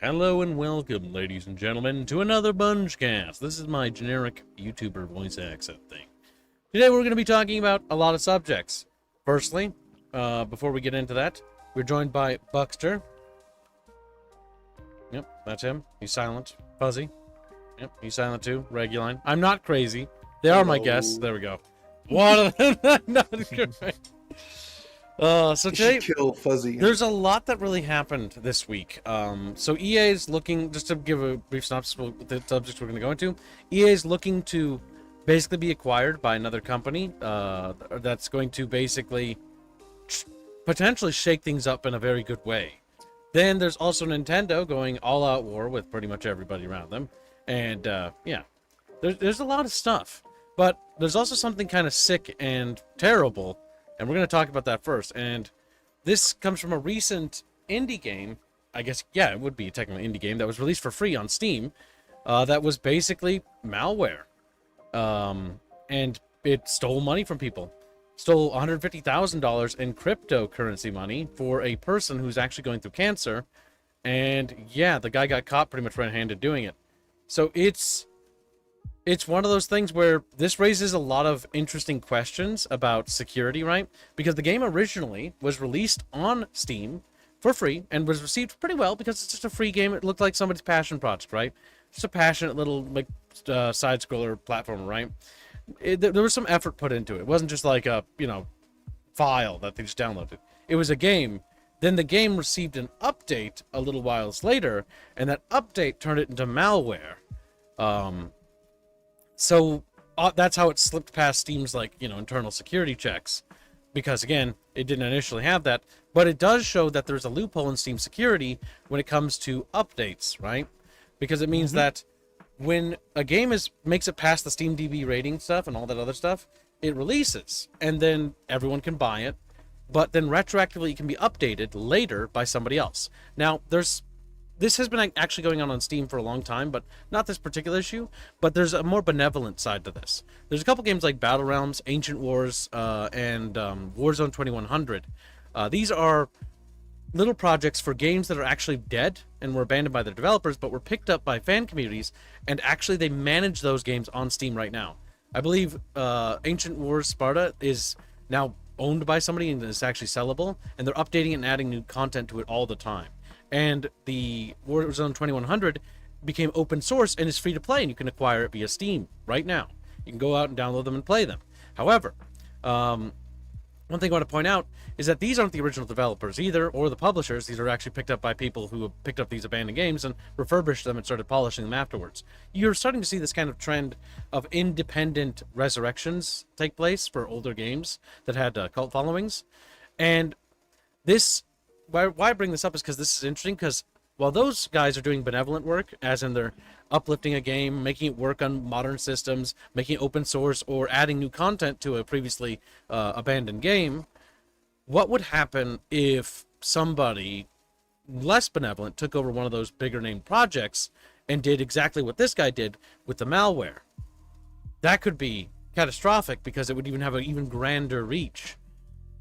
Hello and welcome, ladies and gentlemen, to another Bungecast. This is my generic YouTuber voice accent thing. Today we're going to be talking about a lot of subjects. Firstly, before we get into that, we're joined by Buckster. Yep, that's him. He's silent. Fuzzy. Yep, he's silent too. Reguline. I'm not crazy. They are my guests. There we go. One of them. Not correct. So today, kill Fuzzy. There's a lot that really happened this week. So EA is looking, just to give a brief synopsis of the subjects we're going to go into, EA is looking to basically be acquired by another company that's going to basically potentially shake things up in a very good way. Then there's also Nintendo going all-out war with pretty much everybody around them. And, yeah, there's a lot of stuff. But there's also something kind of sick and terrible, and we're going to talk about that first. And this comes from a recent indie game. I guess, yeah, it would be a technically indie game that was released for free on Steam. That was basically malware. And it stole money from people. Stole $150,000 in cryptocurrency money for a person who's actually going through cancer. And yeah, the guy got caught pretty much red-handed doing it. So it's one of those things where this raises a lot of interesting questions about security, right? Because the game originally was released on Steam for free and was received pretty well because it's just a free game. It looked like somebody's passion project, right? Just a passionate little like side-scroller platformer, right? There was some effort put into it. It wasn't just like a, file that they just downloaded. It was a game. Then the game received an update a little whiles later, and that update turned it into malware. So that's how it slipped past Steam's internal security checks, because again, it didn't initially have that, but it does show that there's a loophole in Steam security when it comes to updates, right? Because it means that when a game makes it past the SteamDB rating stuff and all that other stuff, it releases, and then everyone can buy it, but then retroactively it can be updated later by somebody else. Now, this has been actually going on Steam for a long time, but not this particular issue. But there's a more benevolent side to this. There's a couple games like Battle Realms, Ancient Wars, and Warzone 2100. These are little projects for games that are actually dead and were abandoned by their developers, but were picked up by fan communities, and actually they manage those games on Steam right now. I believe Ancient Wars Sparta is now owned by somebody and is actually sellable, and they're updating it and adding new content to it all the time. And the Warzone 2100 became open source and is free to play, and you can acquire it via Steam right now. You can go out and download them and play them. However, one thing I want to point out is that these aren't the original developers either, or the publishers. These are actually picked up by people who have picked up these abandoned games and refurbished them and started polishing them afterwards. You're starting to see this kind of trend of independent resurrections take place for older games that had cult followings. And this... Why I bring this up is because this is interesting, because while those guys are doing benevolent work, as in they're uplifting a game, making it work on modern systems, making it open source, or adding new content to a previously abandoned game, what would happen if somebody less benevolent took over one of those bigger name projects and did exactly what this guy did with the malware? That could be catastrophic, because it would even have an even grander reach.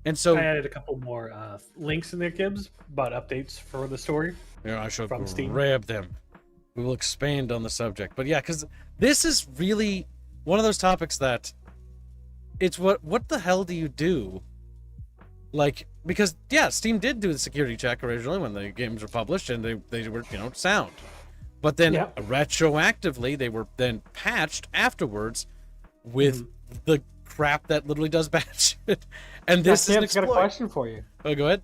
And so I added a couple more links in there, Gibbs, about updates for the story. Yeah, I should from Steam. grab them. We will expand on the subject. But yeah, because this is really one of those topics that it's what the hell do you do? Like, because yeah, Steam did do the security check originally when the games were published, and they were sound. But then retroactively they were then patched afterwards with the crap that literally does bad shit. And this is an exploit. I've got a question for you. Oh, go ahead.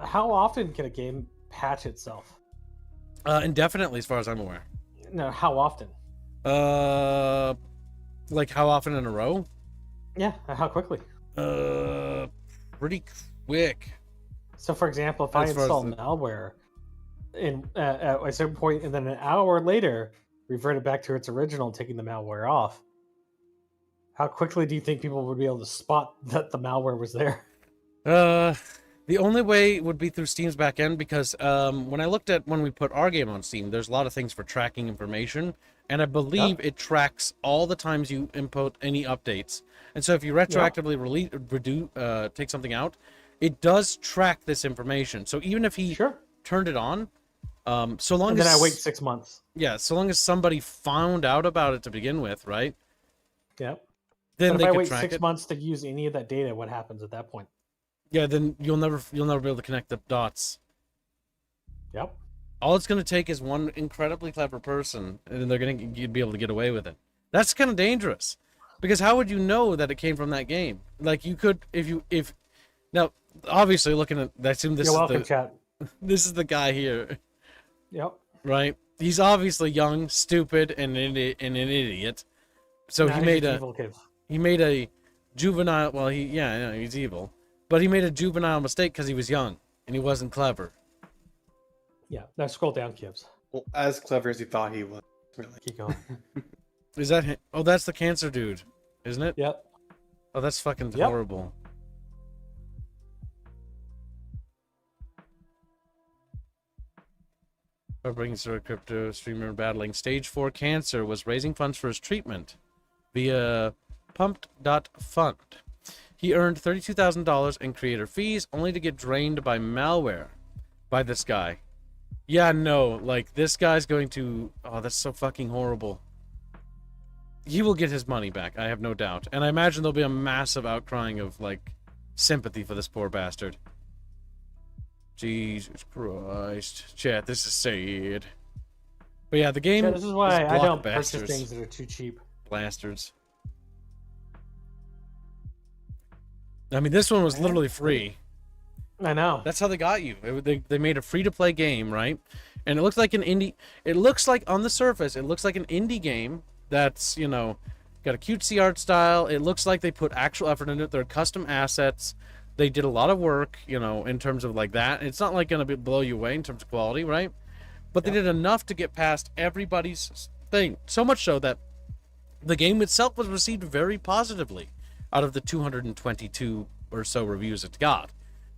How often can a game patch itself? Indefinitely, as far as I'm aware. No, how often? Like how often in a row? Yeah, how quickly? Pretty quick. So, for example, if I install malware in at a certain point, and then an hour later revert it back to its original, taking the malware off, how quickly do you think people would be able to spot that the malware was there? The only way would be through Steam's backend, because when I looked at when we put our game on Steam, there's a lot of things for tracking information, and I believe it tracks all the times you input any updates. And so if you retroactively take something out, it does track this information. So even if he turned it on, So long And then as I wait 6 months. yeah, so long as somebody found out about it to begin with, right? Yep. Then But they if I could wait track 6 it. months to use any of that data, what happens at that point? Yeah, then you'll never be able to connect the dots. Yep. All it's going to take is one incredibly clever person, and then you'd be able to get away with it. That's kind of dangerous, because how would you know that it came from that game? Like you could, if now, obviously looking at, I assume this You're is welcome, the chat. this is the guy here, Yep. right? He's obviously young, stupid, and an idiot. So Nah, he he's made an a evil kid. he made a juvenile. Well, I know, he's evil, but he made a juvenile mistake because he was young and he wasn't clever. Yeah. Now scroll down, Kibbs. Well, as clever as he thought he was. Really. Keep going. Is that him? Oh, that's the cancer dude, isn't it? Yep. Oh, that's fucking Yep. horrible. Bringing to a crypto streamer battling stage 4 cancer was raising funds for his treatment via pumped.fund. He earned $32,000 in creator fees only to get drained by malware by this guy. Yeah, no, like this guy's going to, oh, that's so fucking horrible. He will get his money back, I have no doubt. And I imagine there'll be a massive outcrying of like sympathy for this poor bastard. Jesus Christ. Chat, this is sad. But yeah, the game. Yeah, this is why I don't purchase blockbusters. things that are too cheap. Blasters. I mean, this one was literally free. I know. That's how they got you. They made a free-to-play game, right? And it looks like an indie. It looks like, on the surface, it looks like an indie game that's, you know, got a cutesy art style. It looks like they put actual effort into it. They're custom assets. They did a lot of work, you know, in terms of like that. It's not like going to blow you away in terms of quality, right? But they did enough to get past everybody's thing. So much so that the game itself was received very positively out of the 222 or so reviews it got.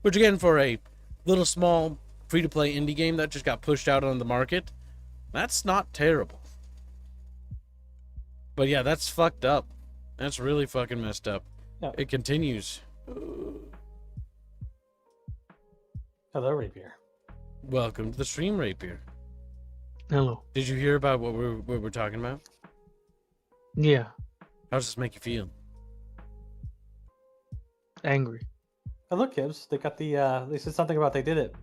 Which again, for a little small free-to-play indie game that just got pushed out on the market, that's not terrible. But yeah, that's fucked up. That's really fucking messed up. Yeah. It continues. Hello, Rapier. Welcome to the stream, Rapier. Hello. Did you hear about what we're talking about? Yeah, How does this make you feel? angry. Oh, look, Kibbs. They got the. They said something about they did it.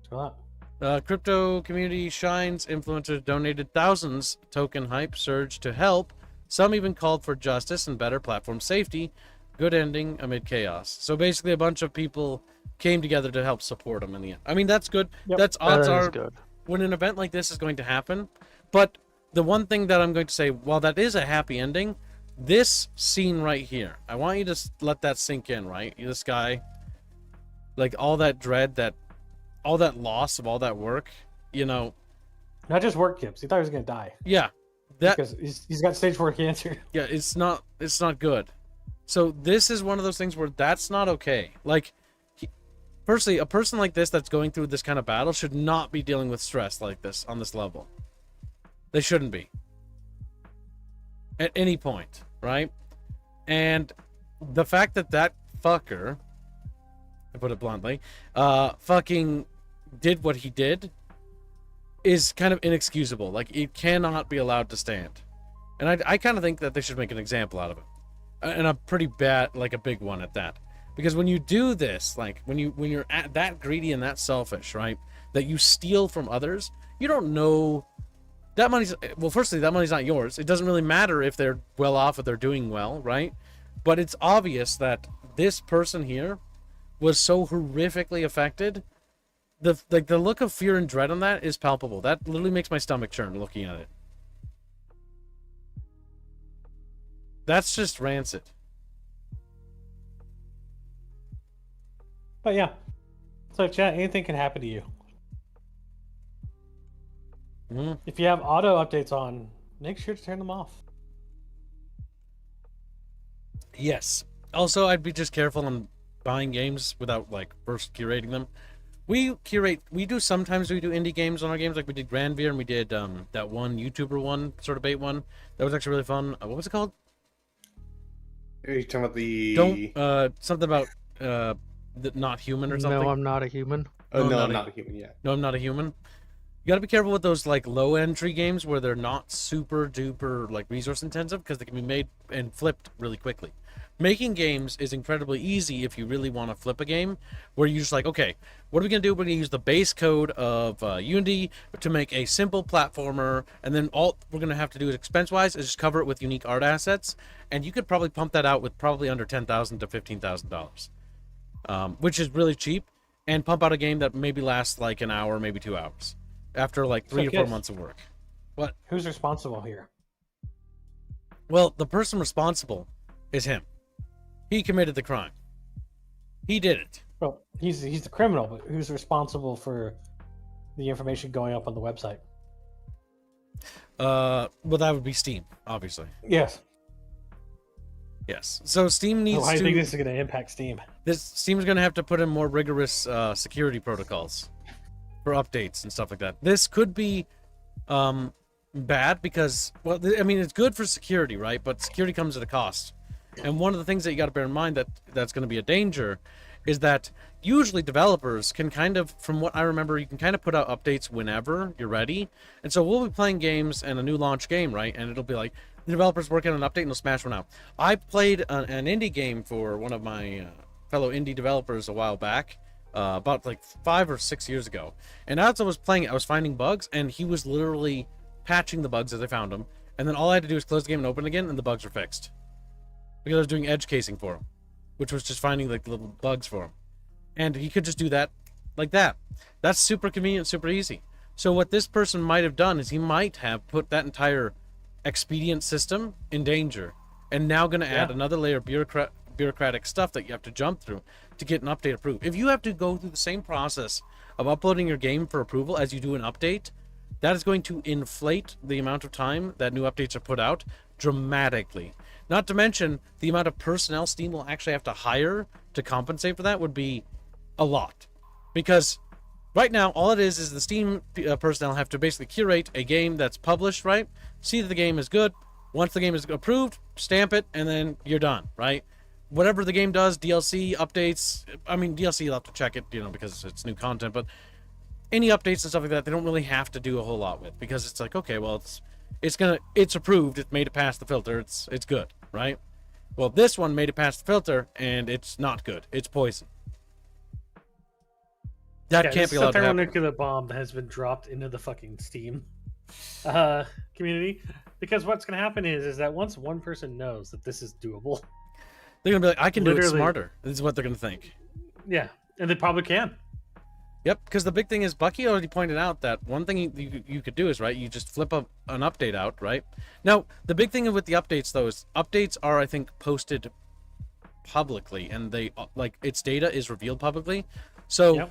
Scroll up. Crypto community shines. Influencers donated thousands. Token hype surged to help. Some even called for justice and better platform safety. Good ending amid chaos. So basically, a bunch of people came together to help support them in the end. I mean, that's good. Yep. That's odds That is are good. when an event like this is going to happen. But the one thing that I'm going to say, while that is a happy ending, this scene right here, I want you to let that sink in, right? This guy, like all that dread, all that loss of all that work, you know. Not just work, Kibbs. He thought he was gonna die Yeah, that because he's got stage 4 cancer. yeah, it's not good. So this is one of those things where that's not okay. Like, firstly, a person like this that's going through this kind of battle should not be dealing with stress like this on this level. They shouldn't be. At any point, right? And the fact that that fucker, to put it bluntly, fucking did what he did is kind of inexcusable. Like, it cannot be allowed to stand. And I kind of think that they should make an example out of it. And a pretty bad, like a big one at that. Because when you do this, like when you're that greedy and that selfish, right? That you steal from others, you don't know that money's, well, firstly, that money's not yours. It doesn't really matter if they're well off, if they're doing well, right? But it's obvious that this person here was so horrifically affected. The look of fear and dread on that is palpable. That literally makes my stomach churn looking at it. That's just rancid. But yeah. So, chat, anything can happen to you. Mm. If you have auto updates on, make sure to turn them off. Yes. Also, I'd be just careful on buying games without like first curating them. We do indie games on our games, like we did Grandveer and we did that one YouTuber one, sort of bait one. That was actually really fun. What was it called? Are you talking about the? Something about not human or something. No, I'm not a human. Oh, No, no, I'm I'm not not a human yet. No, I'm not a human. You gotta be careful with those like low entry games where they're not super duper like resource intensive, because they can be made and flipped really quickly. Making games is incredibly easy if you really want to flip a game, where you're just like, okay, what are we gonna do? We're gonna use the base code of Unity to make a simple platformer, and then all we're gonna have to do is expense-wise is just cover it with unique art assets, and you could probably pump that out with probably under $10,000 to $15,000, which is really cheap, and pump out a game that maybe lasts like an hour, maybe 2 hours, after like 3 to 4 months of work. What? Who's responsible here? Well, the person responsible is him. He committed the crime. He did it. Well, he's the criminal, but who's responsible for the information going up on the website? Well, that would be Steam, obviously. Yes. Yes. So Steam needs I to. think this is going to impact Steam. Steam's going to have to put in more rigorous security protocols for updates and stuff like that. This could be bad because, well, I mean, it's good for security, right? But security comes at a cost. And one of the things that you got to bear in mind that's going to be a danger is that usually developers can kind of, from what I remember, you can kind of put out updates whenever you're ready. And so we'll be playing games and a new launch game, right? And it'll be like, the developer's working on an update and they'll smash one out. I played an indie game for one of my fellow indie developers a while back, about like 5 or 6 years ago. And as I was playing it, I was finding bugs, and he was literally patching the bugs as I found them. And then all I had to do was close the game and open it again, and the bugs were fixed. Because I was doing edge casing for him, which was just finding like little bugs for him. And he could just do that like that. That's super convenient, super easy. So what this person might have done is he might have put that entire expedient system in danger, and now going to add another layer of bureaucratic stuff that you have to jump through to get an update approved. If you have to go through the same process of uploading your game for approval as you do an update, that is going to inflate the amount of time that new updates are put out dramatically. Not to mention, the amount of personnel Steam will actually have to hire to compensate for that would be a lot. Because right now, all it is the Steam personnel have to basically curate a game that's published, right? See that the game is good. Once the game is approved, stamp it, and then you're done, right? Whatever the game does, DLC, updates, I mean, DLC, you'll have to check it, because it's new content, but any updates and stuff like that, they don't really have to do a whole lot with, because it's like, okay, well, it's approved, it made it past the filter, it's good, right? Well, this one made it past the filter, and it's not good. It's poison. That can't be allowed to happen. Thermonuclear bomb has been dropped into the fucking Steam community, because what's going to happen is that once one person knows that this is doable, they're going to be like, I can do it smarter. This is what they're going to think. Yeah, and they probably can. Yep, because the big thing is, Bucky already pointed out that one thing you could do is, right, you just flip an update out, right? Now, the big thing with the updates, though, is updates are, I think, posted publicly, and they, like, its data is revealed publicly. So,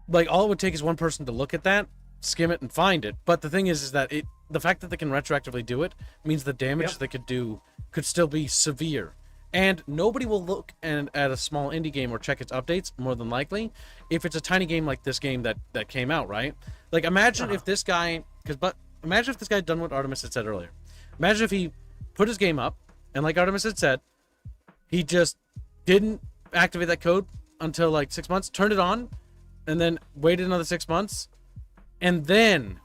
like, all it would take is one person to look at that, skim it, and find it. But the thing is that the fact that they can retroactively do it means the damage they could do could still be severe. And nobody will look at a small indie game or check its updates, more than likely, if it's a tiny game like this game that came out, right? Like, imagine if this guy, imagine if this guy had done what Artemis had said earlier. Imagine if he put his game up, and like Artemis had said, he just didn't activate that code until like 6 months, turned it on, and then waited another 6 months, and then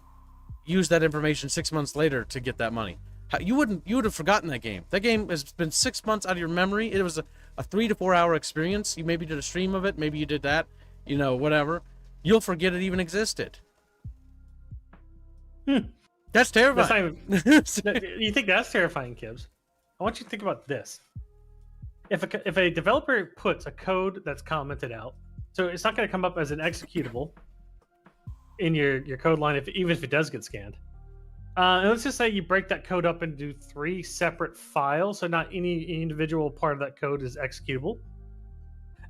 used that information 6 months later to get that money. You would have forgotten that game. That game has been 6 months out of your memory. It was a 3 to 4 hour experience. You maybe did a stream of it. Maybe you did that. Whatever. You'll forget it even existed. That's terrifying. You think that's terrifying, Kibbs? I want you to think about this. If a developer puts a code that's commented out, so it's not going to come up as an executable in your code line, even if it does get scanned. And let's just say you break that code up into 3 separate files, so not any individual part of that code is executable.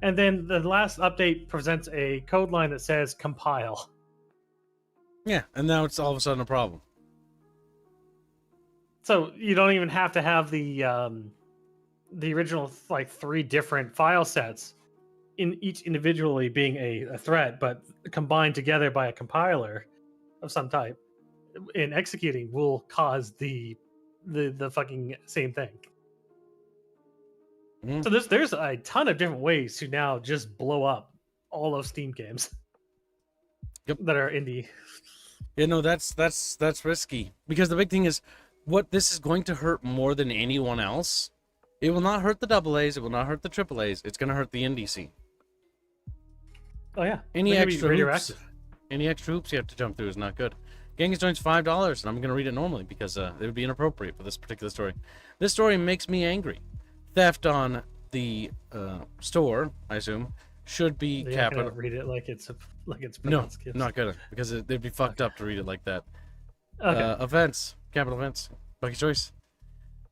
And then the last update presents a code line that says compile. Yeah, and now it's all of a sudden a problem. So you don't even have to have the original 3 different file sets in each individually being a threat, but combined together by a compiler of some type. In executing will cause the fucking same thing. So there's a ton of different ways to now just blow up all of Steam games. Yep. that are indie. Yeah, no, that's risky because the big thing is what this is going to hurt more than anyone else. It will not hurt the AA's. It will not hurt the AAA's. It's going to hurt the indie scene. Oh yeah. Any They could be extra hoops, radioactive. any extra hoops you have to jump through is not good. Gangs joins $5, and I'm going to read it normally because it would be inappropriate for this particular story. This story makes me angry. Theft on the store, I assume, should be You're not capital. gonna read it like it's No, pronounced, kids. not gonna, because it'd be fucked up to read it like that. Okay. Offense, capital offense. Bucky choice.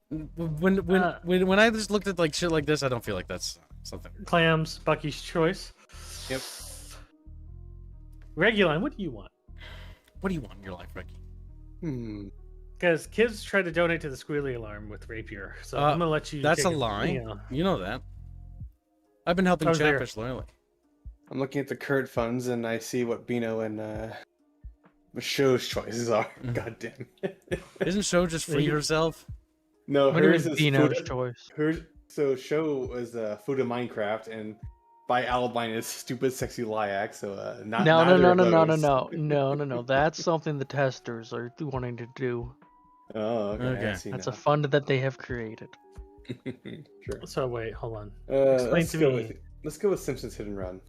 When I just looked at like shit like this, I don't feel like that's something. Clams, Bucky's choice. Yep. Reguline, what do you want? What do you want in your life, Ricky? Because kids try to donate to the squealy alarm with rapier, so I'm gonna let you. That's a take it, lie. You know that. I've been helping I was there. Chatfish loyally. I'm looking at the current funds and I see what Bino and Show's choices are. God damn. Isn't Show just free herself? No, What do you hers mean is Dino's food. choice? So Show is food in Minecraft, and by Albine is stupid, sexy Lyax. So not No, neither of no. That's something the testers are wanting to do. Oh, okay. Okay. I see That's now. a fund that they have created. Sure. So wait, hold on. Let's to go me. let's go with Simpsons Hit and Run,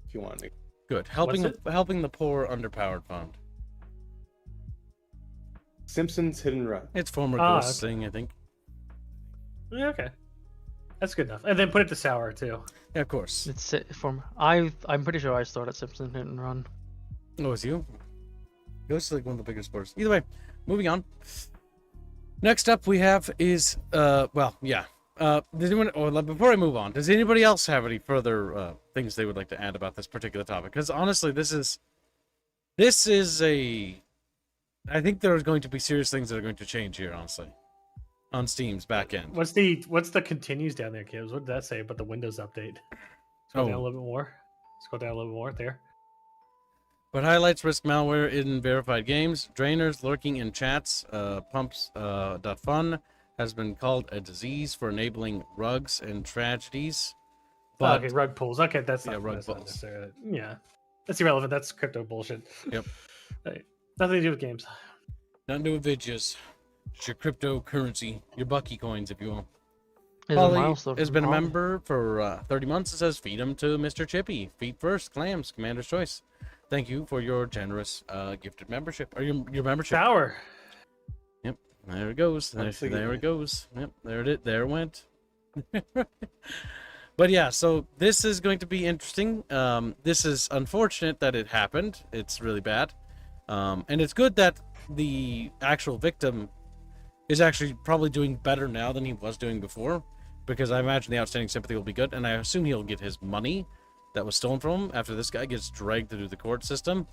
if you want. Good. Helping What's helping the poor underpowered fund. Simpsons Hit and Run. It's former Ah, Ghost okay. thing, I think. Yeah, okay, that's good enough. And then put it to sour too. Yeah, of course. It's from I'm pretty sure I started Simpson Hit and Run. Oh, it's you? Ghost is like one of the biggest sports. Either way, moving on. Next up we have is does anyone, before I move on, does anybody else have any further things they would like to add about this particular topic? Because honestly, this is I think there's going to be serious things that are going to change here, honestly, on Steam's back end. What's the continues down there, kids? What did that say about the Windows update? Scroll down a little bit more. Scroll down a little bit more there. But highlights risk malware in verified games. Drainers lurking in chats. Pumps.fun has been called a disease for enabling rugs and tragedies. But okay, rug pulls. Okay, that's Yeah, not, rug that's not pulls. necessarily. Yeah, that's irrelevant. That's crypto bullshit. Yep. Right. Nothing to do with games. nothing to do with vidges. Just your cryptocurrency, your Bucky coins, if you will. There's a Polly milestone has from been a Polly. member for 30 months. It says, feed him to Mr. Chippy. Feet first, clams, commander's choice. Thank you for your generous gifted membership. Or your membership. Sour. Yep, there it goes. Once There again. it goes. Yep, there it went. But yeah, so this is going to be interesting. This is unfortunate that it happened. It's really bad. And it's good that the actual victim is actually probably doing better now than he was doing before, because I imagine the outstanding sympathy will be good, and I assume he'll get his money that was stolen from him after this guy gets dragged through the court system.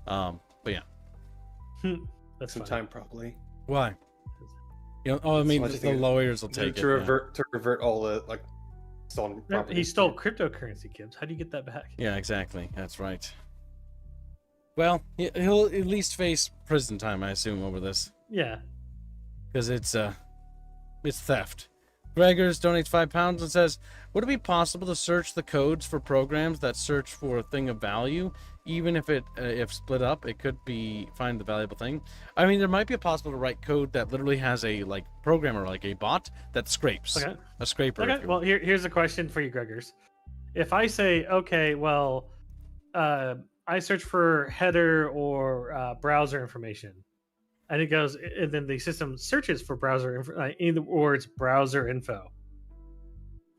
But yeah. That's Some funny. time probably. Why? I mean, much as the he- lawyers will To, take it. to yeah. revert all the stolen No, property. he stole cryptocurrency, Gibbs. How do you get that back? Yeah, exactly. That's right. Well, he'll at least face prison time, I assume, over this, Yeah. because it's theft. Gregors donates £5 and says, "Would it be possible to search the codes for programs that search for a thing of value, even if if split up, it could find the valuable thing? I mean, there might be a possible to write code that literally has a program or a bot that scrapes Okay. a scraper. if Okay. you Well, will. here's a question for you, Gregors. If I say, okay, well, I search for header or browser information, and it goes, and then the system searches for browser info, in the words browser info.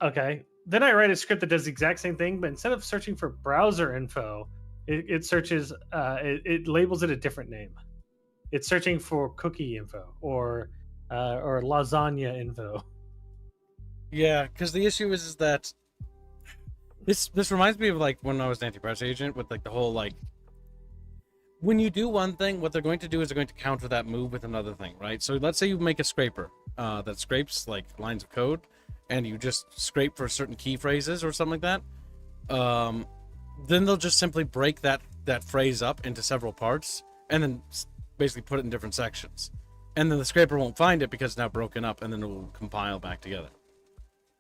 Okay. Then I write a script that does the exact same thing, but instead of searching for browser info, it searches, it labels it a different name. It's searching for cookie info or lasagna info. Yeah, because the issue is that this reminds me of when I was an anti-press agent with the whole when you do one thing, what they're going to do is they're going to counter that move with another thing, right? So let's say you make a scraper that scrapes lines of code, and you just scrape for certain key phrases or something like that. Then they'll just simply break that phrase up into several parts and then basically put it in different sections. And then the scraper won't find it because it's now broken up, and then it will compile back together.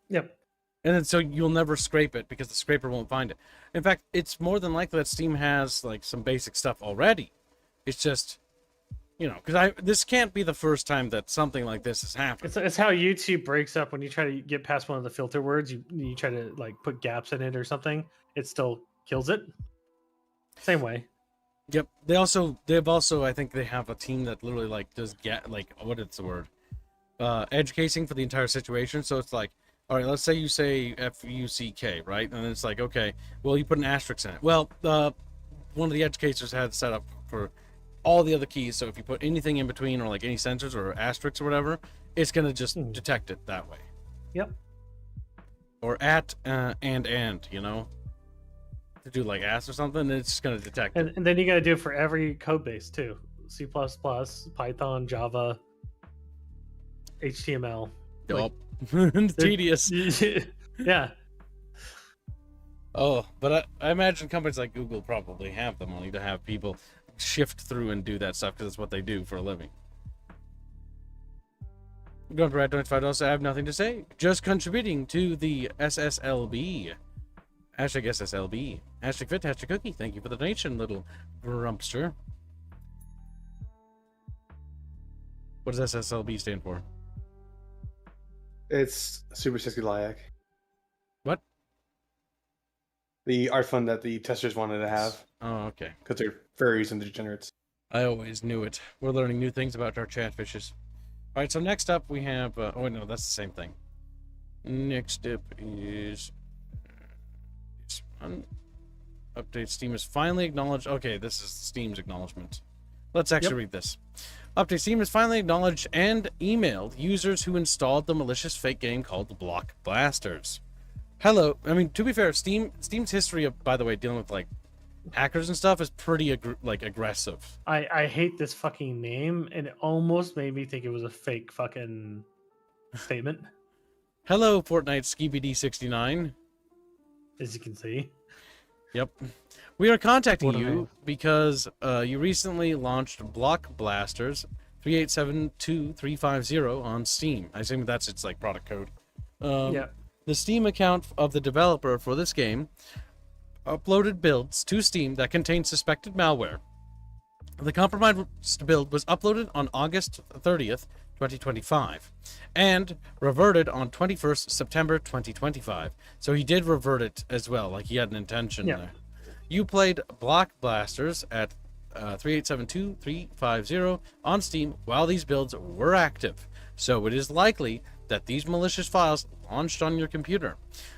Yep. And then so you'll never scrape it because the scraper won't find it. In fact, it's more than likely that Steam has like some basic stuff already. It's just, because this can't be the first time that something like this has happened. It's how YouTube breaks up when you try to get past one of the filter words. You try to like put gaps in it or something. It still kills it. Same way. Yep. They've also I think they have a team that literally like does what is the word? Edge casing for the entire situation. So it's like, all right, let's say you say FUCK, right? And it's like, okay, well, you put an asterisk in it. Well, one of the edge casers had set up for all the other keys. So if you put anything in between or like any sensors or asterisks or whatever, it's going to just detect it that way. Yep. Or and, to do like ass or something, it's just going to detect it. And then you got to do it for every code base too. C++, Python, Java, HTML. Yup. It's tedious. Yeah. Oh, but I imagine companies like Google probably have the money to have people shift through and do that stuff because it's what they do for a living. Going to Brad $25. I have nothing to say. Just contributing to the SSLB. Hashtag SSLB. Hashtag fit, hashtag cookie. Thank you for the donation, little grumpster. What does SSLB stand for? It's Super Sexy Lyak. What? The art fund that the testers wanted to have. Oh, okay. Because they're furries and degenerates. I always knew it. We're learning new things about our chatfishes. All right, so next up we have... oh, no, that's the same thing. Next up is... this one. Update Steam is finally acknowledged. Okay, this is Steam's acknowledgement. Let's actually read this. Update Steam has finally acknowledged and emailed users who installed the malicious fake game called Block Blasters. Hello. I mean, to be fair, Steam's history of, by the way, dealing with like hackers and stuff is pretty aggressive. I hate this fucking name, and it almost made me think it was a fake fucking statement. Hello, Fortnite SkeebyD69. As you can see. Yep. We are contacting What a you name. because you recently launched Block Blasters 3872350 on Steam. I assume that's its like product code. Yeah. The Steam account of the developer for this game uploaded builds to Steam that contain suspected malware. The compromised build was uploaded on August 30th, 2025, and reverted on 21st September 2025. So he did revert it as well, like he had an intention there. You played Block Blasters at 3872350 on Steam while these builds were active, so it is likely that these malicious files launched on your computer.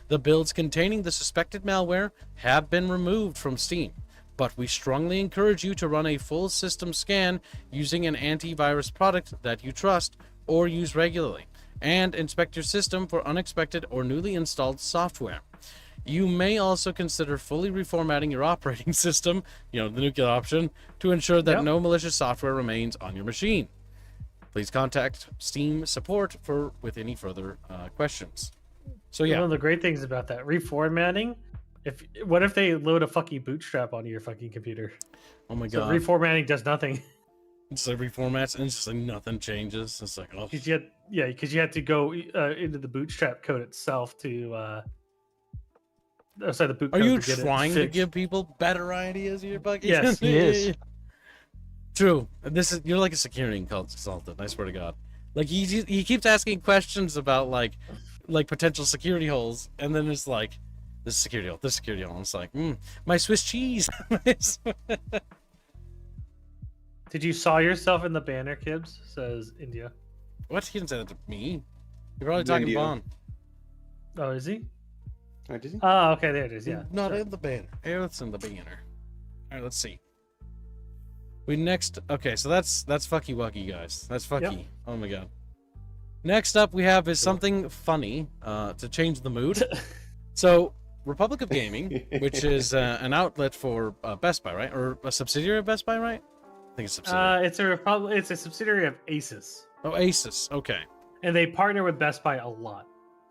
The builds containing the suspected malware have been removed from Steam, but we strongly encourage you to run a full system scan using an antivirus product that you trust or use regularly, and inspect your system for unexpected or newly installed software. You may also consider fully reformatting your operating system, the nuclear option, to ensure that no malicious software remains on your machine. Please contact Steam support with any further questions. So yeah, One of the great things about that reformatting, what if they load a fucking bootstrap onto your fucking computer? oh my So god, reformatting does nothing. it's like reformats and it's just like nothing changes. It's like, oh, Because you had to go into the bootstrap code itself to outside the boot are code you to get it trying to fixed. give people better ideas here, Bucky? Yes, he is. True. You're like a security consultant. I swear to God. Like he keeps asking questions about like potential security holes, and then it's like this security hole, this security hole. And it's like, my Swiss cheese. Did you saw yourself in the banner, Kibbs? Says India. What? He didn't say that to me. You're probably talking to India. Vaughn. Oh, is he? Oh, did he? Oh, okay, there it is. Yeah. Not Sure. in the banner. It's in the banner. All right, let's see. Okay, so that's Fucky Wucky, guys. That's Fucky. Yep. Oh my god. Next up we have is something funny to change the mood. So, Republic of Gaming, which is an outlet for Best Buy, right? Or a subsidiary of Best Buy, right? I think it's a subsidiary. It's a subsidiary of Asus, Oh, Asus. Okay. and they partner with Best Buy a lot.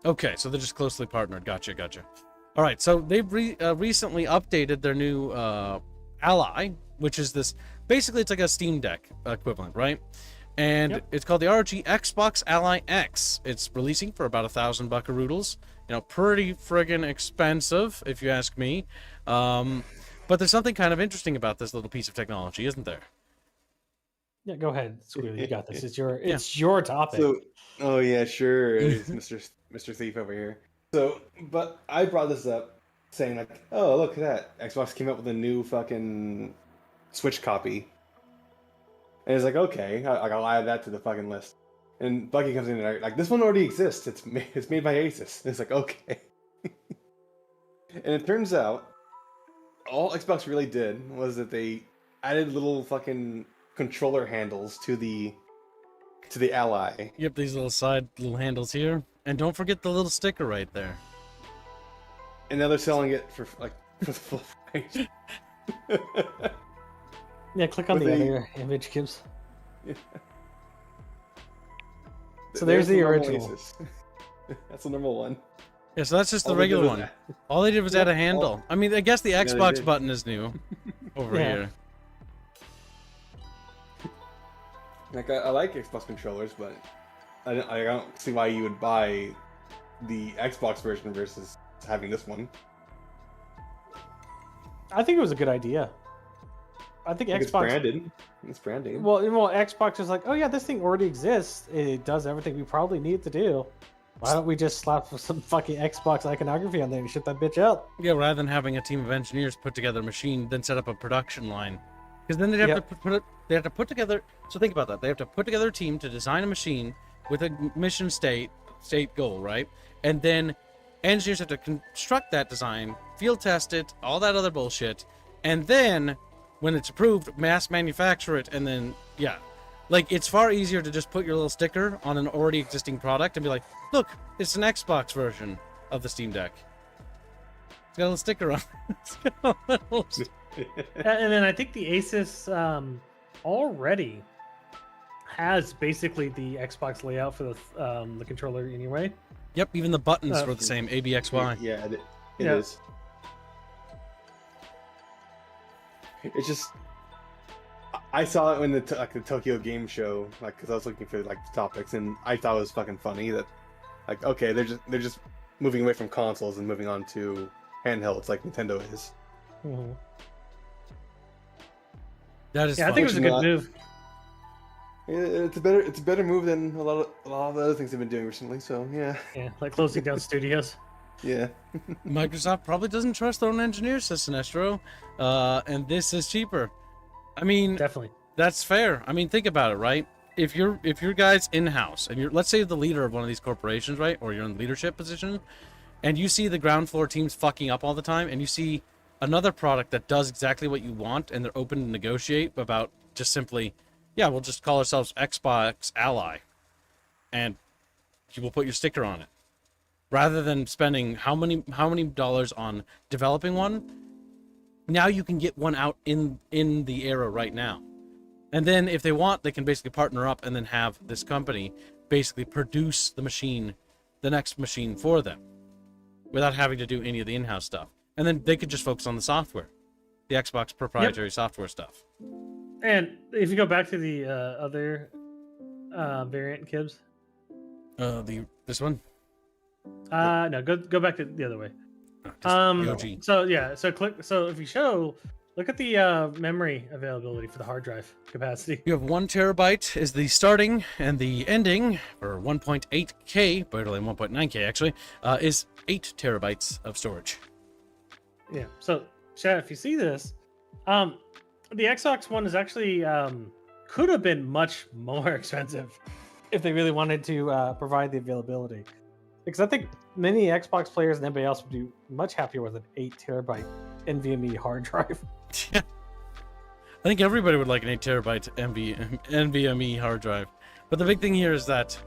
Okay, so they're just closely partnered. Gotcha. All right, so they've recently updated their new Ally, which is this. Basically, it's like a Steam Deck equivalent, right? And it's called the ROG Xbox Ally X. It's releasing for about 1,000 buckaroodles pretty friggin' expensive, if you ask me. But there's something kind of interesting about this little piece of technology, isn't there? Yeah, go ahead, Squealy. You got this. It's your topic. So, oh yeah, sure, it's Mr. Thief over here. So, but I brought this up, saying like, oh look at that, Xbox came up with a new fucking Switch copy, and it's like, okay, I'll add that to the fucking list. And Bucky comes in and like, this one already exists. It's made by Asus. And it's like, okay. And it turns out, all Xbox really did was that they added little fucking controller handles to the Ally. Yep, these little handles here. And don't forget the little sticker right there. And now they're selling it for the full price. Yeah, click on the other image, Gibbs. Yeah. So there's the normal original. Asus. That's the normal one. Yeah, so that's just the All they did regular was one. that. All they did was add a handle. I mean, I guess the they Xbox did. button is new over Yeah. here. Like I like Xbox controllers, but I don't see why you would buy the Xbox version versus having this one. I think it was a good idea. I think Like, it's Xbox. branded. It's branded. Well, Xbox is like, oh yeah, this thing already exists. It does everything we probably need to do. Why don't we just slap some fucking Xbox iconography on there and ship that bitch out? Yeah, rather than having a team of engineers put together a machine, then set up a production line. Because then they'd have to they have to put together. So think about that. They have to put together a team to design a machine with a mission state goal, right? And then engineers have to construct that design, field test it, all that other bullshit, and then when it's approved, mass manufacture it, and then like it's far easier to just put your little sticker on an already existing product and be like, look, it's an Xbox version of the Steam Deck. It's got a little sticker on it. It's got a little And then I think the Asus already has basically the Xbox layout for the controller anyway. Yep, even the buttons were the same, ABXY. Yeah, it Yeah. is. It's just I saw it when the Tokyo Game Show, because I was looking for the topics, and I thought it was fucking funny that okay, they're just moving away from consoles and moving on to handhelds like Nintendo is. Mm-hmm. That is Yeah, I fun. think it was a good Not- move. It's a better move than a lot of the other things they've been doing recently. So yeah, Yeah, like closing down studios. yeah. Microsoft probably doesn't trust their own engineers, says Sinestro, and this is cheaper. I mean, Definitely. that's fair. I mean, think about it, right? If your guys in-house and let's say the leader of one of these corporations, right, or you're in leadership position, and you see the ground floor teams fucking up all the time, and you see another product that does exactly what you want, and they're open to negotiate about just simply, yeah, we'll just call ourselves Xbox Ally, and you will put your sticker on it, rather than spending how many dollars on developing one. Now you can get one out in the era right now. And then if they want, they can basically partner up and then have this company basically produce the machine, the next machine for them, without having to do any of the in-house stuff. And then they could just focus on the software, the Xbox proprietary software stuff. And if you go back to the other variant, Kibbs. This one? No, go back to the other way. Just the OG. So yeah, so if you look at the memory availability for the hard drive capacity. You have 1 terabyte is the starting, and the ending for 1.8K, barely 1.9K actually, is 8 terabytes of storage. Yeah. So, Chad, if you see this, the Xbox One is actually could have been much more expensive. If they really wanted to provide the availability, because I think many Xbox players and anybody else would be much happier with an 8 terabyte NVMe hard drive. I think everybody would like an 8 terabyte NVMe hard drive. But the big thing here is that,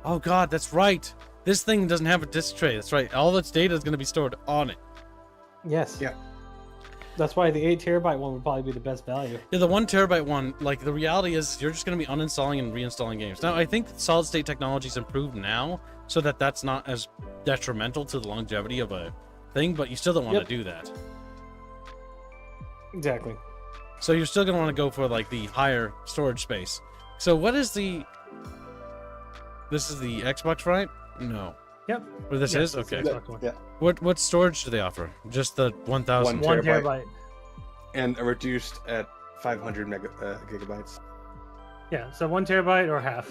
oh god, that's right. This thing doesn't have a disk tray. That's right. All its data is going to be stored on it. Yes. Yeah. That's why the 8 terabyte one would probably be the best value. Yeah, the 1 terabyte one, like the reality is you're just going to be uninstalling and reinstalling games. Now, I think solid state technology's improved now so that that's not as detrimental to the longevity of a thing, but you still don't want to do that. Exactly. So you're still going to want to go for like the higher storage space. So what is this is the Xbox, right? No. Yep. Where this is? that's the Okay. Xbox One. Yeah. What storage do they offer? Just the 1,000? 1 1 terabyte. And reduced at 500 gigabytes. Yeah, so 1 terabyte or half.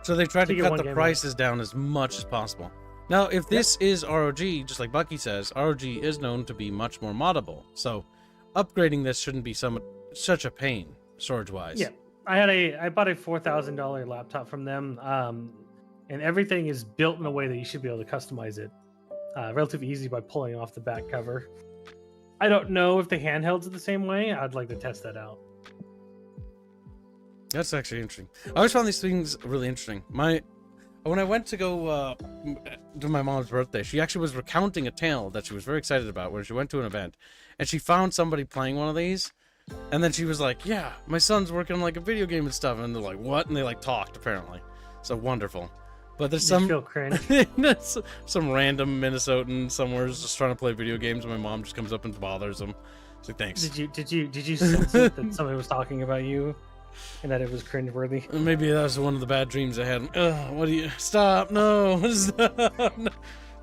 So they tried to You get cut one the game prices down as much as possible. Now, if this is ROG, just like Bucky says, ROG is known to be much more moddable. So upgrading this shouldn't be such a pain, storage-wise. Yeah, I bought a $4,000 laptop from them, and everything is built in a way that you should be able to customize it relatively easy by pulling off the back cover. I don't know if the handhelds are the same way. I'd like to test that out. That's actually interesting. I always found these things really interesting. When I went to go to my mom's birthday, she actually was recounting a tale that she was very excited about when she went to an event, and she found somebody playing one of these, and then she was like, "Yeah, my son's working on like a video game and stuff," and they're like, "What?" And they like talked apparently. So wonderful. But there's You feel cringe. some random Minnesotan somewhere is just trying to play video games, and my mom just comes up and bothers him. She's like, "Thanks." Did you sense it that somebody was talking about you, and that it was cringeworthy? Maybe that was one of the bad dreams I had. Ugh, what do you... Stop, no, stop, no.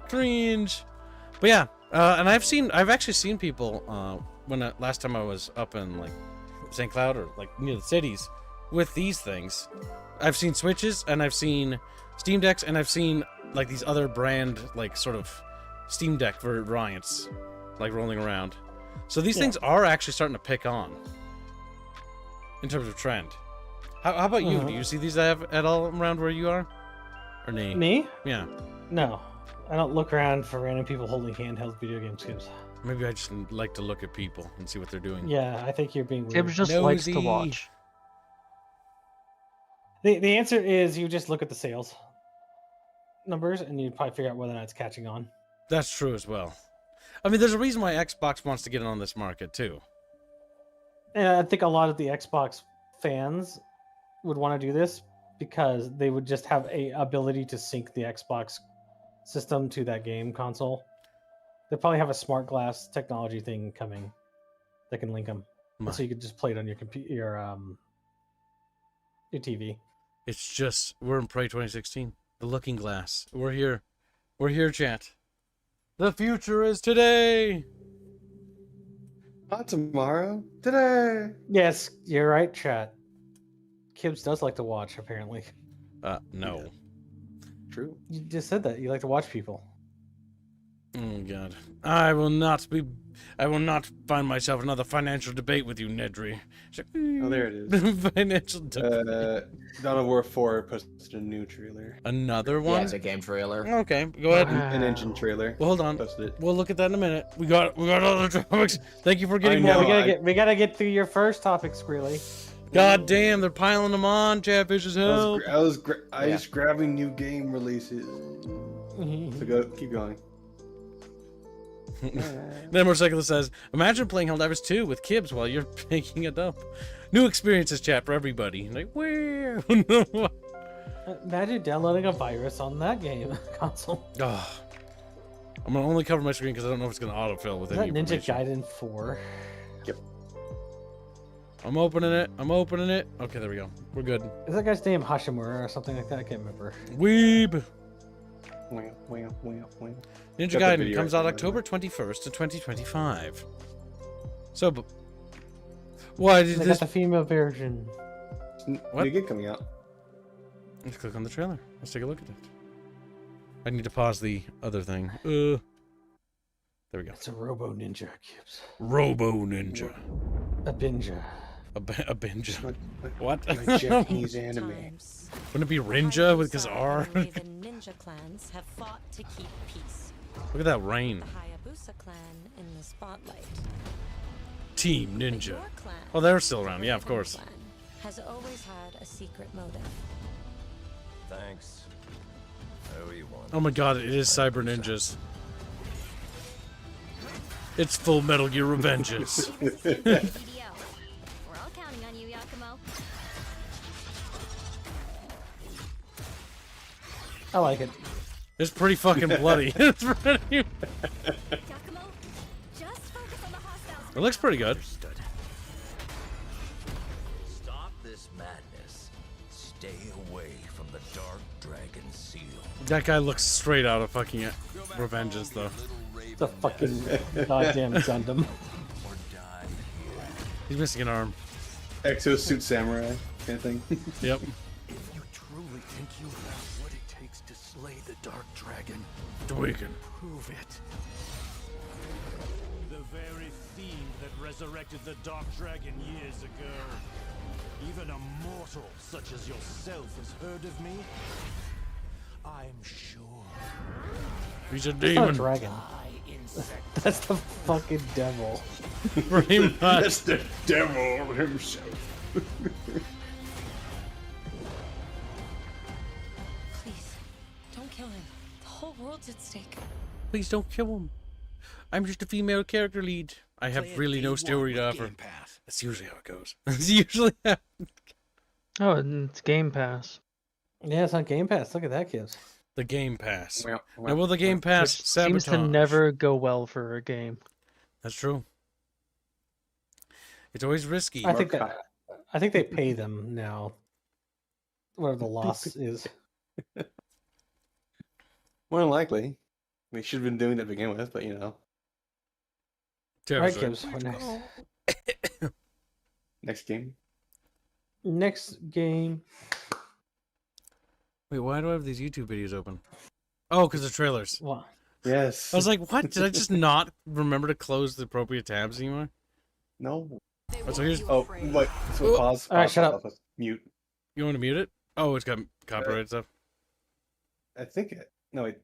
Cringe. But yeah, and I've actually seen people, last time I was up in, like, St. Cloud or, like, near the cities, with these things. I've seen Switches, and I've seen Steam Decks, and I've seen, like, these other brand, like, sort of Steam Deck variants, like, rolling around. So these things are actually starting to pick on. In terms of trend. How about you? Do you see these at all around where you are? Or nay? Me? Yeah. No. I don't look around for random people holding handheld video game skips. Maybe I just like to look at people and see what they're doing. Yeah, I think you're being weird. Tibbs just likes to Nosy. watch. The answer is you just look at the sales numbers and you'd probably figure out whether or not it's catching on. That's true as well. I mean, there's a reason why Xbox wants to get in on this market too. And I think a lot of the Xbox fans would want to do this because they would just have a ability to sync the Xbox system to that game console. They probably have a smart glass technology thing coming that can link them, so you could just play it on your computer, your TV. It's just we're in Prey 2016. The Looking Glass. We're here. We're here, chat. The future is today. Not tomorrow. Today. Yes, you're right, chat. Kibbs does like to watch, apparently. No. True. You just said that. You like to watch people. Oh God. I will not find myself another financial debate with you, Nedry. Oh, there it is. Financial debate. Dawn of War 4 posted a new trailer. Another Yeah, one? it's a game trailer. Okay, go ahead. An engine trailer. Well, hold on. Posted it. We'll look at that in a minute. We got other topics. Thank you for getting I know. more. We gotta get through your first topic, Squirrely. God damn, they're piling them on. Chatfish as hell. I was just grabbing new game releases. So keep going. Then Motorcyclist says, imagine playing Helldivers 2 with Kibbs while you're making a dump. New experiences, chat, for everybody. Like, where? Imagine downloading a virus on that game console. Oh, I'm gonna only cover my screen because I don't know if it's gonna autofill with Is any that Ninja information. Gaiden 4? I'm opening it. Okay, there we go. We're good. Is that guy's name Hashimura or something like that? I can't remember. Weeb. Wham. Ninja Got the Gaiden video comes right out there. October 21st to 2025. So, why did They this? got the female version. What? New game coming out. Let's click on the trailer. Let's take a look at it. I need to pause the other thing. There we go. It's a Robo Ninja, Kibbs. Robo Ninja. A Binja. A binge. Like What? Like Japanese anime. Wouldn't it be Rinja with his R? The ninja clans have fought to keep peace. Look at that rain. The Hayabusa clan in the spotlight. Team But Ninja. your clan, Oh, they're still around. the Yeah, of Raffle course. clan, has always had a secret motive. Thanks. Oh, you want? Oh my god, it is Cyber Ninjas. It's Full Metal Gear Revengeance. We're all counting on you, Yakumo. I like it. It's pretty fucking bloody. It's pretty... Yakumo, just focus on the hostiles. It looks pretty good. Understood. Stop this madness. Stay away from the Dark Dragon Seal. That guy looks straight out of fucking Revengeance, though. It's a fucking goddamn Gundam. Or die here. He's missing an arm. Exosuit samurai kind of thing. Yep. If you truly think you have what it takes to slay the Dark Dragon, We can. prove it. The very fiend that resurrected the Dark Dragon years ago. Even a mortal such as yourself has heard of me? I'm sure. He's a It's not a demon. dragon. That's the fucking devil. Pretty much. That's the devil himself. Please, don't kill him. The whole world's at stake. Please don't kill him. I'm just a female character lead. I have really no story to offer. That's usually how it goes. That's usually how... Oh, and it's Game Pass. Yeah, it's on Game Pass. Look at that, kids. The Game Pass. Well, Now, will the Game Pass Which sabotage? seems to never go well for a game. That's true. It's always risky. I think they pay them now. Whatever the loss is. More than likely. We should have been doing that to begin with, but you know. Alright, Terrible. Gibbs. What next? Next game. Next game. Wait, why do I have these YouTube videos open? Oh, because they're trailers. What? Yes. I was like, what? Did I just not remember to close the appropriate tabs anymore? No. Oh, so here's... Oh, wait. So Oh. pause. Alright, pause, shut pause, pause. Mute. You want to mute it? Oh, it's got copyright stuff. I think it. No, wait.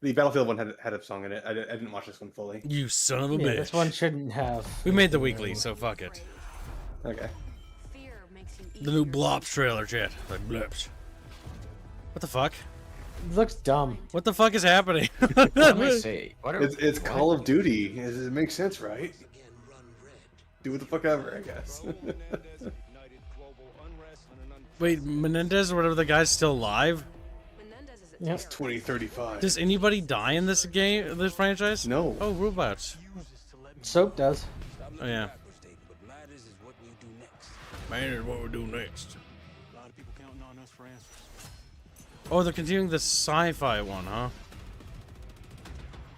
The Battlefield one had a song in it. I didn't watch this one fully. You son of a Yeah, bitch. this one shouldn't have. We made the weekly, so fuck it. Okay. The new Blops trailer, chat. Like Blops. What the fuck? It looks dumb. What the fuck is happening? Let me see. What are, It's Call of Duty. It makes sense, right? Do what the fuck ever, I guess. Wait, Menendez or whatever the guy's still alive? Yep. It's 2035. Does anybody die in this game, this franchise? No. Oh, robots. Soap does. Oh, yeah. Man, what we do next? A lot of people counting on us for answers. Oh, they're continuing the sci-fi one, huh?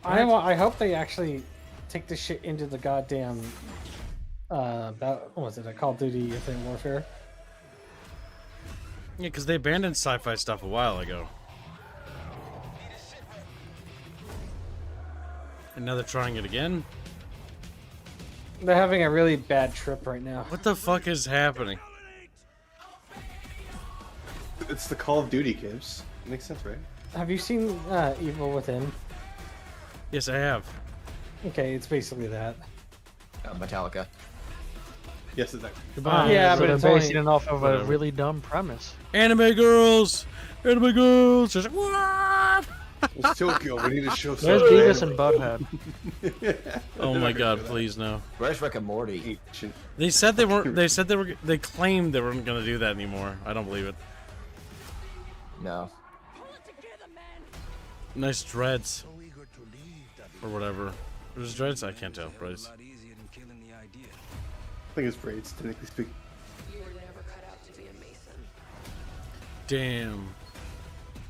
I hope they actually take this shit into the goddamn what was it? Call of Duty Infinite Warfare. Yeah, because they abandoned sci-fi stuff a while ago. And now they're trying it again? They're having a really bad trip right now. What the fuck is happening? It's the Call of Duty, kids. Makes sense, right? Have you seen Evil Within? Yes, I have. Okay, it's basically that. Metallica. Yes, it's that. Goodbye. Yeah, so but they're it's basing only- it off of a Whatever. really dumb premise. Anime girls! Anime girls! Just like, what? It's Tokyo. We need to show There's something. Beavis and Butthead. Oh my god, please no. Where's Rick and Morty? Ancient. They said they weren't, they claimed they weren't gonna do that anymore. I don't believe it. No. Nice dreads. Or whatever. There's dreads? I can't tell. Braids. I think it's braids, technically speaking. Damn.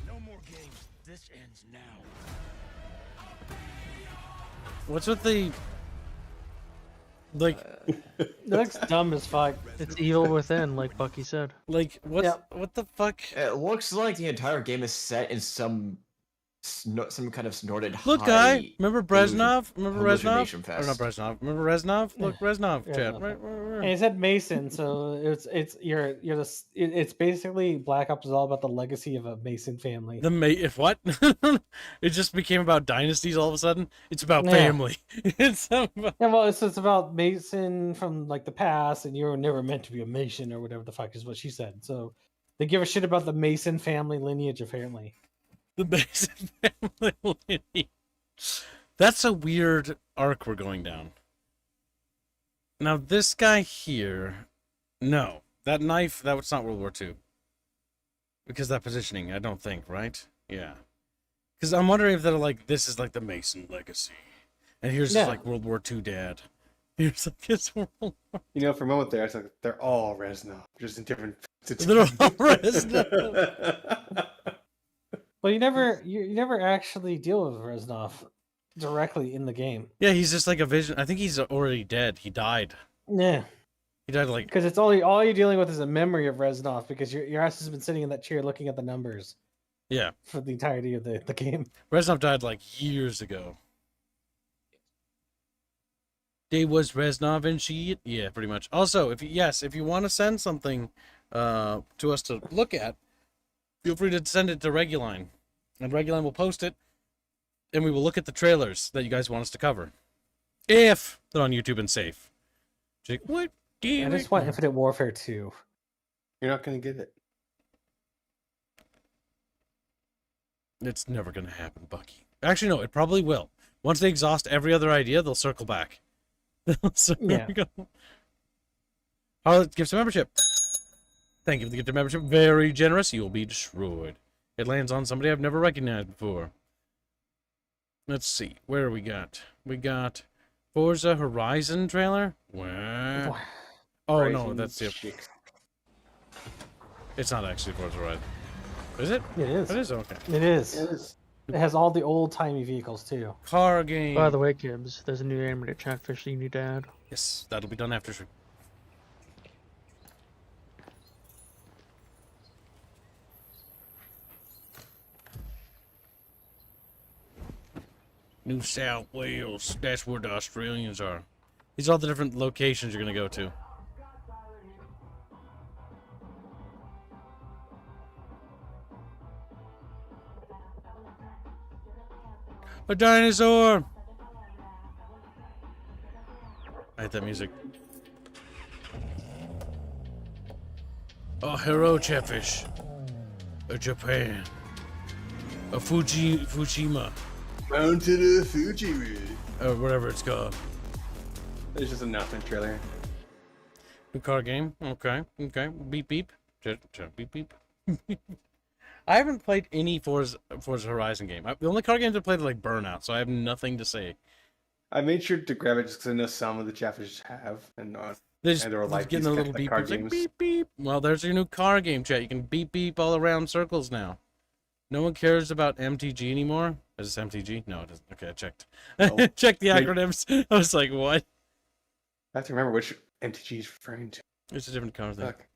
No more games. This ends now. What's with the... Like, It looks dumb as fuck. It's Evil Within, like Bucky said. like, what's, Yep. what the fuck? It looks like the entire game is set in some kind of snorted Look, high guy, remember Brezhnev? hallucination Remember Reznov? Or fest. not Brezhnev. Remember Reznov? Look, Reznov, Yeah. chat. Right. And it said Mason, so it's basically Black Ops is all about the legacy of a Mason family. If what? It just became about dynasties all of a sudden? It's about Yeah. family. It's about... Yeah, well, it's about Mason from like the past, and you were never meant to be a Mason or whatever the fuck is what she said. So they give a shit about the Mason family lineage, apparently. The Mason family lineage. That's a weird arc we're going down. Now, this guy here... No. That knife, that's not World War II. Because that positioning, I don't think, right? Yeah. Because I'm wondering if they're like, this is like the Mason legacy. And here's Yeah. like World War II dad. Here's like his World War... You know, for a moment there, I was like, they're all Reznov, just in different They're all Reznov. Well, you never actually deal with Reznov directly in the game. Yeah, he's just like a vision. I think he's already dead. He died. Yeah. He died like Because it's all you're dealing with is a memory of Reznov because your ass has been sitting in that chair looking at the numbers yeah. for the entirety of the game. Reznov died like years ago. They was Reznov and she. Yeah, pretty much. Also, if you want to send something to us to look at, feel free to send it to Reguline, and Reguline will post it, and we will look at the trailers that you guys want us to cover, if they're on YouTube and safe. Jake, what? I just want Infinite Warfare 2. You're not gonna get it. It's never gonna happen, Bucky. Actually, no, it probably will. Once they exhaust every other idea, they'll circle back. Yeah. Harlot gives a membership. Thank you for the gift of membership. Very generous. You will be destroyed. It lands on somebody I've never recognized before. Let's see. Where we got? We got Forza Horizon trailer. Wow. Oh no, that's the. It's not actually Forza Horizon. Is it? It is. It is okay. It is. It has all the old timey vehicles too. Car game. By the way, Gibbs, there's a new animated chatfish that you need to add. Yes, that'll be done after stream. New South Wales. That's where the Australians are. These are all the different locations you're going to go to. A dinosaur! I hate that music. A hero chatfish. A Japan. A Fukushima. Mountain of Fuji. Or whatever it's called. It's just an announcement trailer. New car game. Okay. Okay. Beep beep. Beep beep. I haven't played any Forza Horizon game. The only car games I've played are like Burnout, so I have nothing to say. I made sure to grab it just because I know some of the chatfish have, and They're just and they were like getting a little beep. It's like beep beep. Well, there's your new car game, chat. You can beep beep all around circles now. No one cares about MTG anymore. Is this MTG? No, it isn't. Okay, I checked. No. Check the acronyms. I was like, what? I have to remember which MTG is referring to. It's a different car thing. Fuck.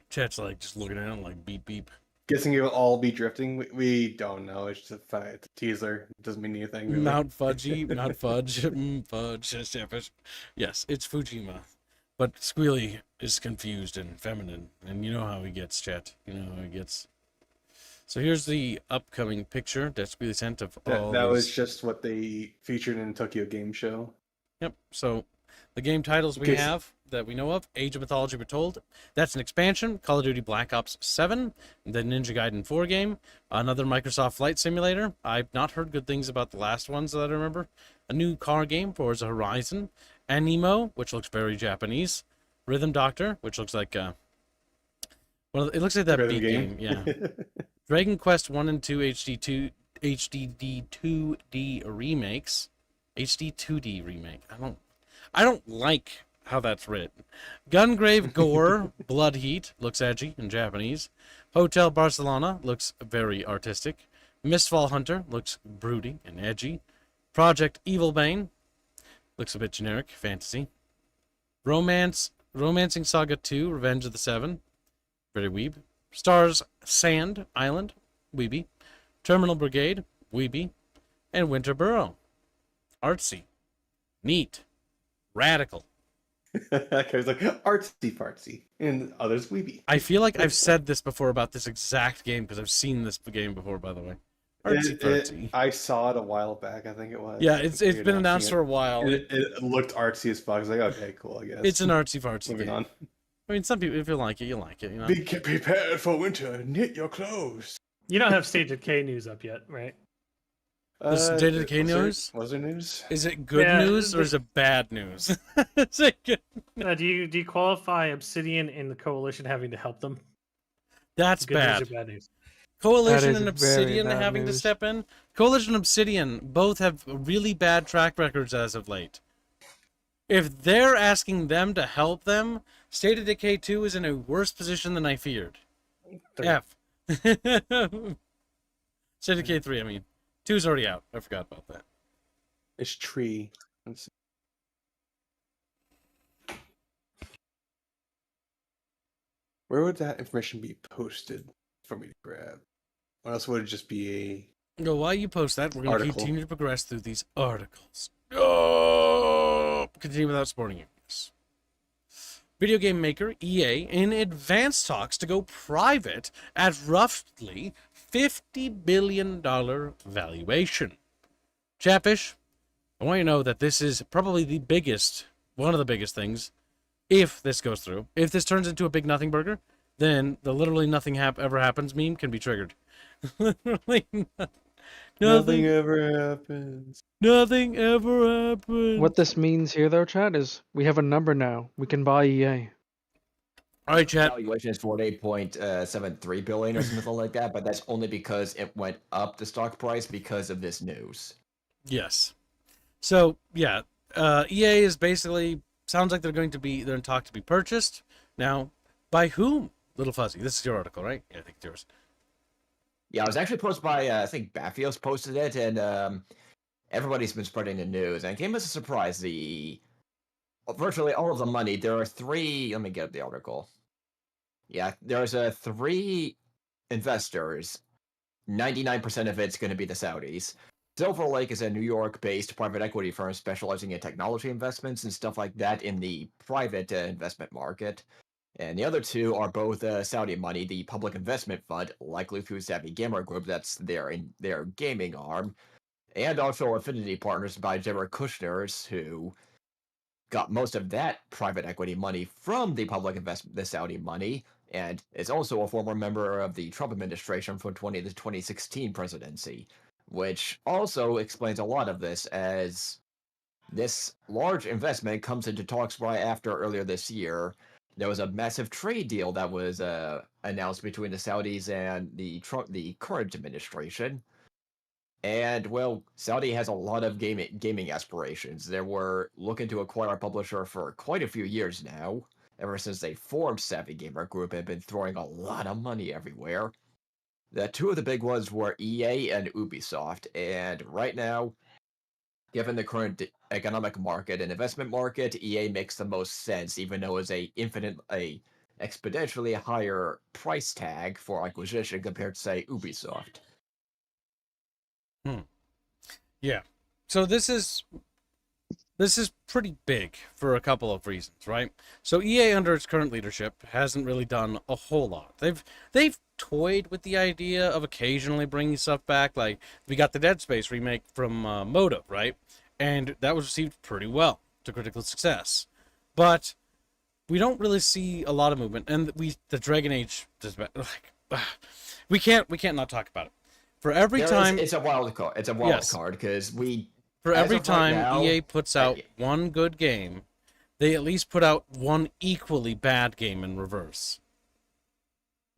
Chat's like just looking at it like beep beep. Guessing you'll all be drifting. We don't know. It's just it's a teaser. It doesn't mean anything. Really. Mount Fudgy, Mount Fudge, Fudge, Chatfish. Yes, it's Fujima. But Squealy is confused and feminine, and you know how he gets, chat. You know how he gets. So here's the upcoming picture that Squealy sent of all That these. was just what they featured in Tokyo Game Show. Yep. So the game titles we have that we know of: Age of Mythology Retold. That's an expansion. Call of Duty Black Ops 7. The Ninja Gaiden 4 game. Another Microsoft Flight Simulator. I've not heard good things about the last ones that I remember. A new car game, Forza Horizon. Anemo, which looks very Japanese. Rhythm Doctor, which looks like it looks like that Rhythm beat game. Yeah. Dragon Quest 1 and 2 HD 2D remakes. HD 2D remake. I don't like how that's written. Gungrave Gore Blood Heat looks edgy in Japanese. Hotel Barcelona looks very artistic. Mistfall Hunter looks broody and edgy. Project Evilbane looks a bit generic, fantasy. Romancing Saga 2 Revenge of the Seven, very weeb. Stars Sand Island, weeby. Terminal Brigade, weeby. And Winter Burrow, artsy, neat, radical. It's like artsy fartsy, and others weeby. I feel like I've said this before about this exact game because I've seen this game before, by the way. Artsy fartsy. I saw it a while back, I think it was. Yeah, it's been announced for a while. It looked artsy as fuck. I was like, okay, cool, I guess. It's an artsy fartsy Moving game. on. I mean, some people, if you like it, you like it. You know? Be prepared for winter. Knit your clothes. You don't have State of Decay news up yet, right? This State of Decay news? Was there news? Is it good news or is it bad news? Is it good? Do you qualify Obsidian and the Coalition having to help them? That's good bad. News or bad news? Coalition That is and very Obsidian bad having to news. step in. Coalition and Obsidian both have really bad track records as of late. If they're asking them to help them, State of Decay 2 is in a worse position than I feared. F. State of Decay 3, I mean. 2's already out. I forgot about that. It's tree. Let's see. Where would that information be posted for me to grab? Or else would it just be No, while you post that, we're going to Article. continue to progress through these articles. Oh! Continue without spoiling it. Yes. Video game maker EA in advanced talks to go private at roughly $50 billion valuation. Chatfish, I want you to know that this is probably the biggest, one of the biggest things, if this goes through. If this turns into a big nothing burger, then the literally nothing ever happens meme can be triggered. Literally nothing ever happens. Nothing ever happens. What this means here, though, chat, is we have a number now. We can buy EA. All right, chat. Valuation is 48.73 billion or something like that, but that's only because it went up the stock price because of this news. Yes. So yeah, EA is basically sounds like they're in talk to be purchased. Now, by whom? Little Fuzzy. This is your article, right? Yeah, I think it's yours. Yeah, it was actually posted by I think Bafios posted it, and everybody's been spreading the news, and it came as a surprise. Virtually all of the money. There are three. Let me get up the article. Yeah, there's 3 investors. 99% of it's going to be the Saudis. Silver Lake is a New York-based private equity firm specializing in technology investments and stuff like that in the private investment market. And the other 2 are both Saudi money, the public investment fund, likely through Savvy Gamer Group, that's their gaming arm, and also affinity partners by Jared Kushner's, who got most of that private equity money from the public investment, the Saudi money, and is also a former member of the Trump administration from the 2016 presidency, which also explains a lot of this, as this large investment comes into talks right after earlier this year. There was a massive trade deal that was announced between the Saudis and the current administration. And, well, Saudi has a lot of gaming aspirations. They were looking to acquire a publisher for quite a few years now. Ever since they formed Savvy Gamer Group, and been throwing a lot of money everywhere. The 2 of the big ones were EA and Ubisoft, and right now, given the current economic market and investment market, EA makes the most sense, even though it's a exponentially higher price tag for acquisition compared to, say, Ubisoft. Yeah. So this is pretty big for a couple of reasons, right? So EA under its current leadership hasn't really done a whole lot. They've toyed with the idea of occasionally bringing stuff back. Like we got the Dead Space remake from Motive, right? And that was received pretty well to critical success. But we don't really see a lot of movement, and the Dragon Age we can't not talk about it. For every time it's a wild card. It's a wild card because for every time EA puts out one good game, they at least put out one equally bad game in reverse.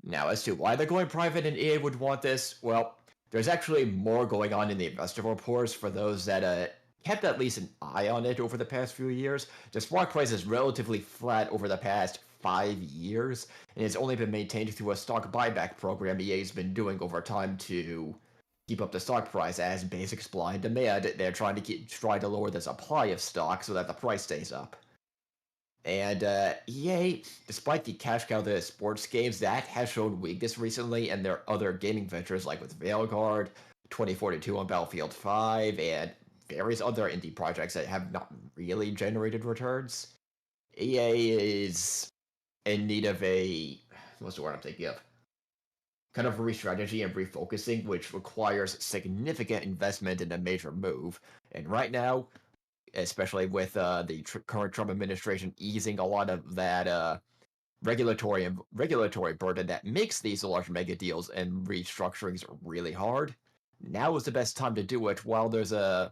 Now, as to why they're going private and EA would want this, well, there's actually more going on in the investor reports for those that kept at least an eye on it over the past few years. The stock price is relatively flat over the past 5 years, and it's only been maintained through a stock buyback program EA's been doing over time to keep up the stock price as basic supply and demand. They're trying to lower the supply of stock so that the price stays up. And EA, despite the cash cow of the sports games, that has shown weakness recently, and their other gaming ventures like with Veilguard, 2042 on Battlefield 5, and various other indie projects that have not really generated returns. EA is in need of what's the word I'm thinking of? Kind of re-strategy and refocusing, which requires significant investment in a major move. And right now, especially with the current Trump administration easing a lot of that regulatory burden that makes these large mega deals and restructurings really hard, now is the best time to do it while there's a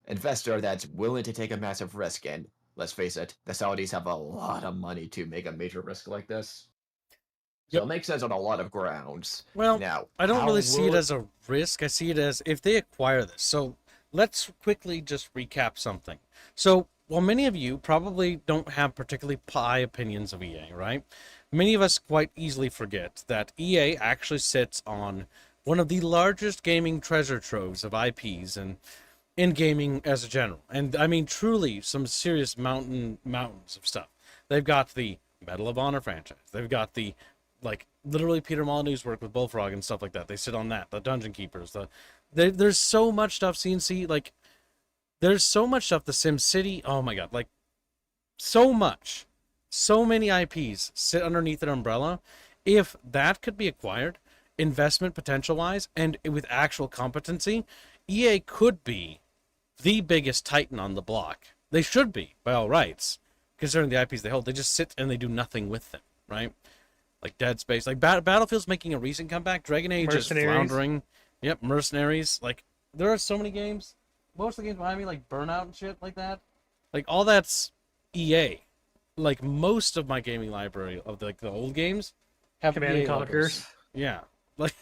investor that's willing to take a massive risk. And let's face it, the Saudis have a lot of money to make a major risk like this. So it makes sense on a lot of grounds. Well, now, I don't really see it as a risk. I see it as if they acquire this. So let's quickly just recap something. So while many of you probably don't have particularly high opinions of EA, right? Many of us quite easily forget that EA actually sits on one of the largest gaming treasure troves of IPs and in gaming as a general. And I mean, truly, some serious mountains of stuff. They've got the Medal of Honor franchise. They've got the, like, literally Peter Molyneux's work with Bullfrog and stuff like that. They sit on that. The Dungeon Keepers. There's so much stuff. CNC, like, there's so much stuff. The SimCity. Oh my god, like, so much. So many IPs sit underneath an umbrella. If that could be acquired, investment potential-wise, and with actual competency, EA could be the biggest titan on the block. They should be, by all rights, considering the IPs they hold. They just sit and they do nothing with them, right? Like Dead Space. Like Battlefield's making a recent comeback. Dragon Age is floundering. Yep, Mercenaries. Like, there are so many games. Most of the games behind me, like Burnout and shit like that. Like, all that's EA. Like, most of my gaming library of the old games have Command and Conquerors. logos. Yeah. Like,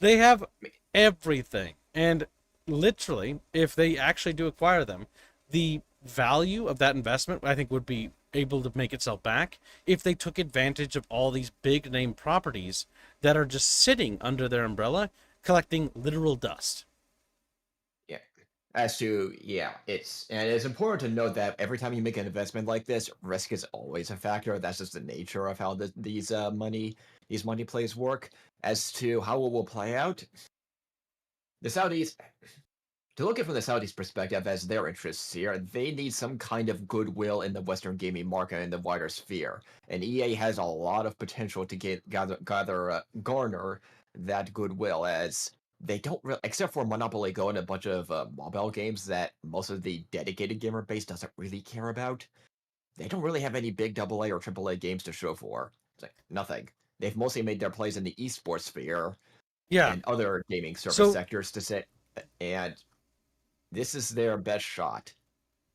they have everything. And literally, if they actually do acquire them, the value of that investment, I think, would be able to make itself back if they took advantage of all these big name properties that are just sitting under their umbrella, collecting literal dust. Yeah. It's important to note that every time you make an investment like this, risk is always a factor. That's just the nature of how these money plays work. As to how it will play out, the Saudis, to look at it from the Saudis' perspective as their interests here, they need some kind of goodwill in the Western gaming market and the wider sphere. And EA has a lot of potential to garner that goodwill, as they don't really, except for Monopoly Go and a bunch of mobile games that most of the dedicated gamer base doesn't really care about. They don't really have any big AA or AAA games to show for. It's like nothing. They've mostly made their plays in the esports sphere, and other gaming service sectors to say, and this is their best shot.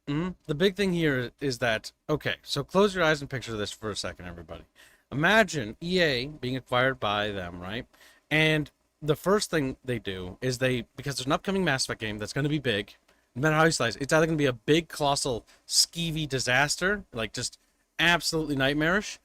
The big thing here is that, okay, so close your eyes and picture this for a second, everybody. Imagine EA being acquired by them, right? And the first thing they do is because there's an upcoming Mass Effect game that's going to be big, no matter how you slice, it's either going to be a big, colossal, skeevy disaster, like just absolutely nightmarish,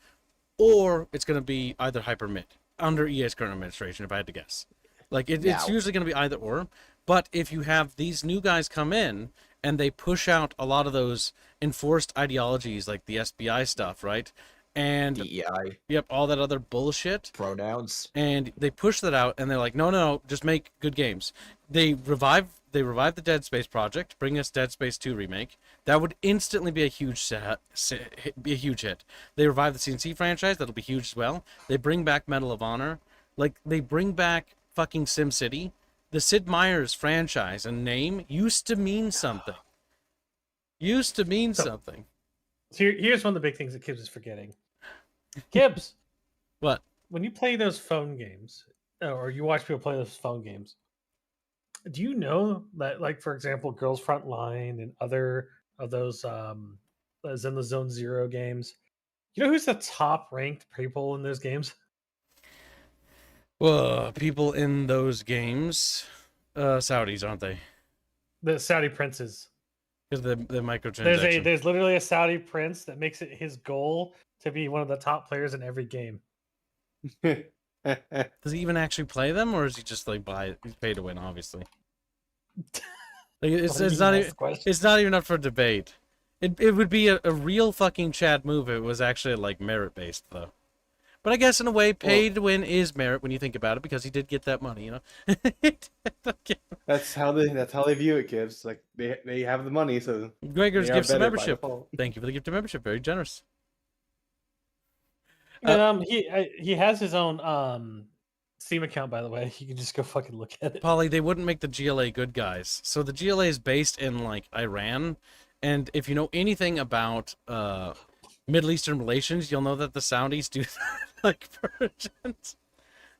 or it's going to be either hyper mid under EA's current administration, if I had to guess. Like, it's usually going to be either or. But if you have these new guys come in and they push out a lot of those enforced ideologies, like the SBI stuff, right? And DEI. Yep, all that other bullshit. Pronouns. And they push that out, and they're like, no, just make good games. They revive the Dead Space project, bring us Dead Space 2 remake. That would instantly be a huge hit. They revive the CNC franchise, that'll be huge as well. They bring back Medal of Honor. Like, they bring back fucking SimCity. The Sid Meier's franchise and name used to mean something. So here's one of the big things that Kibbs is forgetting. Kibbs! What? When you play those phone games, or you watch people play those phone games, do you know that, like, for example, Girls Frontline and other of those as in the Zone Zero games, you know who's the top ranked people in those games? Well, people in those games, Saudis, aren't they? The Saudi princes. Because the microtransaction. There's literally a Saudi prince that makes it his goal to be one of the top players in every game. Does he even actually play them, or is he just like he's paid to win? Obviously, like, it's not even up for debate. It would be a real fucking Chad move if it was actually like merit based though. But I guess in a way, paid to win is merit when you think about it, because he did get that money, you know. That's how they view it, kids. Like they have the money, so Gregor's gift of membership. Thank you for the gift of membership. Very generous. And he has his own Steam account, by the way. You can just go fucking look at it. Polly, they wouldn't make the GLA good guys. So the GLA is based in like Iran, and if you know anything about Middle Eastern relations, you'll know that the Saudis do like Persians.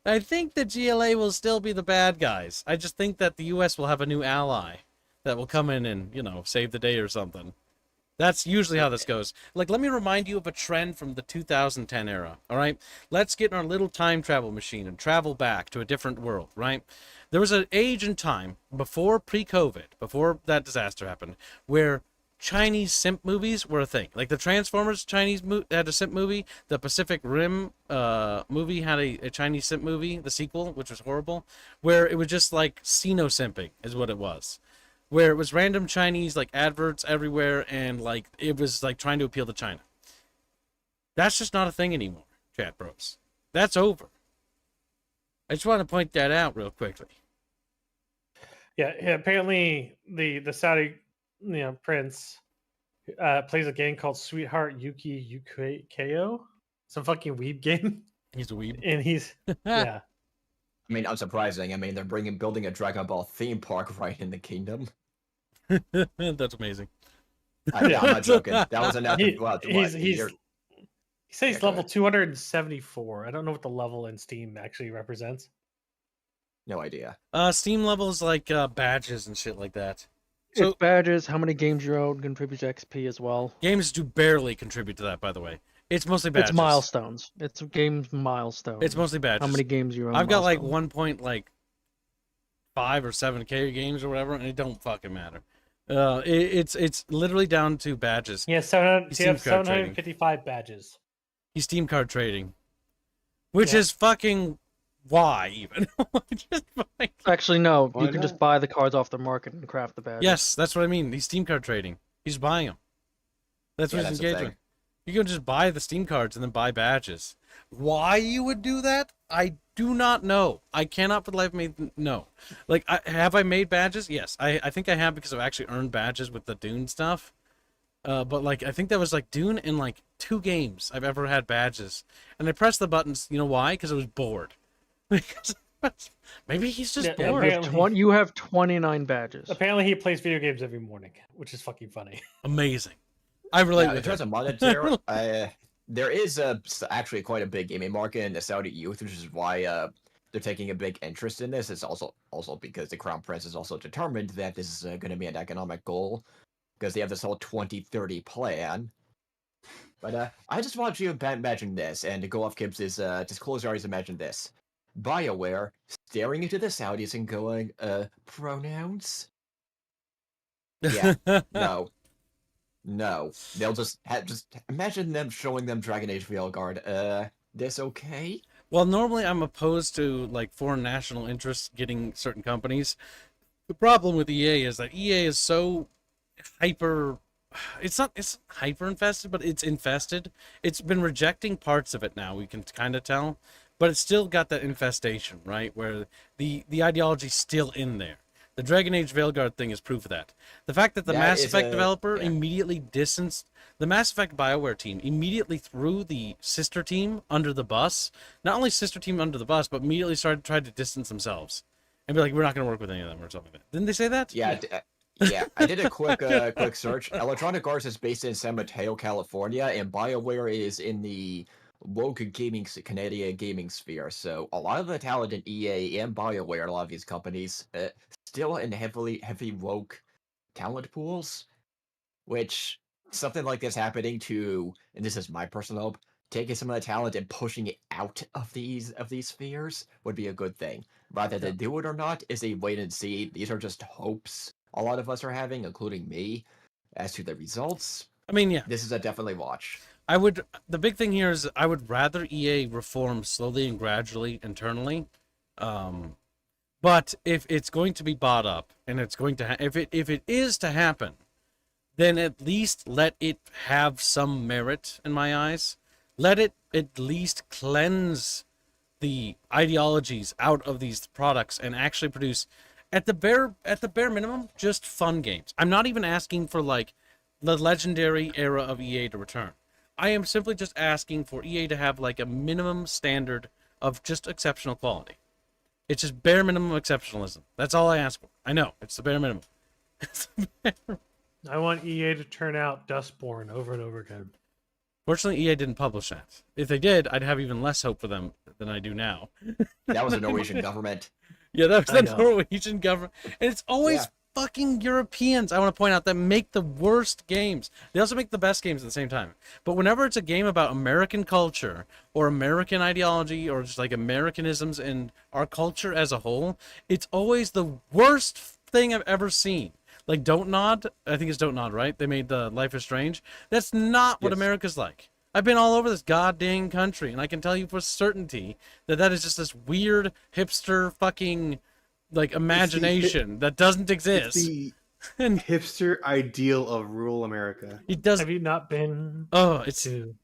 I think the GLA will still be the bad guys. I just think that the US will have a new ally that will come in and, you know, save the day or something. That's usually how this goes. Like, let me remind you of a trend from the 2010 era, all right? Let's get in our little time travel machine and travel back to a different world, right? There was an age and time before pre-COVID, before that disaster happened, where Chinese simp movies were a thing. Like the Transformers had a simp movie. The Pacific Rim movie had a Chinese simp movie, the sequel, which was horrible, where it was just like Sino simping is what it was. Where it was random Chinese like adverts everywhere, and like it was like trying to appeal to China. That's just not a thing anymore, chat bros. That's over. I just want to point that out real quickly. Yeah, apparently the Saudi prince plays a game called Sweetheart Yuki Yukio. Some fucking weeb game. He's a weeb. And he's yeah. I mean, unsurprising. I mean, they're building a Dragon Ball theme park right in the kingdom. That's amazing. I'm not joking. That was enough. He says he's level 274. I don't know what the level in Steam actually represents. No idea. Steam levels like badges and shit like that. So it's badges, how many games you own contributes to XP as well. Games do barely contribute to that, by the way. It's mostly badges. It's milestones. It's games milestones. It's mostly badges. How many games you own? I've got like 1.5 or 7K games or whatever, and it don't fucking matter. It's literally down to badges. Yeah, 755 badges. He's Steam card trading, which is fucking why even. Actually, no. Why You can not? just buy the cards off the market and craft the badges. Yes, that's what I mean. He's Steam card trading. He's buying them. That's what he's engaged with. You can just buy the Steam cards and then buy badges. Why you would do that, I do not know. I cannot for the life of me know. Like, have I made badges? Yes, I think I have because I've actually earned badges with the Dune stuff. But like, I think that was like Dune in like 2 games I've ever had badges. And I pressed the buttons, you know why? Because I was bored. Because maybe he's just bored. You have 29 badges. Apparently he plays video games every morning, which is fucking funny. Amazing. I relate with in terms of monetary, there is actually quite a big gaming market in the Saudi youth, which is why they're taking a big interest in this. It's also because the Crown Prince is also determined that this is going to be an economic goal, because they have this whole 2030 plan. But I just want you to imagine this, and to go off Gibbs's disclosure, I just imagine this. BioWare staring into the Saudis and going, pronouns? Yeah, no. They'll just imagine them showing them Dragon Age Veilguard. This okay? Well, normally I'm opposed to like foreign national interests getting certain companies. The problem with EA is that EA is so hyper. It's hyper infested, but it's infested. It's been rejecting parts of it now. We can kind of tell, but it's still got that infestation, right? Where the ideology's still in there. The Dragon Age Veilguard thing is proof of that. The fact that the Mass Effect developer immediately distanced the Mass Effect BioWare team, immediately threw the sister team under the bus. Not only sister team under the bus, but immediately tried to distance themselves and be like, "We're not going to work with any of them" or something like that. Didn't they say that? Yeah. Yeah, I did a quick search. Electronic Arts is based in San Mateo, California, and BioWare is in the woke Canadian gaming sphere. So a lot of the talent in EA and BioWare, a lot of these companies, still in heavy woke talent pools, which something like this happening to, and this is my personal hope, taking some of the talent and pushing it out of these spheres would be a good thing. Whether they do it or not is a wait and see. These are just hopes a lot of us are having, including me, as to the results. I mean, yeah. This is a definitely watch. The big thing here is I would rather EA reform slowly and gradually internally. But if it's going to be bought up and it's going to if it is to happen, then at least let it have some merit in my eyes. Let it at least cleanse the ideologies out of these products and actually produce at the bare minimum just fun games. I'm not even asking for like the legendary era of EA to return. I am simply just asking for EA to have like a minimum standard of just exceptional quality. It's just bare minimum exceptionalism. That's all I ask for. I know, it's the bare minimum. I want EA to turn out Dustborn over and over again. Fortunately, EA didn't publish that. If they did, I'd have even less hope for them than I do now. That was the Norwegian government. Yeah, that was the Norwegian government. And it's always fucking Europeans, I want to point out, that make the worst games. They also make the best games at the same time. But whenever it's a game about American culture or American ideology or just like Americanisms and our culture as a whole, it's always the worst thing I've ever seen. Like Don't Nod, I think it's Don't Nod, right? They made the Life is Strange. That's not what Yes. America's like. I've been all over this goddamn country, and I can tell you for certainty that that is just this weird hipster fucking like imagination that doesn't It's exist. the And hipster ideal of rural America. it does. Have you not been Oh, it's. to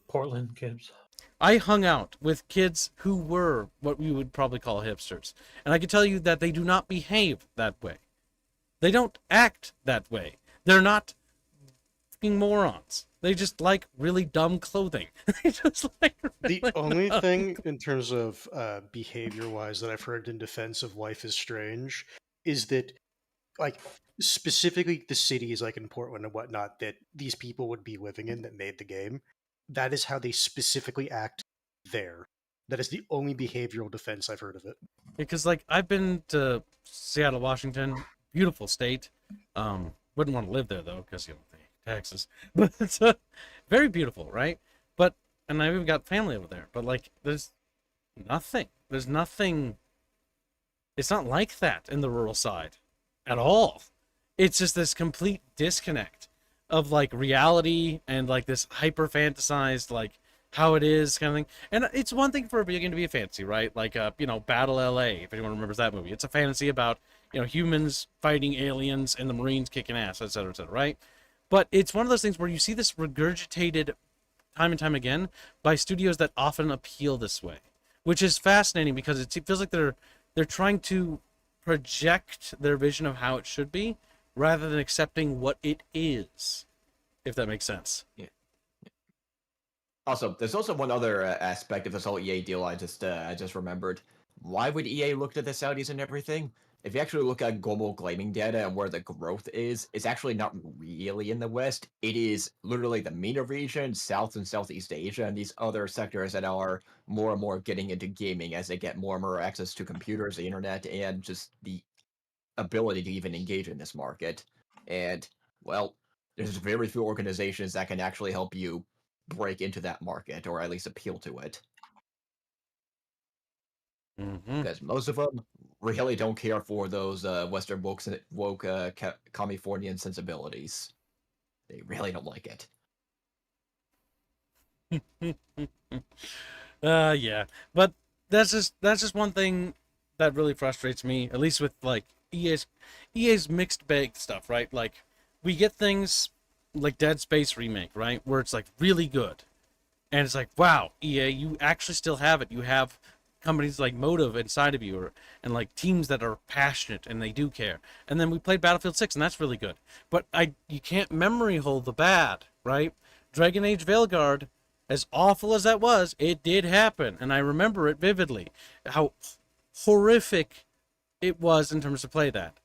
Portland, kids? I hung out with kids who were what we would probably call hipsters, and I can tell you that they do not behave that way. They don't act that way. They're not fucking morons. They just like really dumb clothing. They just like The really only dumb thing in terms of behavior-wise that I've heard in defense of Life is Strange is that, like, specifically the cities like in Portland and whatnot that these people would be living in that made the game, that is how they specifically act there. That is the only behavioral defense I've heard of it. Because like I've been to Seattle, Washington, beautiful state. Wouldn't want to live there though, because you know the taxes. But it's very beautiful, right? But and I've even got family over there. But like, there's nothing. There's nothing. It's not like that in the rural side, at all. It's just this complete disconnect of like reality and like this hyper fantasized like how it is kind of thing. And it's one thing for a video game to be a fantasy, right? Like you know, Battle LA, if anyone remembers that movie. It's a fantasy about, you know, humans fighting aliens and the Marines kicking ass, et cetera, right? But it's one of those things where you see this regurgitated time and time again by studios that often appeal this way, which is fascinating because it feels like they're trying to project their vision of how it should be rather than accepting what it is, if that makes sense. Yeah. Also, there's also one other aspect of this whole EA deal I just remembered. Why would EA look to the Saudis and everything? If you actually look at global gaming data and where the growth is, it's actually not really in the West. It is literally the MENA region, South and Southeast Asia, and these other sectors that are more and more getting into gaming as they get more and more access to computers, the internet, and just the ability to even engage in this market. And, well, there's very few organizations that can actually help you break into that market, or at least appeal to it. Because most of them really don't care for those Western woke Californian sensibilities. They really don't like it. Yeah, but that's just one thing that really frustrates me, at least with like EA's mixed bag stuff, right? Like we get things like Dead Space remake, right, where it's like really good, and it's like, wow, EA, you actually still have it. You have companies like Motive inside of you, and like teams that are passionate and they do care. And then we played Battlefield 6, and that's really good. But you can't memory hold the bad, right? Dragon Age Veilguard, as awful as that was, it did happen, and I remember it vividly. How horrific it was in terms of play that,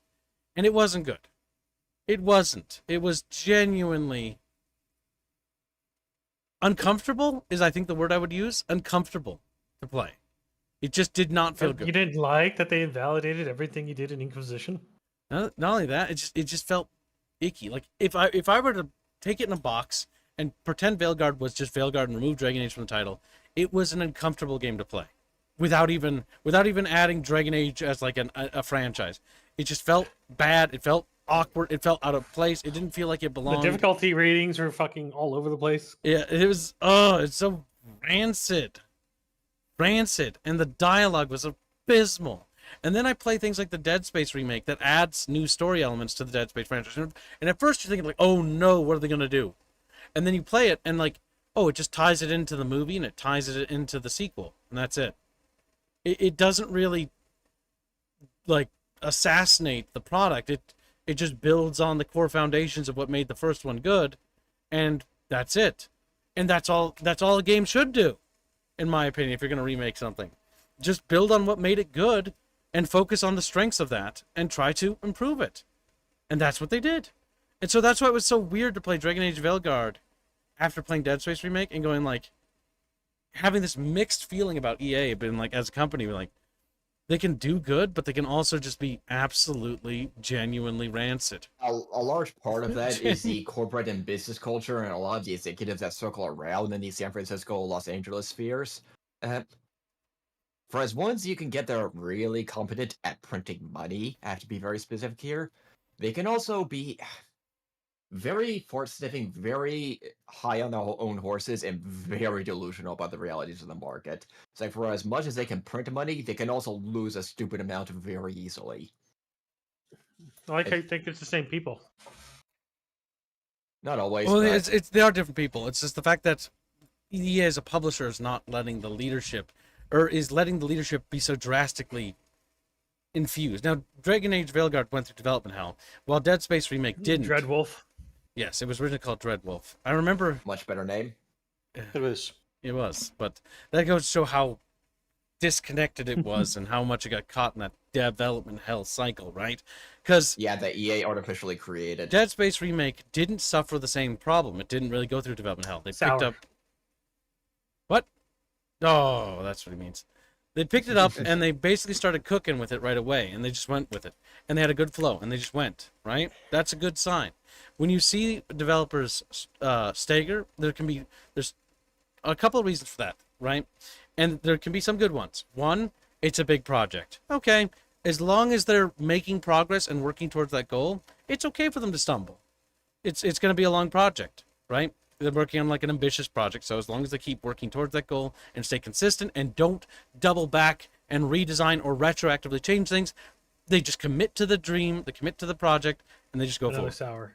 and it wasn't good. It wasn't. It was genuinely uncomfortable. Is I think the word I would use. Uncomfortable to play. It just did not feel good. You didn't like that they invalidated everything you did in Inquisition? Not only that, it just felt icky. Like if I were to take it in a box and pretend Veilguard was just Veilguard and remove Dragon Age from the title, it was an uncomfortable game to play, without even adding Dragon Age as like a franchise. It just felt bad. It felt awkward. It felt out of place. It didn't feel like it belonged. The difficulty ratings were fucking all over the place. Yeah, it was. Oh, it's so rancid. And the dialogue was abysmal. And then I play things like the Dead Space remake that adds new story elements to the Dead Space franchise. And at first you're thinking like, oh no, what are they gonna do? And then you play it and like, oh, it just ties it into the movie and it ties it into the sequel, and that's it. It doesn't really like assassinate the product. It just builds on the core foundations of what made the first one good, and that's it. And that's all a game should do, in my opinion, if you're going to remake something. Just build on what made it good and focus on the strengths of that and try to improve it. And that's what they did. And so that's why it was so weird to play Dragon Age Veilguard after playing Dead Space remake and going like, having this mixed feeling about EA, but like as a company, like they can do good, but they can also just be absolutely genuinely rancid. A large part of that is the corporate and business culture and a lot of the executives that circle around in the San Francisco, Los Angeles spheres. For as ones you can get that are really competent at printing money, I have to be very specific here. they can also be very fort-sniffing, very high on their own horses, and very delusional about the realities of the market. It's like, for as much as they can print money, they can also lose a stupid amount very easily. I like how you think it's the same people. Not always, Well, but... they are different people. It's just the fact that EA as a publisher is not letting the leadership, or is letting the leadership be so drastically infused. Now, Dragon Age Veilguard went through development hell, while Dead Space Remake didn't. Dreadwolf. Yes, it was originally called Dreadwolf. I remember... Much better name. It was. It was, but that goes to show how disconnected it was and how much it got caught in that development hell cycle, right? Because yeah, that EA artificially created. Dead Space Remake didn't suffer the same problem. It didn't really go through development hell. They picked up... What? Oh, that's what he means. They picked it up and they basically started cooking with it right away, and they just went with it. And they had a good flow, and they just went, right? That's a good sign. When you see developers stagger, there's a couple of reasons for that, right? And there can be some good ones. One, it's a big project. Okay, as long as they're making progress and working towards that goal, it's okay for them to stumble. It's going to be a long project, right? They're working on like an ambitious project, so as long as they keep working towards that goal and stay consistent and don't double back and redesign or retroactively change things, they just commit to the dream, they commit to the project, and they just go forward. Sour.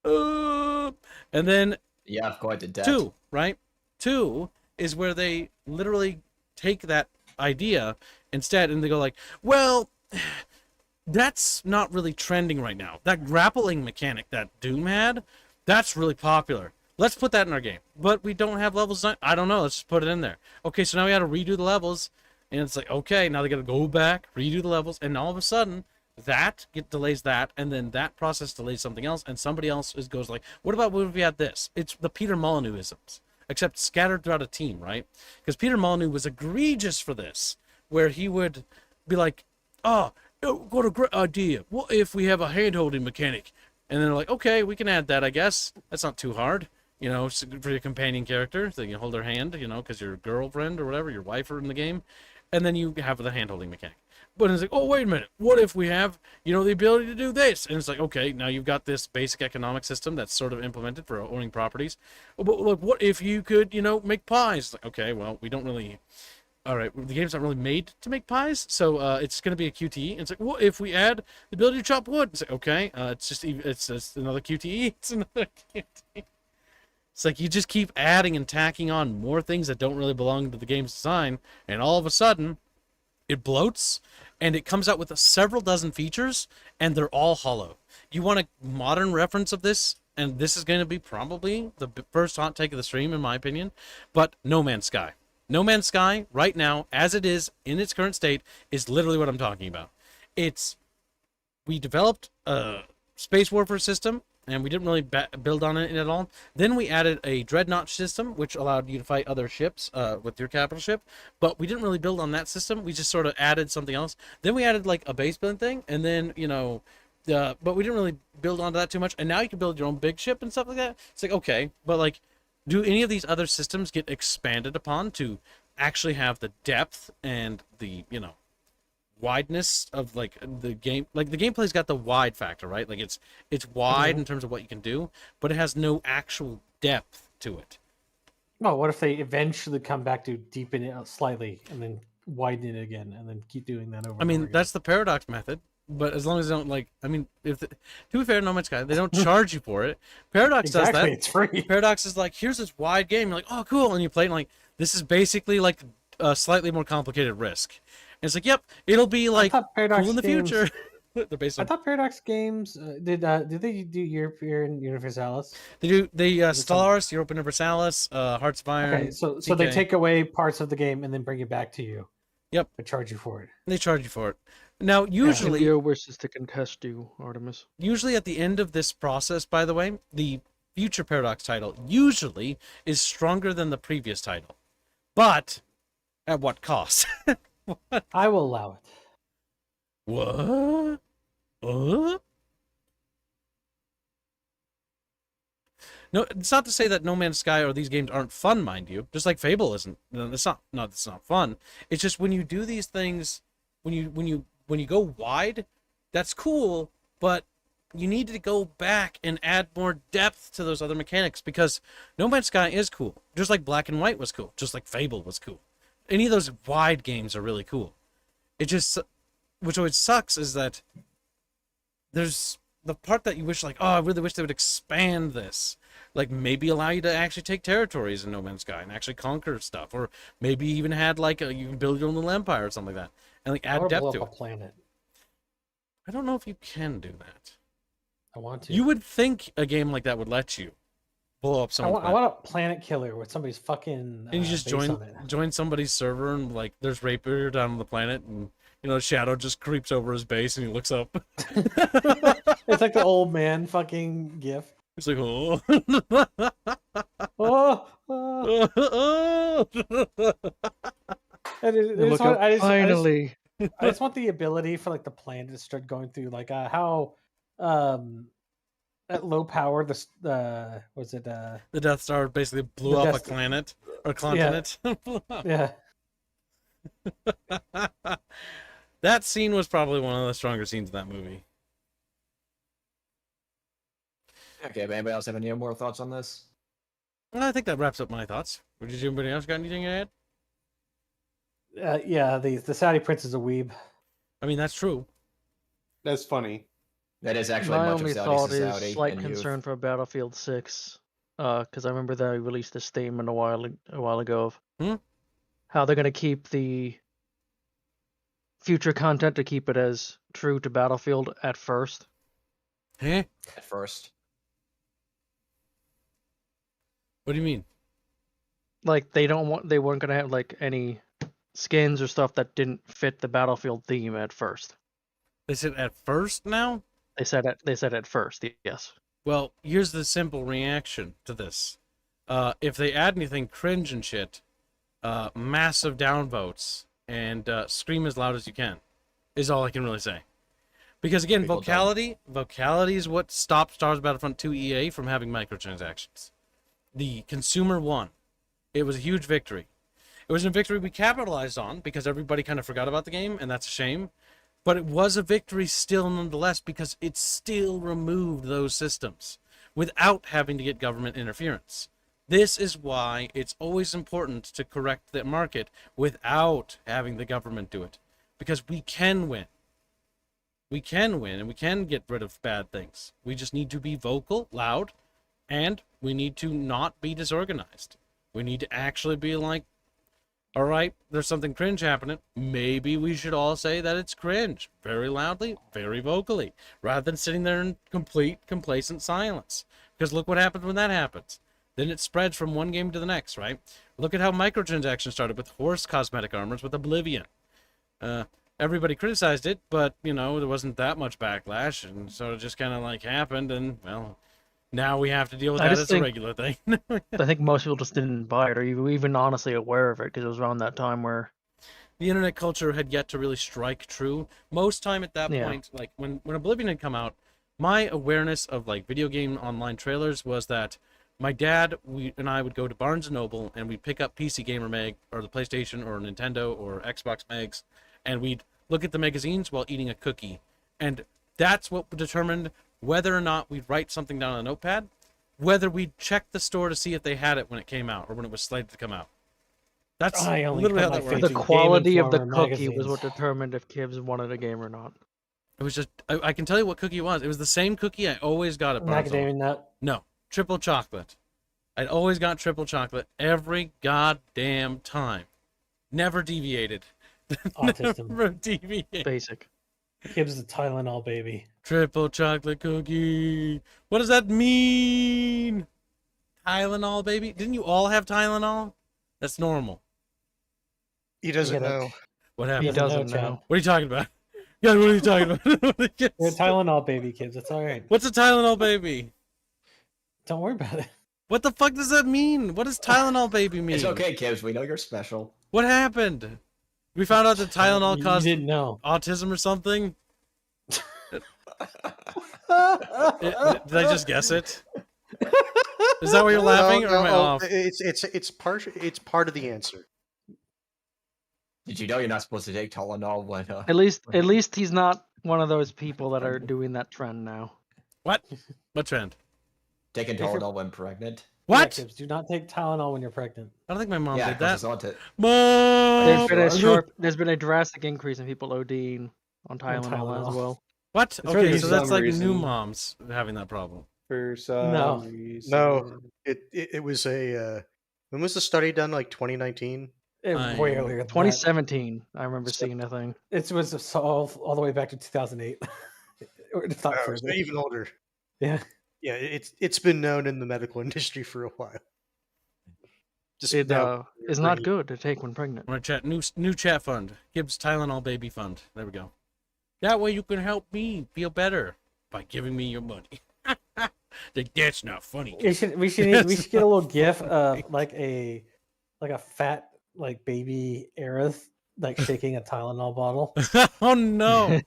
And then yeah, quite the debt. 2, right? 2 is where they literally take that idea instead and they go like, well, that's not really trending right now. That grappling mechanic that Doom had, that's really popular. Let's put that in our game. But we don't have levels. I don't know. Let's just put it in there. Okay, so now we got to redo the levels. And it's like, okay, now they got to go back, redo the levels. And all of a sudden, that delays that. And then that process delays something else. And somebody else goes like, what if we had this? It's the Peter Molyneux-isms, except scattered throughout a team, right? Because Peter Molyneux was egregious for this, where he would be like, oh, what a great idea. What if we have a hand-holding mechanic? And then they're like, okay, we can add that, I guess. That's not too hard. You know, for your companion character, so you can hold their hand, you know, because your girlfriend or whatever, your wife are in the game. And then you have the hand-holding mechanic. But it's like, oh, wait a minute. What if we have, you know, the ability to do this? And it's like, okay, now you've got this basic economic system that's sort of implemented for owning properties. But look, what if you could, you know, make pies? It's like, okay, well, we don't really... All right, the game's not really made to make pies, so it's going to be a QTE. And it's like, what if we add the ability to chop wood? It's like, okay, it's just another QTE. It's another QTE. It's like you just keep adding and tacking on more things that don't really belong to the game's design, and all of a sudden, it bloats, and it comes out with several dozen features, and they're all hollow. You want a modern reference of this, and this is going to be probably the first hot take of the stream, in my opinion, but No Man's Sky. No Man's Sky, right now, as it is, in its current state, is literally what I'm talking about. We developed a space warfare system, and we didn't really build on it at all. Then we added a dreadnought system, which allowed you to fight other ships with your capital ship, but we didn't really build on that system. We just sort of added something else. Then we added like a base building thing, and then, you know, but we didn't really build onto that too much. And now you can build your own big ship and stuff like that. It's like, okay, but like, do any of these other systems get expanded upon to actually have the depth and the, you know, wideness of like the game? Like the gameplay's got the wide factor, right? Like it's wide in terms of what you can do, but it has no actual depth to it. Well, what if they eventually come back to deepen it slightly and then widen it again and then keep doing that over? I mean, that's the Paradox method. But as long as they don't, like, I mean, to be fair, No Man's Sky, they don't charge you for it. Paradox does that. It's free. Paradox is like, here's this wide game. You're like, oh, cool. And you play it and like, this is basically like a slightly more complicated Risk. And it's like, yep, it'll be like cool in the future. They're based on... I thought Paradox games did they do European Universalis? They do. They Stellaris, Europa Universalis, Hearts of Iron. Okay, so Decay. they take away parts of the game and then bring it back to you. Yep. They charge you for it. They charge you for it. Now, usually, Leo wishes to contest you, Artemis. Usually, at the end of this process, by the way, the future Paradox title usually is stronger than the previous title, but at what cost? What? I will allow it. What? No, it's not to say that No Man's Sky or these games aren't fun, mind you. Just like Fable isn't. No, it's not fun. It's just when you do these things, when you go wide, that's cool, but you need to go back and add more depth to those other mechanics, because No Man's Sky is cool. Just like Black and White was cool. Just like Fable was cool. Any of those wide games are really cool. It just, which always sucks is that there's the part that you wish, like, oh, I really wish they would expand this. Like, maybe allow you to actually take territories in No Man's Sky and actually conquer stuff. Or maybe even had, like, you can build your own little empire or something like that. And, like, add depth to it. Planet. I don't know if you can do that. I want to. You would think a game like that would let you blow up I someone's want a planet killer with somebody's fucking. and you just join somebody's server and, like, there's Rapier down on the planet and, you know, Shadow just creeps over his base and he looks up. It's like the old man fucking gif. He's like, oh. Oh, Finally. I just want the ability for like the planet to start going through like how at low power the was it the Death Star basically blew up a planet or continent. Yeah. That scene was probably one of the stronger scenes in that movie. Okay, but anybody else have any more thoughts on this? Well, I think that wraps up my thoughts. Did anybody else got anything to add? Yeah, the Saudi prince is a weeb. I mean, that's true. That's funny. That is actually My much only of Saudi thought society. is slight and concern for Battlefield 6, because I remember they released a statement a while ago of how they're going to keep the future content to keep it as true to Battlefield at first. Huh? At first. What do you mean? Like they weren't going to have like any skins or stuff that didn't fit the Battlefield theme at first. They said at first now? They said at first, yes. Well, here's the simple reaction to this. If they add anything cringe and shit, massive downvotes, and scream as loud as you can, is all I can really say. Because again, vocality is what stopped Star Wars Battlefront 2 EA from having microtransactions. The consumer won. It was a huge victory. It was a victory we capitalized on because everybody kind of forgot about the game, and that's a shame. But it was a victory still nonetheless because it still removed those systems without having to get government interference. This is why it's always important to correct the market without having the government do it. Because we can win. We can win and we can get rid of bad things. We just need to be vocal, loud, and we need to not be disorganized. We need to actually be like, all right, there's something cringe happening. Maybe we should all say that it's cringe. Very loudly, very vocally. Rather than sitting there in complete complacent silence. Because look what happens when that happens. Then it spreads from one game to the next, right? Look at how microtransactions started with horse cosmetic armors with Oblivion. Everybody criticized it, but, you know, there wasn't that much backlash. And so it just kind of like happened. And, well, now we have to deal with that as a regular thing. I think most people just didn't buy it or even honestly aware of it because it was around that time where the internet culture had yet to really strike true. Most time at that point, like when Oblivion had come out, my awareness of like video game online trailers was that my dad and I would go to Barnes & Noble and we'd pick up PC Gamer Mag or the PlayStation or Nintendo or Xbox Mags and we'd look at the magazines while eating a cookie. And that's what determined whether or not we'd write something down on a notepad, whether we'd check the store to see if they had it when it came out or when it was slated to come out. That's literally how that works. The quality of the cookie was what determined if kids wanted a game or not. It was just, I can tell you what cookie it was. It was the same cookie I always got at Barnes. Macadamia nut? No, triple chocolate. I'd always got triple chocolate every goddamn time. Never deviated. Autism. Never deviated. Basic. Gibbs the Tylenol baby. Triple chocolate cookie. What does that mean? Tylenol, baby? Didn't you all have Tylenol? That's normal. He doesn't know. What happened? He doesn't know. What are you talking about? Yeah, what are you talking about? You're a Tylenol baby, kids. It's all right. What's a Tylenol baby? Don't worry about it. What the fuck does that mean? What does Tylenol baby mean? It's okay, Kibbs. We know you're special. What happened? We found out that Tylenol caused autism or something? Did I just guess it? Is that why you're laughing, or am I off? It's part of the answer. Did you know you're not supposed to take Tylenol when? At least he's not one of those people that are doing that trend now. What? What trend? Taking If you're- Tylenol when pregnant. Yeah, What? kids, do not take Tylenol when you're pregnant. I don't think my mom Yeah, did because it's that. on to. Mom! There's been a drastic increase in people ODing on Tylenol as Tylenol. well. What? It's really Okay, easy. so that's For like some new reason. moms having that problem. For some No. reason. No, it was a. When was the study done? Like 2019. Way earlier than that. 2017, I remember seeing a thing. It was all the way back to 2008. Or if not Oh, further. so even older. Yeah. Yeah, it's been known in the medical industry for a while. Just It now, is not good to take when pregnant. Right, chat. New chat fund. Gibbs Tylenol baby fund. There we go. That way you can help me feel better by giving me your money. Like, that's not funny. We should get a little gif of like a fat like baby Aerith like shaking a Tylenol bottle. Oh no.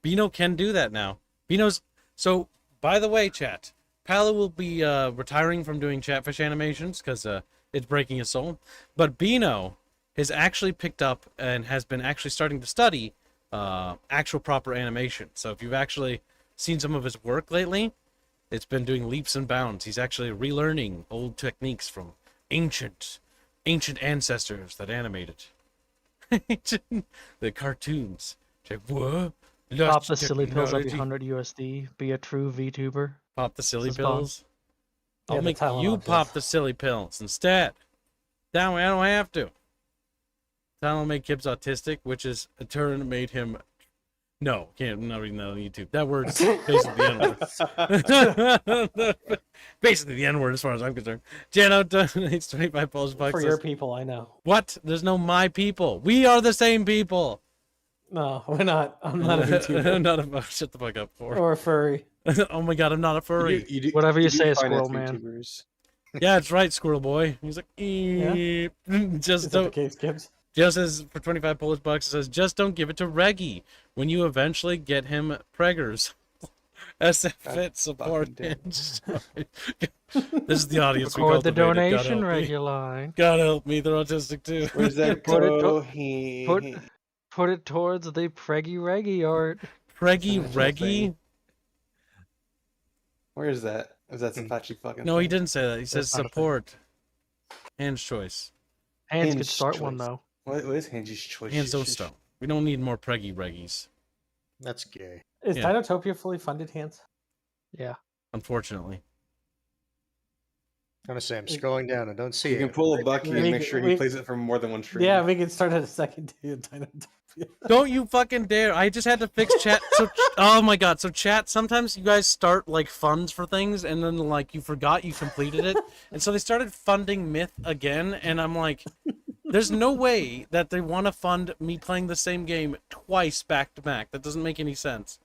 Bino can do that now. Bino's so. By the way, chat. Palo will be retiring from doing Chatfish animations because it's breaking his soul. But Bino has actually picked up and has been actually starting to study actual proper animation. So if you've actually seen some of his work lately, it's been doing leaps and bounds. He's actually relearning old techniques from ancient ancestors that animated the cartoons. It's like, what? Pop Lost the silly pills up technology. 100 USD. Be a true VTuber. Pop the silly This is fun. pills. Yeah, I'll the make Tylenol you pills. pop the silly pills instead. That way I don't have to. Tylenol made Gibbs autistic, which is a turn made him. No, can't. I'm not reading that on YouTube. That word's basically the N-word. Basically the N-word as far as I'm concerned. Jano donates 25 Polish bucks. For your people, I know. What? There's no my people. We are the same people. No, we're not. I'm not a VTuber. I'm not a. Shut the fuck up. For. Or a furry. Oh my god, I'm not a furry. Whatever you say, finance Squirrel Man. VTubers. Yeah, it's right, Squirrel Boy. He's like, Yeah? just Is that the don't. case, Gibbs? Just says for 25 Polish bucks, it says just don't give it to Reggie when you eventually get him preggers. As if it support fucking him. This is the audience. we Record the cultivated. donation, God help me. Reguline. God help me, they're autistic too. Where's that Put it go? Put it towards the Preggy Reggie art. Preggy That's Reggie? thing. Where is that? Is that some patchy fucking No, he thing? didn't say that. He says not a thing. support. Hand's choice. Hands could Hand's start one choice. though. What is Hanji's choice? Hands don't stop. We don't need more Preggy Reggies, That's gay. Is Yeah. Dinotopia fully funded, Hands? Yeah. unfortunately. I'm gonna say I'm scrolling down. I don't see You it. can pull a Bucky and We- make sure he we- plays it from more than one stream. Yeah, we can start at a second day of Dinotopia. Don't you fucking dare. I just had to fix chat. So, oh my god. So chat, sometimes you guys start like funds for things and then like you forgot you completed it. And so they started funding Myth again. And I'm like, there's no way that they want to fund me playing the same game twice back to back. That doesn't make any sense.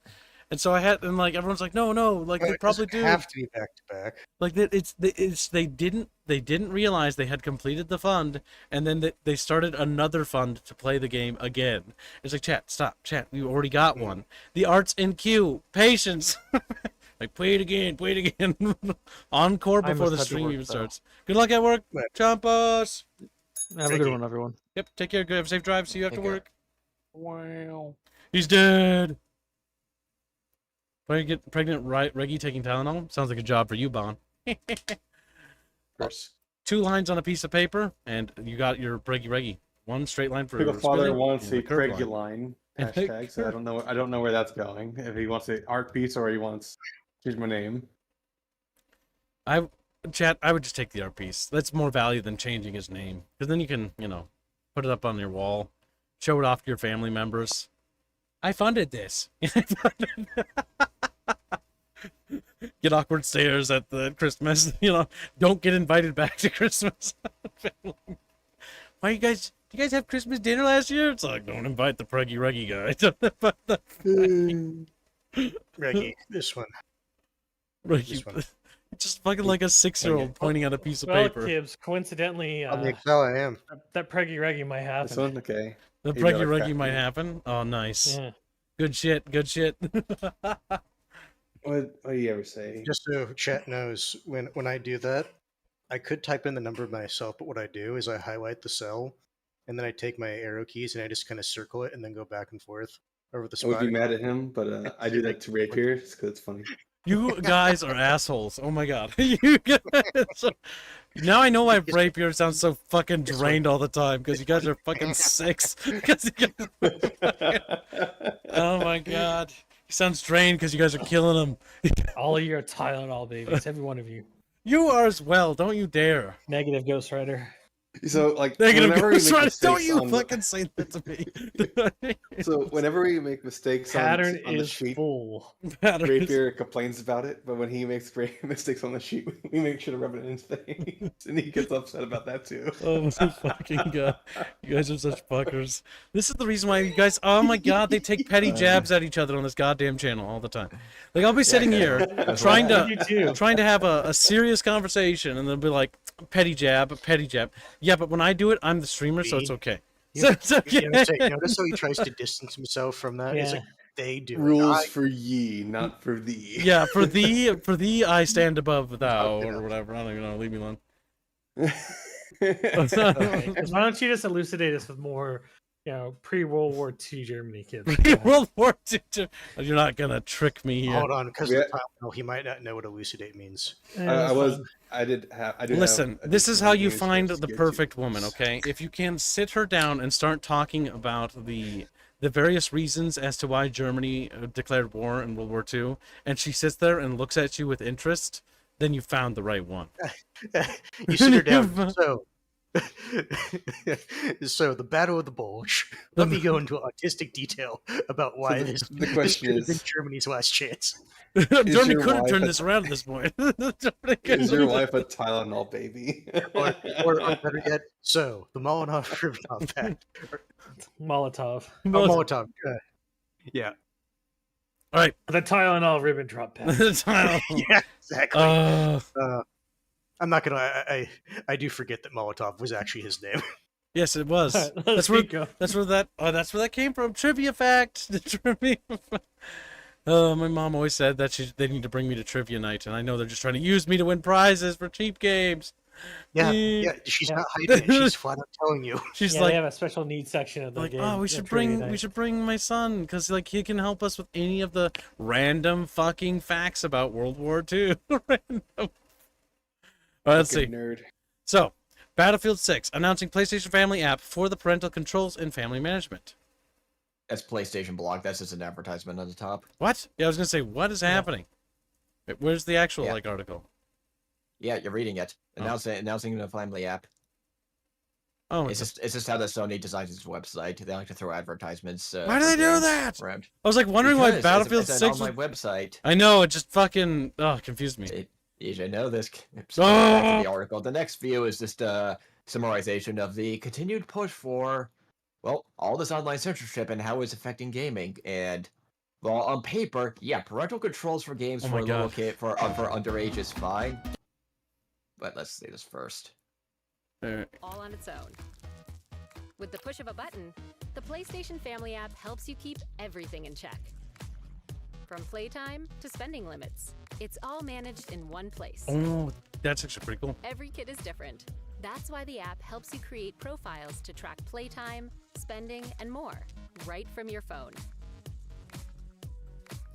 And so I had, and like everyone's like, no, like Well, they it probably doesn't do. have to be back to back. Like they didn't realize they had completed the fund, and then they started another fund to play the game again. It's like, chat, stop, chat. You already got one. The art's in queue. Patience. Like play it again. Encore I before the must head to stream work, even though. starts. Good luck at work, Right. Champos. Have a Thank good you. one, everyone. Yep, take care. Good, have a safe drive. See you after Take care. work. Wow. He's dead. Pregnant Reggie taking Tylenol? Sounds like a job for you, Bon. Of course. 2 lines on a piece of paper, and you got your Reggie. 1 straight line for Pickle Father spelling, wants and a a curved Craig line And a hashtag, so I don't know where that's going. If he wants an art piece or he wants change my name. Chat, I would just take the art piece. That's more value than changing his name. Because then you can, put it up on your wall, show it off to your family members. I funded this. Get awkward stares at the Christmas. Don't get invited back to Christmas. Why do you guys have Christmas dinner last year? It's like, don't invite the Preggy Reggie guy. Reggie, this one. Reggie, This one. just fucking like a 6-year-old pointing at a piece of Well, paper. Gibbs, coincidentally, On the Excel, I am. that Preggy Reggie might happen. This one, okay. The You got Preggy a Reggie crack might me. happen. Oh, nice. Yeah. Good shit. What do you ever say? Just so chat knows, when I do that, I could type in the number myself, but what I do is I highlight the cell, and then I take my arrow keys and I just kind of circle it and then go back and forth. over the I would spot. be mad at him, but I do that to Rapier just because it's funny. You guys are assholes. Oh my god. You guys now I know why Rapier sounds so fucking drained all the time, because you guys are fucking six. Oh my god. He sounds drained because you guys are killing him. All of you are Tylenol babies, every one of you. You are as well, don't you dare. Negative Ghost Rider. So like Negative whenever we Ghost make Rider, don't mistakes you on fucking say that to me. so whenever we make mistakes Pattern on the is sheet, full. Rapier complains about it, but when he makes mistakes on the sheet, we make sure to rub it in his face, and he gets upset about that too. Oh my fucking god. You guys are such fuckers. This is the reason why you guys, oh my god, they take petty jabs at each other on this goddamn channel all the time. Like, I'll be sitting here trying to have a serious conversation, and they'll be like, petty jab, petty jab. Yeah, but when I do it, I'm the streamer, so it's okay. Notice how he tries to distance himself from that? It's like, they do rules for ye, not for thee. Yeah, for thee, I stand above thou, or whatever. I don't even know. Leave me alone. Why don't you just elucidate us with more, pre-World War II Germany kids? World War II. You're not gonna trick me here. Hold on, because he might not know what elucidate means. I did. Listen, this is how you find the perfect woman, okay? If you can sit her down and start talking about the various reasons as to why Germany declared war in World War II, and she sits there and looks at you with interest, then you found the right one. You sit her down. So the Battle of the Bulge. Let me go into artistic detail about why this could have been Germany's last chance. Germany could have turned this around at this point. Is your wife a Tylenol baby? or better yet, so the Molotov-Ribbentrop Pact. Molotov. Molotov. Yeah. All right. The Tylenol Ribbentrop Pact. Yeah, exactly. I'm not gonna. I do forget that Molotov was actually his name. Yes, it was. That's where that came from. Trivia fact. My mom always said that they need to bring me to trivia night, and I know they're just trying to use me to win prizes for cheap games. Yeah, she's not hiding it. She's flat out telling you. She's like, they have a special needs section of the game. Oh, we should bring my son, because like he can help us with any of the random fucking facts about World War II. Random. All right, let's see. Nerd. So, Battlefield 6 announcing PlayStation Family app for the parental controls and family management. That's PlayStation blog. That's just an advertisement on the top. What? Yeah, I was gonna say, what is happening? Wait, where's the actual article? Yeah, you're reading it. Announcing the family app. Oh, it's just how the Sony designs its website. They like to throw advertisements. Why do they do that? Around. I was like wondering why Battlefield it's 6 on my website. I know, it just fucking confused me. You should know this. Back to the article. The next view is just a summarization of the continued push for, well, all this online censorship and how it's affecting gaming. And, well, on paper, yeah, parental controls for games for a little kid for underage is fine. But let's see this first. All on its own. With the push of a button, the PlayStation Family app helps you keep everything in check. From playtime to spending limits, it's all managed in one place. Oh, that's actually pretty cool. Every kid is different. That's why the app helps you create profiles to track playtime, spending, and more, right from your phone.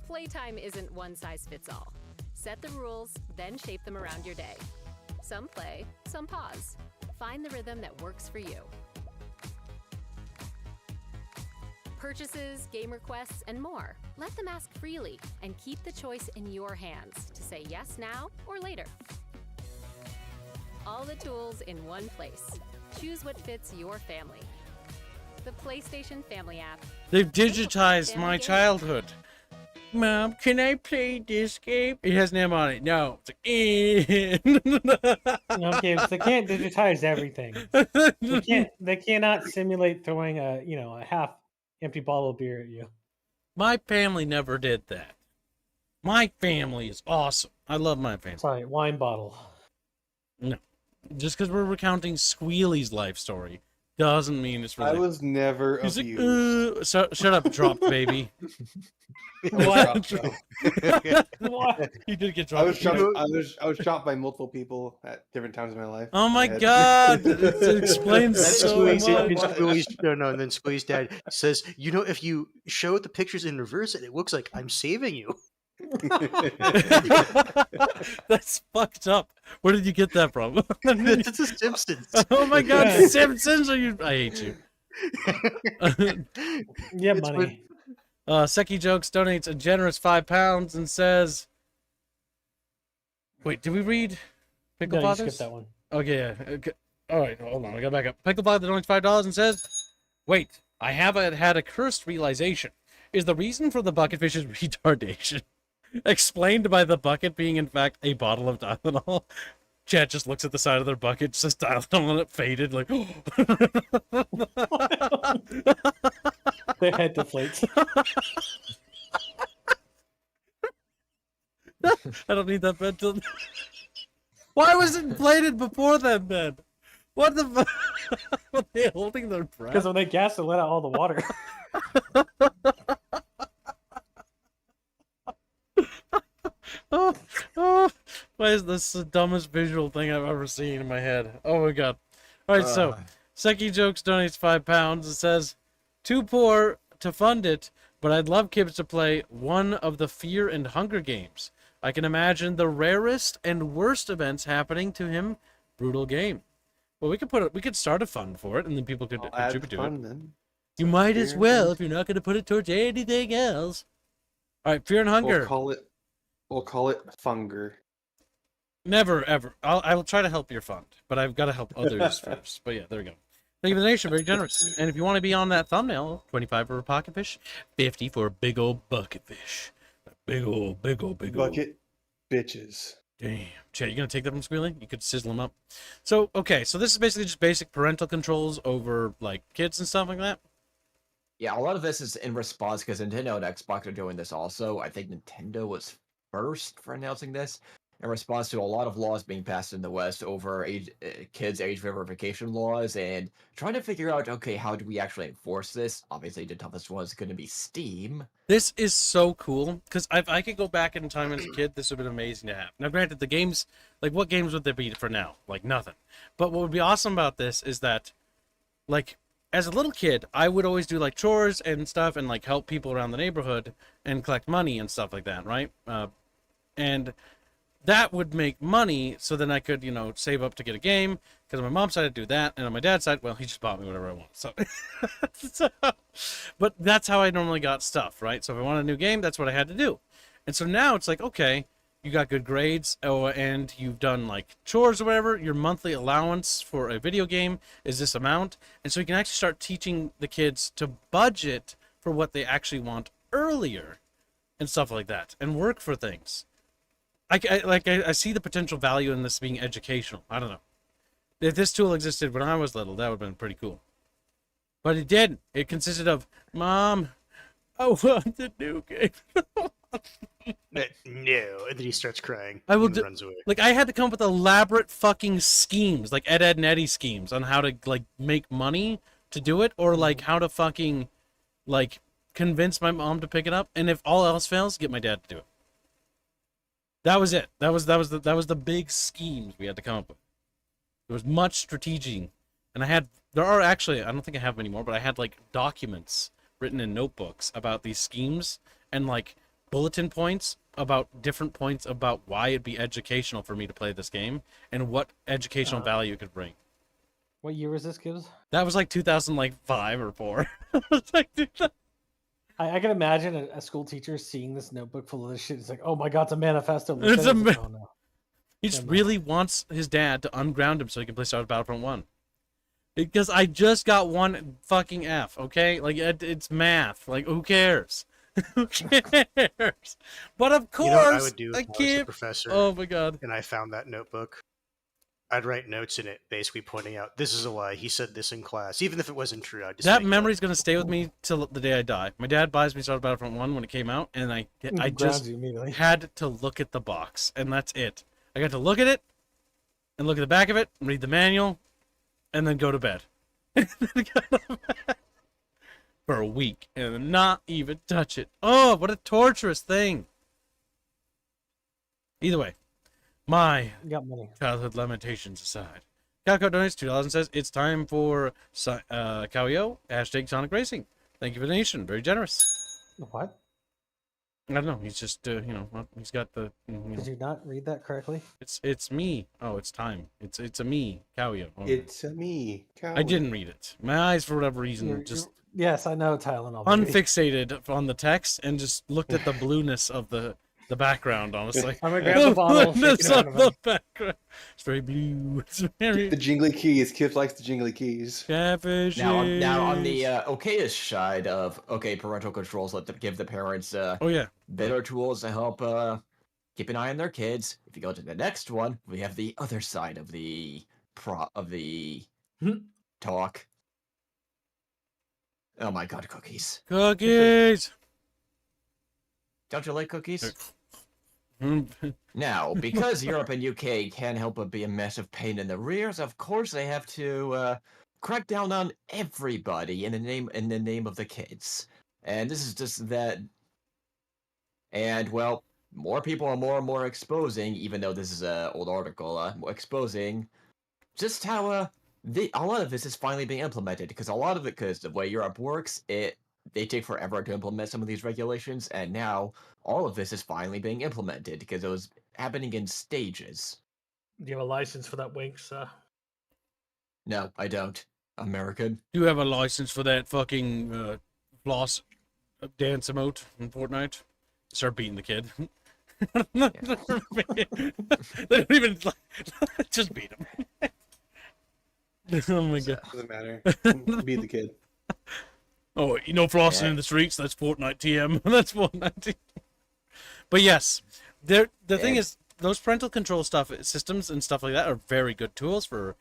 Playtime isn't one size fits all. Set the rules, then shape them around your day. Some play, some pause. Find the rhythm that works for you. Purchases, game requests, and more. Let them ask freely and keep the choice in your hands to say yes now or later. All the tools in one place. Choose what fits your family. The PlayStation Family app. They've digitized my childhood. Mom, can I play this game? It has name on it. No. It's like, Okay, so they can't digitize everything. They cannot simulate throwing a half empty bottle of beer at you. My family never did that. My family is awesome. I love my family. Sorry, wine bottle. No. Just because we're recounting Squealy's life story doesn't mean it's I really. was never He's abused. like, shut up, dropped, baby. What? What? He did get I was dropped. shot. I was shot by multiple people at different times in my life. Oh my I had- god! It explains That is so Squeeze, much. and Squeeze, no, and then Squeeze Dad says, "You know, if you show the pictures in reverse, it looks like I'm saving you." That's fucked up. Where did you get that from? It's the Simpsons. Oh my god, Yeah. Simpsons! Are you? I hate you. Yeah, It's money. Seki Jokes donates a generous £5 and says, "Wait, did we read Pickle No, you Fathers?" skipped that one. Okay, yeah. Okay. All right, hold on. I got back up. Pickle Father donates $5 and says, "Wait, I have had a cursed realization. Is the reason for the bucketfish's retardation explained by the bucket being in fact a bottle of Tylenol?" Chad just looks at the side of their bucket, just says Tylenol and it faded, like, Their head deflates. I don't need that bed till. Why was it inflated before that bed? What the fuck? Were they holding their breath? Because when they gas, they let out all the water. Oh, why is this the dumbest visual thing I've ever seen in my head? Oh my god. Alright, so Seki Jokes donates £5 and says, "Too poor to fund it, but I'd love Kibbs to play one of the Fear and Hunger games. I can imagine the rarest and worst events happening to him. Brutal game." Well, we could start a fund for it, and then people could I'll add contribute to fun, it. then. You might as Fear well and- if you're not going to put it towards anything else. All right, Fear and Hunger. We'll call it Funger. Never ever. I will try to help your fund, but I've got to help others first. But yeah, there we go. Thank you for the donation, very generous. And if you want to be on that thumbnail, 25 for a pocket fish, 50 for a big old bucket fish. Big old. Bucket bitches. Damn. Chad, you gonna take that from Squealing? You could sizzle them up. So, okay, so this is basically just basic parental controls over, like, kids and stuff like that. Yeah, a lot of this is in response because Nintendo and Xbox are doing this also. I think Nintendo was first for announcing this in response to a lot of laws being passed in the West over kids' age verification laws and trying to figure out, okay, how do we actually enforce this? Obviously, the toughest one is going to be Steam. This is so cool, because if I could go back in time as a kid, this would have been amazing to have. Now, granted, the games, like, what games would there be for now? Like, nothing. But what would be awesome about this is that, like, as a little kid, I would always do, like, chores and stuff and, like, help people around the neighborhood and collect money and stuff like that, right? And that would make money, so then I could, save up to get a game, because on my mom's side, I'd do that, and on my dad's side, well, he just bought me whatever I want, so... But that's how I normally got stuff, right? So if I wanted a new game, that's what I had to do. And so now it's like, okay, you got good grades, and you've done, like, chores or whatever, your monthly allowance for a video game is this amount, and so you can actually start teaching the kids to budget for what they actually want earlier, and stuff like that, and work for things. I see the potential value in this being educational. I don't know. If this tool existed when I was little, that would have been pretty cool. But it didn't. It consisted of, "Mom, I want the new game." No, and then he starts crying. I will and do, runs away. like, I had to come up with elaborate fucking schemes, like Ed, and Eddie schemes on how to, like, make money to do it, or, like, how to fucking, like, convince my mom to pick it up, and if all else fails, get my dad to do it. That was it. That was the big schemes we had to come up with. There was much strategy, and I don't think I have them anymore, but I had, like, documents written in notebooks about these schemes and, like, bulletin points about different points about why it'd be educational for me to play this game and what educational value it could bring. What year was this, Gibbs? That was like 2005 or 4. It's like, dude, I can imagine a school teacher seeing this notebook full of this shit. It's like, oh my god, it's a manifesto. It's a like, oh, no. he just really wants his dad to unground him so he can play Star Wars Battlefront 1. Because I just got one fucking F, okay? Like, it's math. Like, who cares? Who cares? But of course, You know what I would do I if I was can't. a professor Oh my god. and I found that notebook? I'd write notes in it, basically pointing out, this is a lie. He said this in class. Even if it wasn't true, I'd just That make it memory's up. gonna stay with me till the day I die. My dad buys me Star Wars Battlefront 1 when it came out, and I Grounds just you immediately. had to look at the box, and that's it. I got to look at it, and look at the back of it, and read the manual, and then go to bed. For a week and not even touch it. Oh, what a torturous thing. Either way, my Got money. childhood lamentations aside. Calco donates $2 and says, it's time for Kawio, hashtag Sonic Racing. Thank you for the donation. Very generous. What? I don't know. He's just, he's got the. Did you not read that correctly? It's me. Oh, it's time. It's a me, Kawio. Oh. It's a me. I didn't read it. My eyes, for whatever reason, just yes, I know Tylenol. Baby. unfixated on the text and just looked at the blueness of the background. Honestly, I'm gonna grab the bottle. Shake it out of the background. It's very blue. It's very The jingly keys. Kip likes the jingly keys. Catfish. Now on the okayish side of parental controls let them give the parents better tools to help keep an eye on their kids. If you go to the next one, we have the other side of the talk. Oh my god, cookies. Cookies. Don't you like cookies? Now, because Europe and UK can't help but be a massive pain in the rears, of course they have to crack down on everybody in the name of the kids. And this is just that. And well, more people are more and more exposing, even though this is an old article, exposing just how a lot of this is finally being implemented. Because the way Europe works, they take forever to implement some of these regulations, and now all of this is finally being implemented because it was happening in stages. Do you have a license for that, Winks? No, I don't. American. Do you have a license for that fucking floss dance emote in Fortnite? Start beating the kid. They don't even just beat him. Oh my god. Doesn't matter. Beat the kid. Oh, flossing in the streets? That's Fortnite TM. That's Fortnite TM. But yes, the thing is, those parental control systems and stuff like that are very good tools for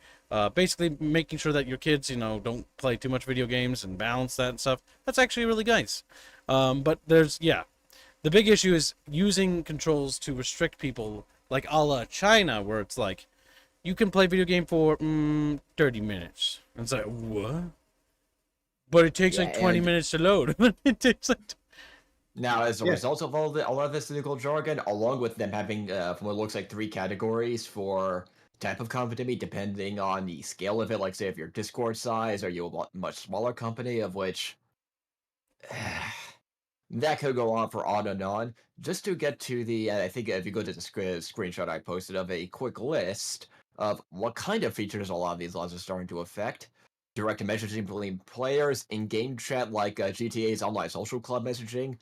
basically making sure that your kids, don't play too much video games and balance that and stuff. That's actually really nice. But the big issue is using controls to restrict people, like a la China, where it's like, you can play video game for 30 minutes. And it's like, what? But it takes 20 minutes to load. It takes Now, as a result of all of this legal jargon, along with them having, from what looks like 3 categories for type of company, depending on the scale of it, like say if you're Discord size, or you're a much smaller company, of which that could go on for on and on. Just to get to the, I think if you go to the screenshot I posted of a quick list of what kind of features a lot of these laws are starting to affect. Direct messaging between players, in-game chat like GTA's online social club messaging.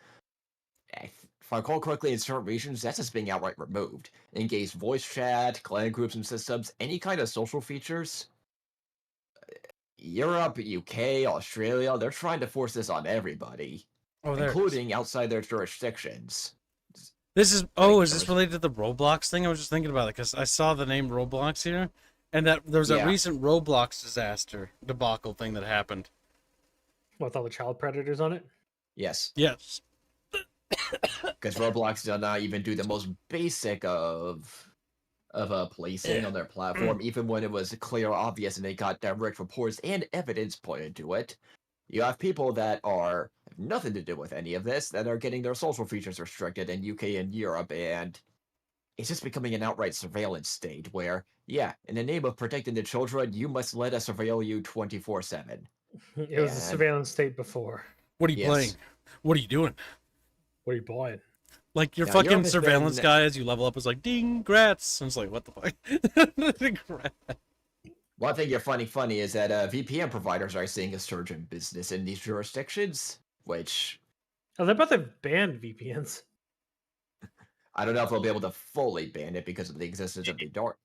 If I recall correctly, in certain regions, that's just being outright removed. Engaged voice chat, clan groups and systems, any kind of social features. Europe, UK, Australia, they're trying to force this on everybody, including outside their jurisdictions. Is this related to the Roblox thing? I was just thinking about it because I saw the name Roblox here, and that there was a recent Roblox disaster debacle thing that happened. With all the child predators on it? Yes. Yes. Because Roblox does not even do the most basic of policing on their platform, even when it was clear, obvious, and they got direct reports and evidence pointed to it. You have people that have nothing to do with any of this that are getting their social features restricted in UK and Europe, and it's just becoming an outright surveillance state where, in the name of protecting the children, you must let us surveil you 24/7. It was a surveillance state before. What are you playing? What are you doing? What are you buying? Like your fucking surveillance guy as you level up is like, ding, grats. And it's like, what the fuck? One thing you're finding funny is that VPN providers are seeing a surge in business in these jurisdictions, which... Oh, they're about to ban VPNs. I don't know if they'll be able to fully ban it because of the existence of the dark.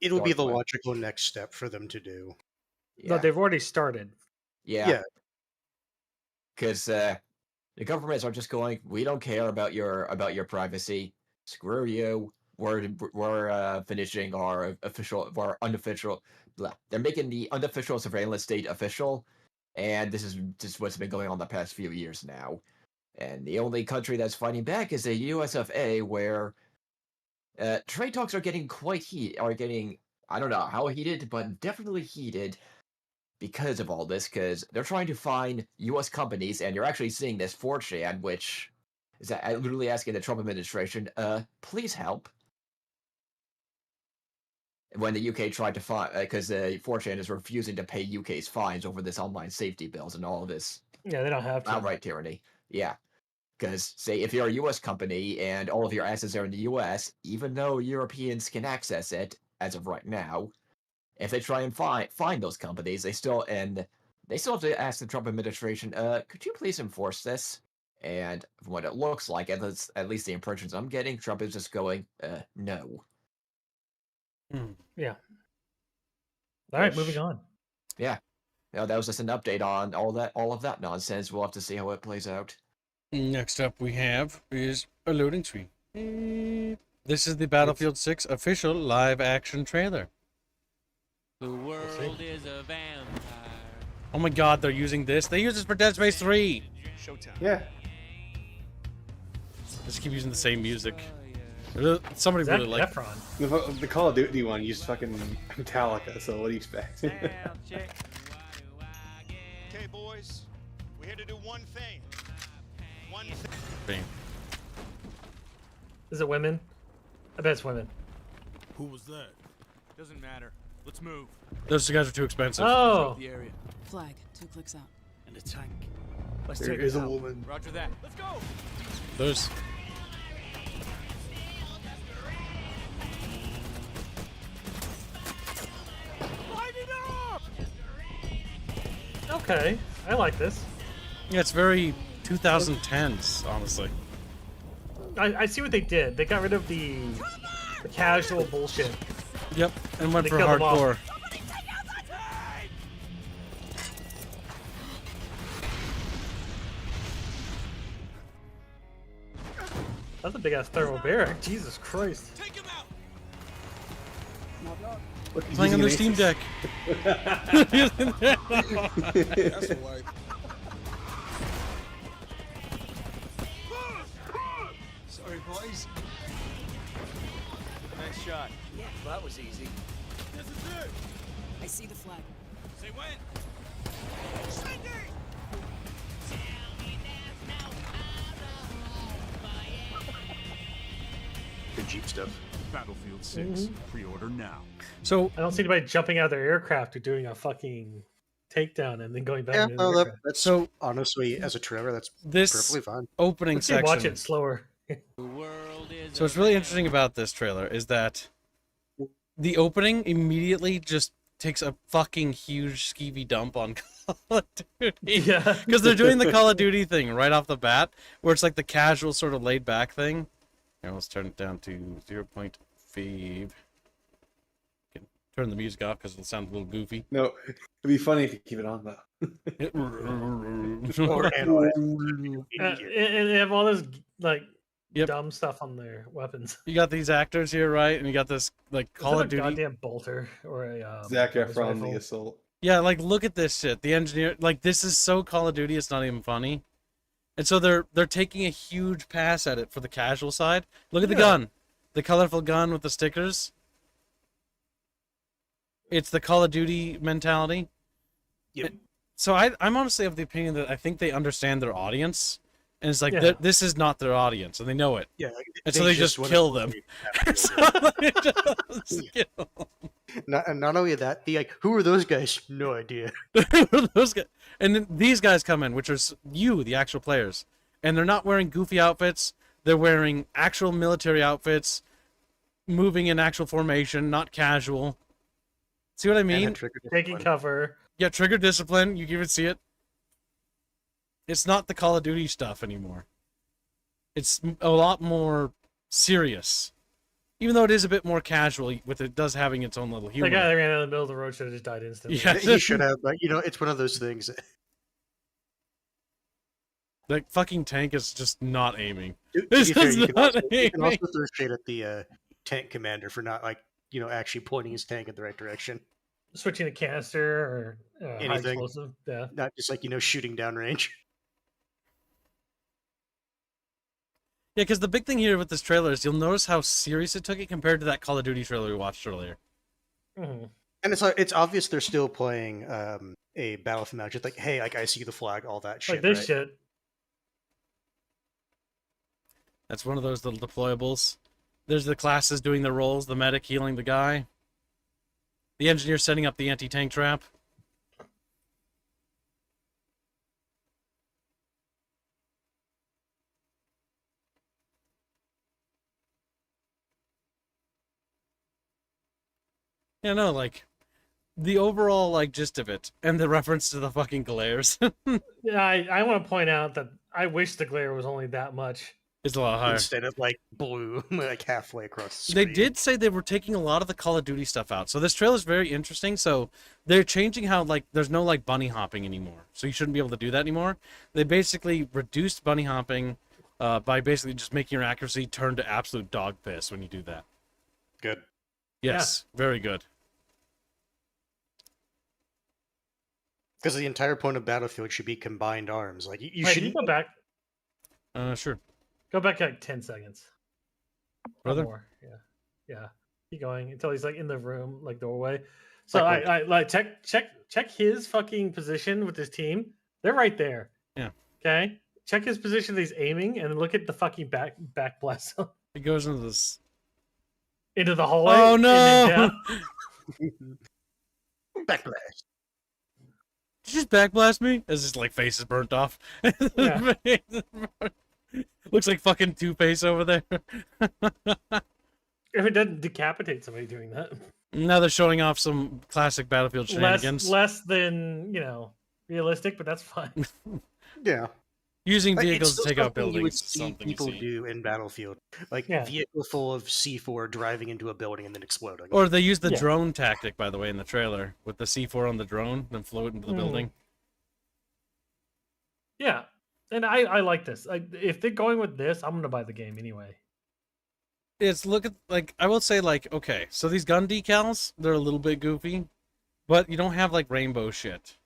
It'll be the logical next step for them to do. No, they've already started. Yeah. Because the governments are just going, we don't care about your privacy. Screw you. We're finishing our unofficial. They're making the unofficial surveillance state official, and this is just what's been going on the past few years now. And the only country that's fighting back is the US of A, where trade talks are getting I don't know how heated, but definitely heated, because of all this, because they're trying to find U.S. companies, and you're actually seeing this 4chan, which is literally asking the Trump administration, please help. When the UK tried to find, because 4chan is refusing to pay UK's fines over this online safety bills and all of this. Yeah, they don't have to. Outright tyranny. Yeah. Because, say, if you're a US company and all of your assets are in the US, even though Europeans can access it, as of right now, if they try and find those companies, they still have to ask the Trump administration, could you please enforce this? And from what it looks like, at least the impressions I'm getting, Trump is just going, no. Yeah. All right, moving on. Yeah. That was just an update on all of that nonsense. We'll have to see how it plays out. Next up we have is a loading screen. This is the Battlefield 6 official live action trailer. The world is a vampire. Oh my god, they're using this. They use this for Dead Space 3. Showtime. Yeah. Just keep using the same music. Somebody Zac really like Efron. The Call of Duty one used fucking Metallica, so what do you expect? Okay, boys, we're here to do one thing. One thing. Bang. Is it women? I bet it's women. Who was that? Doesn't matter. Let's move. Those guys are too expensive. Oh. The area. Flag, 2 clicks out. And a tank. Let's There take is it a out. woman. Roger that. Let's go. Those. Light it up! Okay, I like this. Yeah, it's very 2010s, honestly. I see what they did. They got rid of the casual bullshit. Yep, and went They for killed them off. hardcore. That's a big ass thermal barrack. Jesus Christ. Take him out. Look, he's Playing on using the an Steam Asus. Deck. That's a wipe. Sorry, boys. Nice shot. Yeah, that was easy. This is it. I see the flag. Say when. Sending. Good Jeep stuff. Battlefield 6. Pre-order now. So I don't see anybody jumping out of their aircraft or doing a fucking takedown and then going back Yeah, into the no, aircraft. that's So- honestly, as a trailer, that's this perfectly fine. opening Let's see, section. watch it slower. The world is So what's really interesting about this trailer is that the opening immediately just takes a fucking huge skeevy dump on Call of Duty. Yeah. Because they're doing the Call of Duty thing right off the bat, where it's like the casual sort of laid back thing. Here, let's turn it down to 0.5. Can turn the music off because it'll sound a little goofy. No, it'd be funny if you keep it on though. Or analyze. And they have all this like Yep. dumb stuff on their weapons. You got these actors here, right? And you got this like Call Is that of Duty. a goddamn bolter or a Zac sniper's Efron, rifle? the assault. Yeah, like look at this shit. The engineer, like this is so Call of Duty, it's not even funny. And so they're taking a huge pass at it for the casual side. Look at the gun, the colorful gun with the stickers. It's the Call of Duty mentality. Yep. So I'm honestly of the opinion that I think they understand their audience, and it's like Yeah. this is not their audience, and they know it. Yeah, And so they just wanna kill them. play So Battlefield. they just kill them. Not only that, the like, who are those guys? No idea. Those guys, and then these guys come in, which are you, the actual players, and they're not wearing goofy outfits. They're wearing actual military outfits, moving in actual formation, not casual. See what I mean? Taking cover. Yeah, trigger discipline. You can even see it. It's not the Call of Duty stuff anymore. It's a lot more serious, even though it is a bit more casual. With it does having its own little humor. The guy that ran out of the middle of the road should have just died instantly. Yeah. He should have, but it's one of those things. That fucking tank is just not aiming. To It's be fair, just you can not also, you can aiming. also throw shade at the tank commander for not actually pointing his tank in the right direction. Switching a canister or high Anything. explosive. Yeah. Not just shooting downrange. Yeah, because the big thing here with this trailer is you'll notice how serious it took it compared to that Call of Duty trailer we watched earlier. Mm-hmm. And it's obvious they're still playing a Battlefield match. It's like, hey, like I see the flag, all that shit. Like this right? shit. That's one of those little deployables. There's the classes doing the roles, the medic healing the guy, the engineer setting up the anti-tank trap. Yeah, no, like, the overall, like, gist of it, and the reference to the fucking glares. Yeah, I want to point out that I wish the glare was only that much. It's a lot higher. Instead of like blue, like halfway across the They screen. did say they were taking a lot of the Call of Duty stuff out. So this trailer is very interesting. So they're changing how, like, there's no, like, bunny hopping anymore. So you shouldn't be able to do that anymore. They basically reduced bunny hopping by basically just making your accuracy turn to absolute dog piss when you do that. Good. Yes, very good. Because the entire point of Battlefield should be combined arms. Like you Wait, should can you go back? Sure. Go back like 10 seconds. Not Brother? more. Yeah. Keep going until he's like in the room, like doorway. So Like I like check his fucking position with his team. They're right there. Yeah. Okay. Check his position that he's aiming, and then look at the fucking back blast zone. It goes into this. Into the hallway. Oh and then no! down. Backlash. Did you just backblast me? As his, like, face is burnt off. Yeah. Looks like fucking Two-Face over there. If it doesn't decapitate somebody doing that. Now they're showing off some classic Battlefield shenanigans. Less than, realistic, but that's fine. Yeah. Using Like, it's vehicles still to take out something you would buildings is see something you people see. do in Battlefield. Like Yeah. vehicle full of C4 driving into a building and then exploding. Or they use the Yeah. drone tactic, by the way, in the trailer, with the C4 on the drone, then float into the building. Yeah. And I like this. If they're going with this, I'm going to buy the game anyway. It's look at, like, I will say, like, okay, so these gun decals, they're a little bit goofy, but you don't have, like, rainbow shit.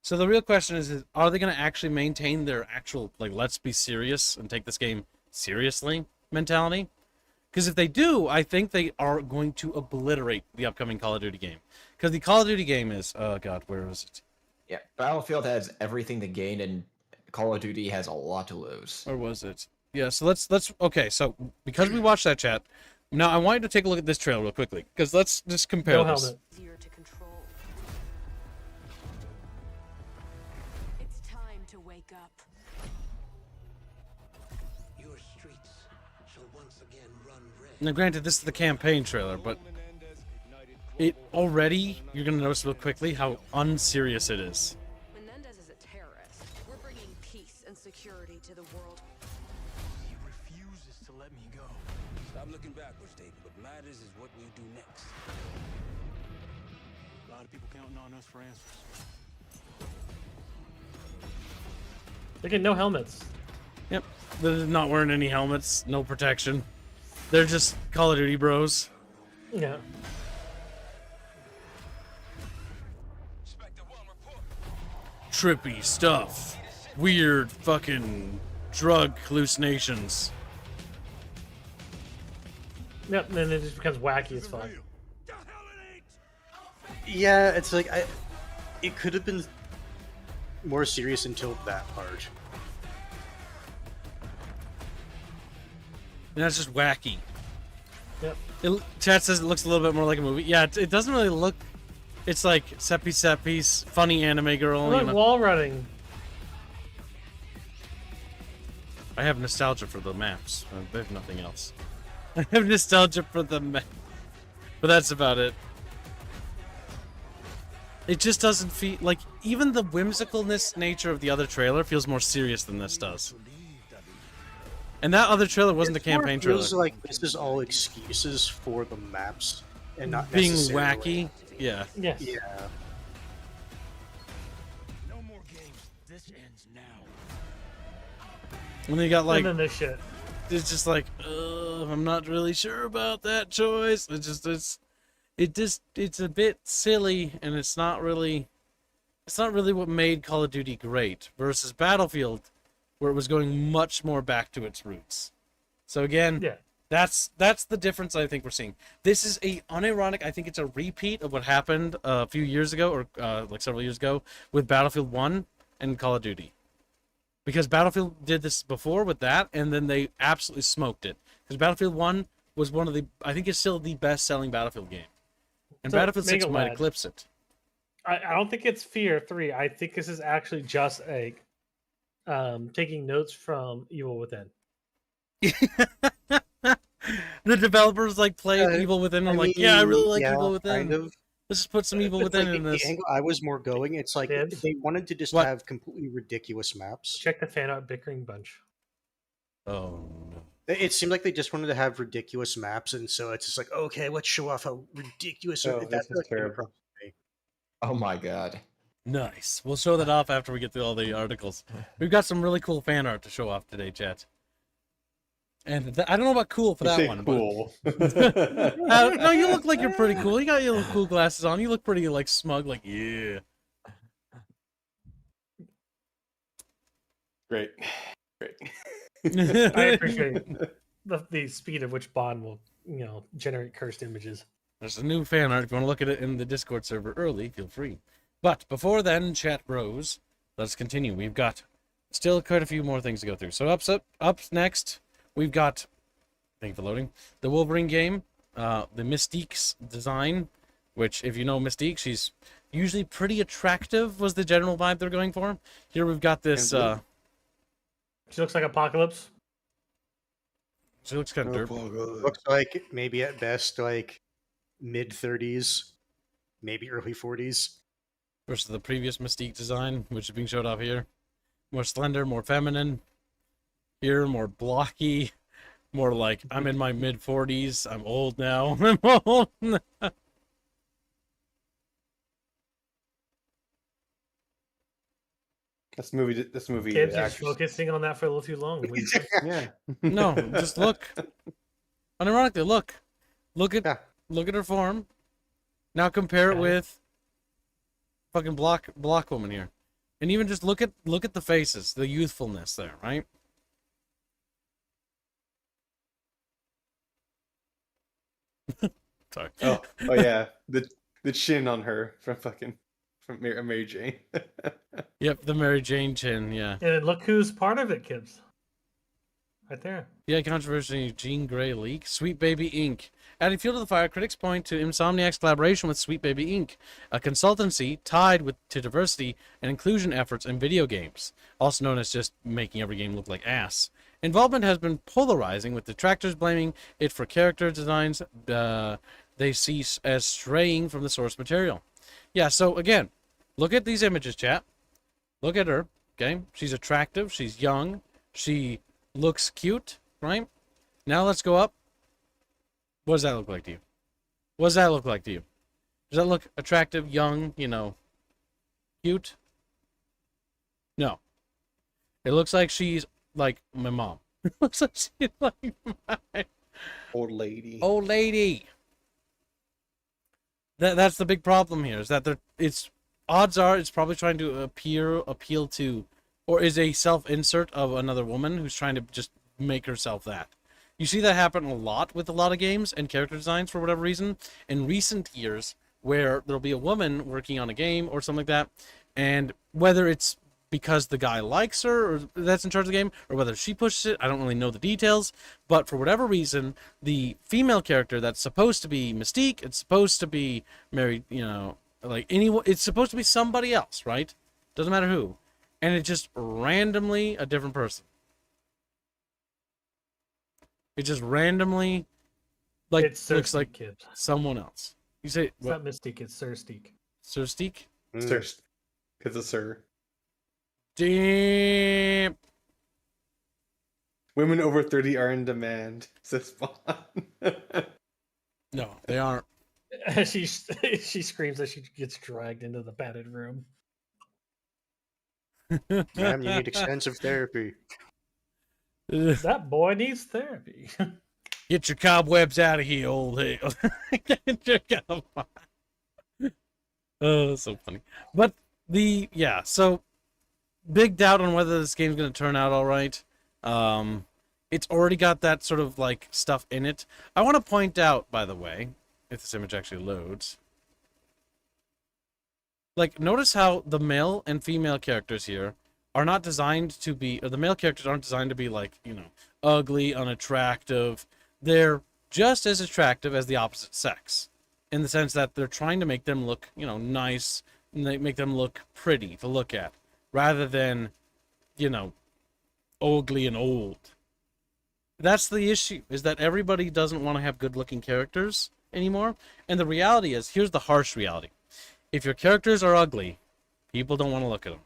So the real question is are they going to actually maintain their actual, like, let's be serious and take this game seriously mentality? Because if they do, I think they are going to obliterate the upcoming Call of Duty game. Because the Call of Duty game is, oh god, where is it? Yeah, Battlefield has everything to gain, and Call of Duty has a lot to lose. Or was it? Yeah, so let's okay, so because we watched that chat, now I want you to take a look at this trailer real quickly, because let's just compare No this. helmet. Easier to control. It's time to wake up. Your streets shall once again run red. Now granted, this is the campaign trailer, but it already, you're going to notice real quickly how unserious it is. Menendez is a terrorist. We're bringing peace and security to the world. He refuses to let me go. Stop looking backwards, David. What matters is what we do next. A lot of people counting on us for answers. They get no helmets. Yep, they're not wearing any helmets, no protection. They're just Call of Duty bros. Yeah. Trippy stuff. Weird fucking drug hallucinations. Yep, and then it just becomes wacky as fuck. Yeah, it's like it could have been more serious until that part. And that's just wacky. Yep. Chat says it looks a little bit more like a movie. Yeah, it doesn't really look. It's like set piece, funny anime girl. Look, You know. wall running. I have nostalgia for the maps. I have nothing else. I have nostalgia for the map. But that's about it. It just doesn't feel like even the whimsicalness nature of the other trailer feels more serious than this does. And that other trailer wasn't a campaign trailer. It feels like this is all excuses for the maps and not Being necessarily- wacky. Yeah. Yes. Yeah. No more games. This ends now. And then you got like and then this shit. it's just like, I'm not really sure about that choice. It's a bit silly, and it's not really what made Call of Duty great versus Battlefield, where it was going much more back to its roots. So again, Yeah. That's the difference I think we're seeing. This is a unironic. I think it's a repeat of what happened a few years ago, or like several years ago, with Battlefield 1 and Call of Duty. Because Battlefield did this before with that, and then they absolutely smoked it. Because Battlefield 1 was one of the, I think it's still the best-selling Battlefield game. And So, Battlefield 6 Mega might Lad, eclipse it. I don't think it's Fear 3. I think this is actually just a taking notes from Evil Within. The developers like play Evil Within and like, yeah, I really like Evil Within. Kind of. Let's just put some Evil But, Within like, in the this. angle I was more going, it's like Dibs? they wanted to just What? have completely ridiculous maps. Check the fan art bickering bunch. Oh, no. It seemed like they just wanted to have ridiculous maps, and so it's just like, okay, let's show off how ridiculous. Oh, that this feel is like came terrible. across to me. Oh my god. Nice. We'll show that off after we get through all the articles. We've got some really cool fan art to show off today, chat. And I don't know about cool for You that say one. cool. But... no, you look like you're pretty cool. You got your little cool glasses on. You look pretty like smug, like yeah. Great. I appreciate the speed at which Bond will, generate cursed images. There's a new fan art. If you want to look at it in the Discord server early, feel free. But before then, chat bros, let's continue. We've got still quite a few more things to go through. So up next, we've got, thank you for loading, the Wolverine game, the Mystique's design, which if you know Mystique, she's usually pretty attractive was the general vibe they're going for. Here we've got this, She looks like Apocalypse. she looks kind of dirt. Looks like maybe at best like mid-30s, maybe early 40s. Versus the previous Mystique design, which is being showed off here. More slender, more feminine. Here, more blocky. More like, I'm in my mid-40s. I'm old now. I'm old now. This movie. Kids are actress- focusing on that for a little too long. Yeah. No, just look. Unironically, look. Look at her form. Now compare it with fucking block woman here. And even just look at the faces, the youthfulness there, right? Sorry. Oh yeah. The chin on her from Mary Jane. Yep, the Mary Jane chin, yeah. And look who's part of it, kids. Right there. Yeah, controversy, Jean Grey leak. Sweet Baby Inc. Adding fuel to the fire, critics point to Insomniac's collaboration with Sweet Baby Inc., a consultancy tied to diversity and inclusion efforts in video games, also known as just making every game look like ass. Involvement has been polarizing, with detractors blaming it for character designs they see as straying from the source material. Yeah, so again, look at these images, chat. Look at her, okay? She's attractive, she's young, she looks cute, right? Now let's go up. What does that look like to you? What does that look like to you? Does that look attractive, young, cute? No. It looks like she's like my mom. It looks like she's like my Old lady. old lady. That's the big problem here, is that odds are it's probably trying to appeal to, or is a self-insert of another woman who's trying to just make herself that. You see that happen a lot with a lot of games and character designs for whatever reason in recent years, where there'll be a woman working on a game or something like that, and whether it's because the guy likes her or that's in charge of the game, or whether she pushes it, I don't really know the details, but for whatever reason, the female character that's supposed to be Mystique, it's supposed to be married, like anyone, it's supposed to be somebody else, right? Doesn't matter who. And it's just randomly a different person. It just randomly, like, It's looks Cersei, like kids. someone else. You say, It's not Mystique, it's Cersei. Cerstique? Because it's her. Damn. Women over 30 are in demand, says Spawn. No, they aren't. she screams as she gets dragged into the padded room. Ma'am, you need extensive therapy. That boy needs therapy. Get your cobwebs out of here, old hell. Get your cobwebs. Oh, so funny. But so big doubt on whether this game's going to turn out all right. It's already got that sort of like stuff in it. I want to point out, by the way, if this image actually loads, like, notice how the male and female characters here are not designed to be, or the male characters aren't designed to be like, you know, ugly, unattractive. They're just as attractive as the opposite sex, in the sense that they're trying to make them look, you know, nice, and they make them look pretty to look at, rather than, you know, ugly and old. That's the issue, is that everybody doesn't want to have good-looking characters anymore. And the reality is, here's the harsh reality. If your characters are ugly, people don't want to look at them.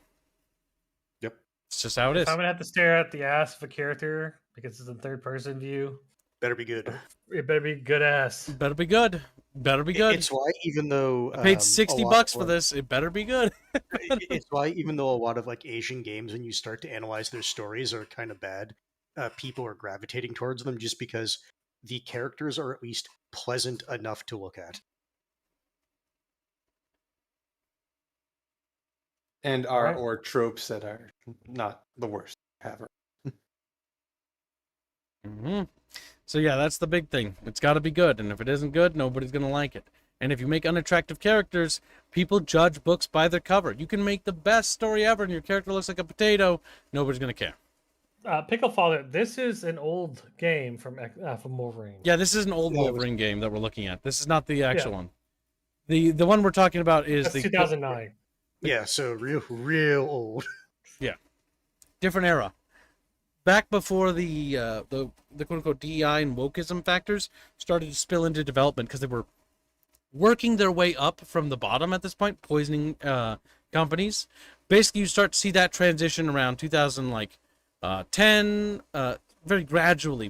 Yep. It's just how it is. If I'm gonna have to stare at the ass of a character because it's in third-person view, better be good. It better be good ass. Better be good. Better be good. It's why, even though I paid $60 for this, it better be good. It's why, even though a lot of like Asian games, when you start to analyze their stories, are kind of bad, people are gravitating towards them just because the characters are at least pleasant enough to look at. And are or tropes that are not the worst ever. Mm-hmm. So yeah, that's the big thing. It's got to be good, and if it isn't good, nobody's gonna like it. And if you make unattractive characters, people judge books by their cover. You can make the best story ever, and your character looks like a potato. Nobody's gonna care. Pickle Father, this is an old game from Wolverine. Yeah, this is an old Wolverine game that we're looking at. This is not the actual one. The one we're talking about is That's the 2009. Yeah, so real old. Yeah, different era. Back before the quote unquote DEI and wokeism factors started to spill into development, because they were working their way up from the bottom at this point, poisoning companies. Basically, you start to see that transition around 2010, very gradually,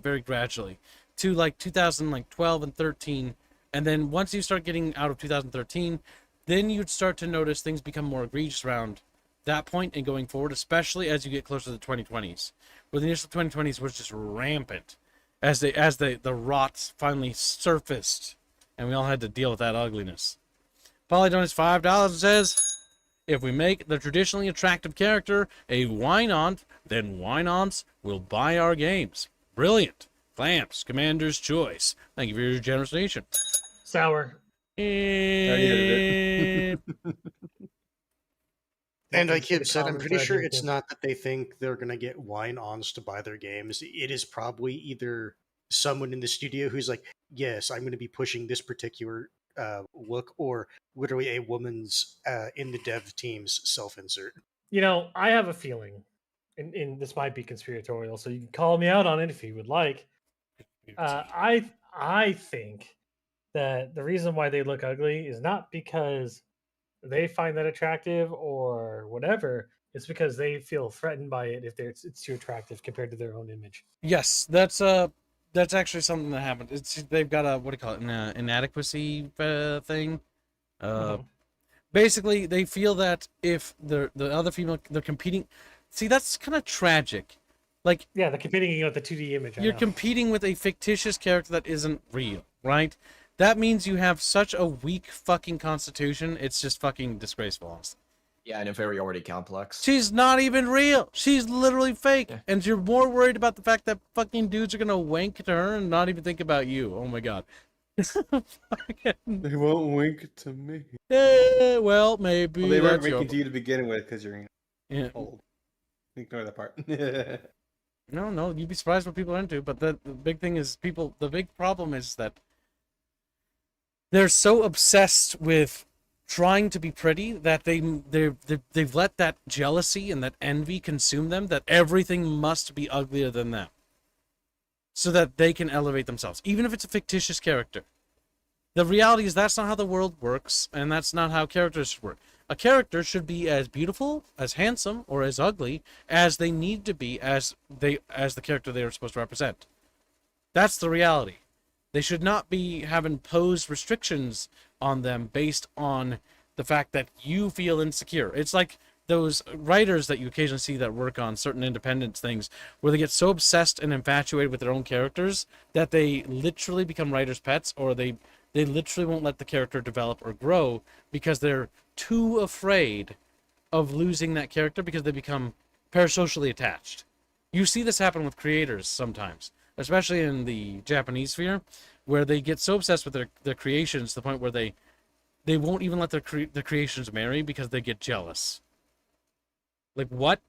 to like 2012 and 13, and then once you start getting out of 2013, then you'd start to notice things become more egregious around that point and going forward, especially as you get closer to the 2020s, where the initial 2020s was just rampant as the rots finally surfaced, and we all had to deal with that ugliness. Polly donates $5 and says, if we make the traditionally attractive character a wine-on, then wine-ons will buy our games. Brilliant. Clamps, Commander's Choice. Thank you for your generous donation. Sour. And like Kib said, I'm pretty sure it's not that they think they're going to get wine-ons to buy their games. It is probably either someone in the studio who's like, yes, I'm going to be pushing this particular look, or literally a woman's in the dev team's self-insert. You know, I have a feeling, and this might be conspiratorial, so you can call me out on it if you would like. I think that the reason why they look ugly is not because they find that attractive or whatever. It's because they feel threatened by it if it's too attractive compared to their own image. Yes, that's actually something that happened. They've got a, what do you call it, an inadequacy thing. Basically, they feel that if the other female, they're competing. See, that's kind of tragic. Like, yeah, they're competing with the 2D image. You're competing with a fictitious character that isn't real, right? That means you have such a weak fucking constitution. It's just fucking disgraceful, honestly. Yeah, an inferiority complex. She's not even real. She's literally fake. Yeah. And you're more worried about the fact that fucking dudes are gonna wank to her and not even think about you. Oh my god. They won't wink to me. Yeah, well, maybe. Well, they weren't winking to you to begin with because you're old. Ignore that part. No, you'd be surprised what people are into. But the big thing is the big problem is that they're so obsessed with trying to be pretty that they've let that jealousy and that envy consume them, that everything must be uglier than them so that they can elevate themselves, even if it's a fictitious character. The reality is that's not how the world works, and that's not how characters should work. A character should be as beautiful, as handsome, or as ugly as they need to be as the character they are supposed to represent. That's the reality. They should not be having imposed restrictions on them based on the fact that you feel insecure. It's like those writers that you occasionally see that work on certain independent things where they get so obsessed and infatuated with their own characters that they literally become writers' pets, or they literally won't let the character develop or grow because they're too afraid of losing that character because they become parasocially attached. You see this happen with creators sometimes, especially in the Japanese sphere, where they get so obsessed with their creations to the point where they won't even let their creations marry because they get jealous. Like, what?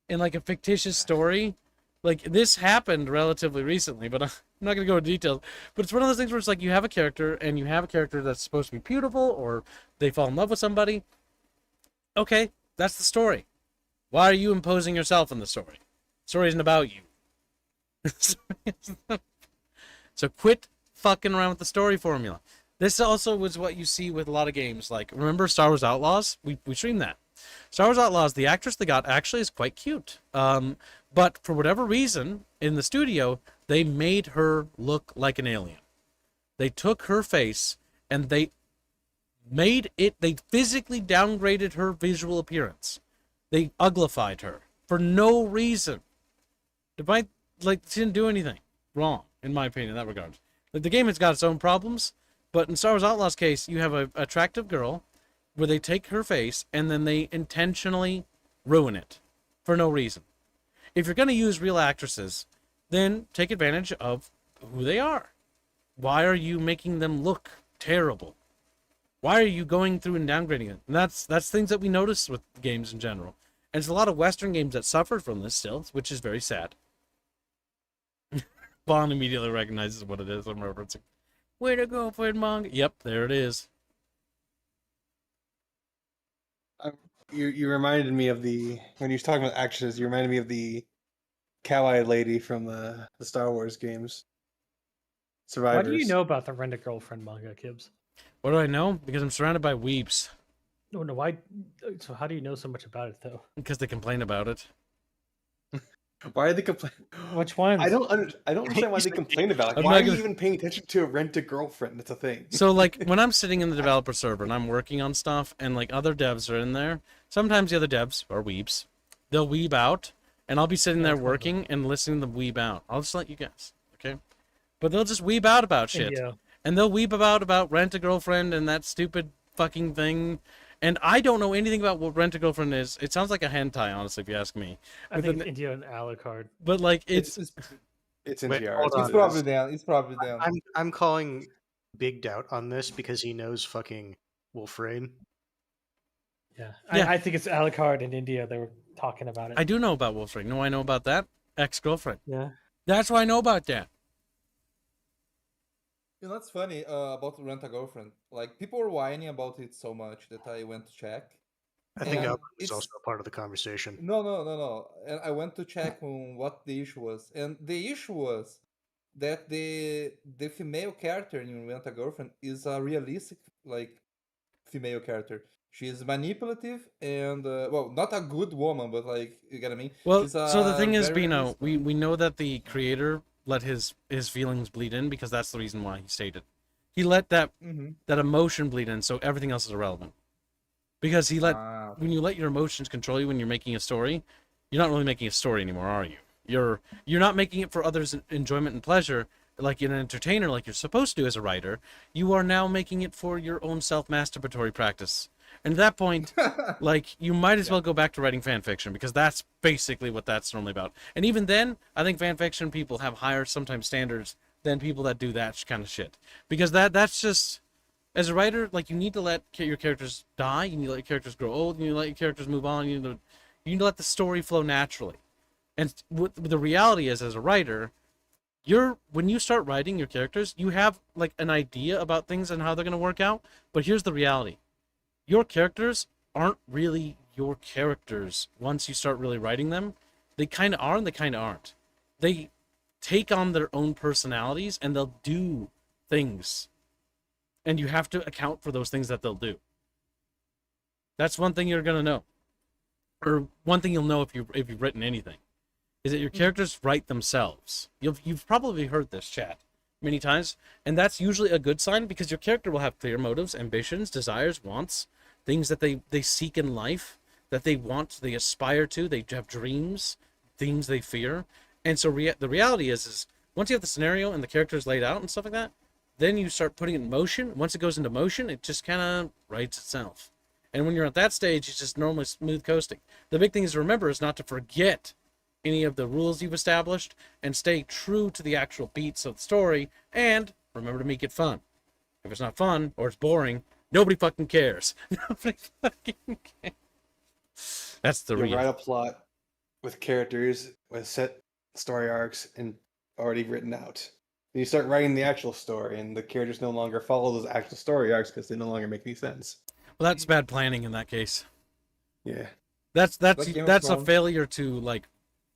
In like a fictitious story? Like, this happened relatively recently, but I'm not going to go into details. But it's one of those things where it's like you have a character, and you have a character that's supposed to be beautiful, or they fall in love with somebody. Okay, that's the story. Why are you imposing yourself in the story? The story isn't about you. So quit fucking around with the story formula. This also was what you see with a lot of games. Like, remember Star Wars Outlaws? We streamed that. Star Wars Outlaws, the actress they got actually is quite cute. But for whatever reason, in the studio, they made her look like an alien. They took her face and they physically downgraded her visual appearance. They uglified her for no reason. She didn't do anything wrong, in my opinion, in that regard. Like, the game has got its own problems, but in Star Wars Outlaws case, you have an attractive girl where they take her face and then they intentionally ruin it for no reason. If you're going to use real actresses, then take advantage of who they are. Why are you making them look terrible? Why are you going through and downgrading it? And that's things that we notice with games in general. And there's a lot of Western games that suffered from this still, which is very sad. Bond immediately recognizes what it is I'm referencing. Way to go, Fred Manga. Yep, there it is. You reminded me of when you were talking about actresses, you reminded me of the cow-eyed lady from the Star Wars games. Survivors. Why do you know about the Rent-A-Girlfriend manga, Kibbs? What do I know? Because I'm surrounded by weeps. No, why? So how do you know so much about it, though? Because they complain about it. Why are they complaining? Which ones? I don't understand why they complain about it. Why are you even paying attention to a Rent-A-Girlfriend? That's a thing. So, like, when I'm sitting in the developer server and I'm working on stuff and, like, other devs are in there, sometimes the other devs are weebs. They'll weeb out, and I'll be sitting there working and listening to them weeb out. I'll just let you guess, okay? But they'll just weeb out about shit. Yeah. And they'll weeb about Rent-A-Girlfriend and that stupid fucking thing. And I don't know anything about what Rent-A-Girlfriend is. It sounds like a hentai, honestly, if you ask me. I think India and Alucard. But, like, it's NTR. It's probably down. It's probably down. I'm calling Big Doubt on this because he knows fucking Wolverine. Yeah. I think it's Alucard in India. They were talking about it. I do know about Wolverine. No, I know about that. Ex-girlfriend. Yeah. That's why I know about that. You know, that's funny about Rent-A-Girlfriend. Like, people were whining about it so much that I went to check. I think that was also a part of the conversation. No. And I went to check on what the issue was. And the issue was that the female character in Rent-A-Girlfriend is a realistic, like, female character. She is manipulative and, well, not a good woman, but, like, you get what I mean? Well, so the thing is, Bino, we know that the creator let his feelings bleed in because that's the reason why he stated. He let that emotion bleed in, so everything else is irrelevant. Because when you let your emotions control you when you're making a story, you're not really making a story anymore, are you? You're not making it for others' enjoyment and pleasure, like an entertainer, like you're supposed to as a writer. You are now making it for your own self-masturbatory practice. And at that point, like, you might as well go back to writing fan fiction, because that's basically what that's normally about. And even then, I think fan fiction people have higher sometimes standards than people that do that kind of shit. Because that's just, as a writer, like, you need to let your characters die, you need to let your characters grow old, you need to let your characters move on, you need to let the story flow naturally. And what the reality is, as a writer, when you start writing your characters, you have, like, an idea about things and how they're going to work out, but here's the reality. Your characters aren't really your characters once you start really writing them. They kind of are and they kind of aren't. They take on their own personalities and they'll do things. And you have to account for those things that they'll do. That's one thing you're going to know. Or one thing you'll know if you've written anything. Is that your characters write themselves. You've probably heard this, chat, many times. And that's usually a good sign because your character will have clear motives, ambitions, desires, wants, things that they seek in life, that they want, they aspire to, they have dreams, things they fear. And so the reality is once you have the scenario and the characters laid out and stuff like that, then you start putting it in motion. Once it goes into motion, it just kind of writes itself. And when you're at that stage, it's just normally smooth coasting. The big thing is to remember is not to forget any of the rules you've established and stay true to the actual beats of the story, and remember to make it fun. If it's not fun or it's boring, nobody fucking cares. Nobody fucking cares. That's the You real. write a plot with characters with set story arcs and already written out. Then you start writing the actual story, and the characters no longer follow those actual story arcs because they no longer make any sense. Well, that's bad planning in that case. Yeah. That's Like Game of a Thrones. failure to like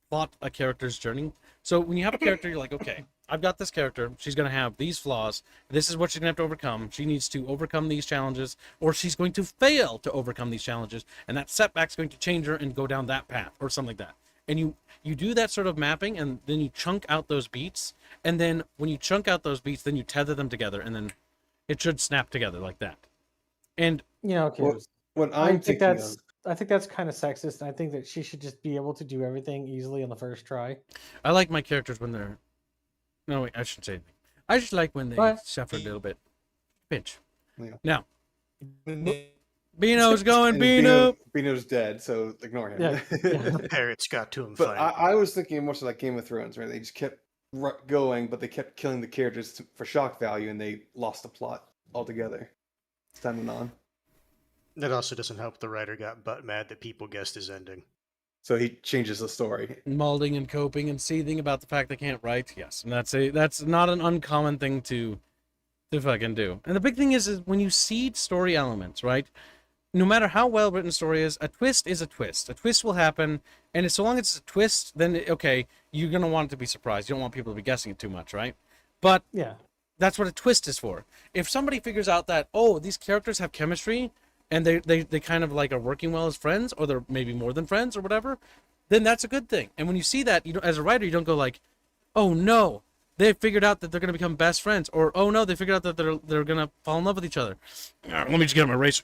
plot a character's journey. So when you have a character, you're like, okay, I've got this character. She's gonna have these flaws. This is what she's gonna have to overcome. She needs to overcome these challenges, or she's going to fail to overcome these challenges, and that setback's going to change her and go down that path, or something like that. And you do that sort of mapping, and then you chunk out those beats, and then when you chunk out those beats, then you tether them together, and then it should snap together like that. And Okay. What I I'm think thinking that's I think that's kind of sexist. I think that she should just be able to do everything easily on the first try. I like my characters when they're... No, wait, I shouldn't say anything. I just like when they What? suffer a little bit. Pinch. Yeah. Now, Bino's going, and Bino! Bino's dead, so ignore him. Yeah. The parrots got to him. But Fine. I was thinking more so like Game of Thrones, where they just kept going, but they kept killing the characters for shock value, and they lost the plot altogether. As time went on. That also doesn't help. The writer got butt mad that people guessed his ending. So he changes the story. Malding and coping and seething about the fact they can't write. Yes, and that's not an uncommon thing to fucking do. And the big thing is when you seed story elements, right? No matter how well written a story is a twist is a twist. A twist will happen, and so long as it's a twist, then okay, you're gonna want it to be surprised. You don't want people to be guessing it too much, right? But Yeah. that's what a twist is for. If somebody figures out that, oh, these characters have chemistry and they kind of like are working well as friends, or they're maybe more than friends or whatever, then that's a good thing. And when you see that, you don't, as a writer, you don't go like, oh no, they figured out that they're going to become best friends, or oh no, they figured out that they're going to fall in love with each other. Let me just get on my racer.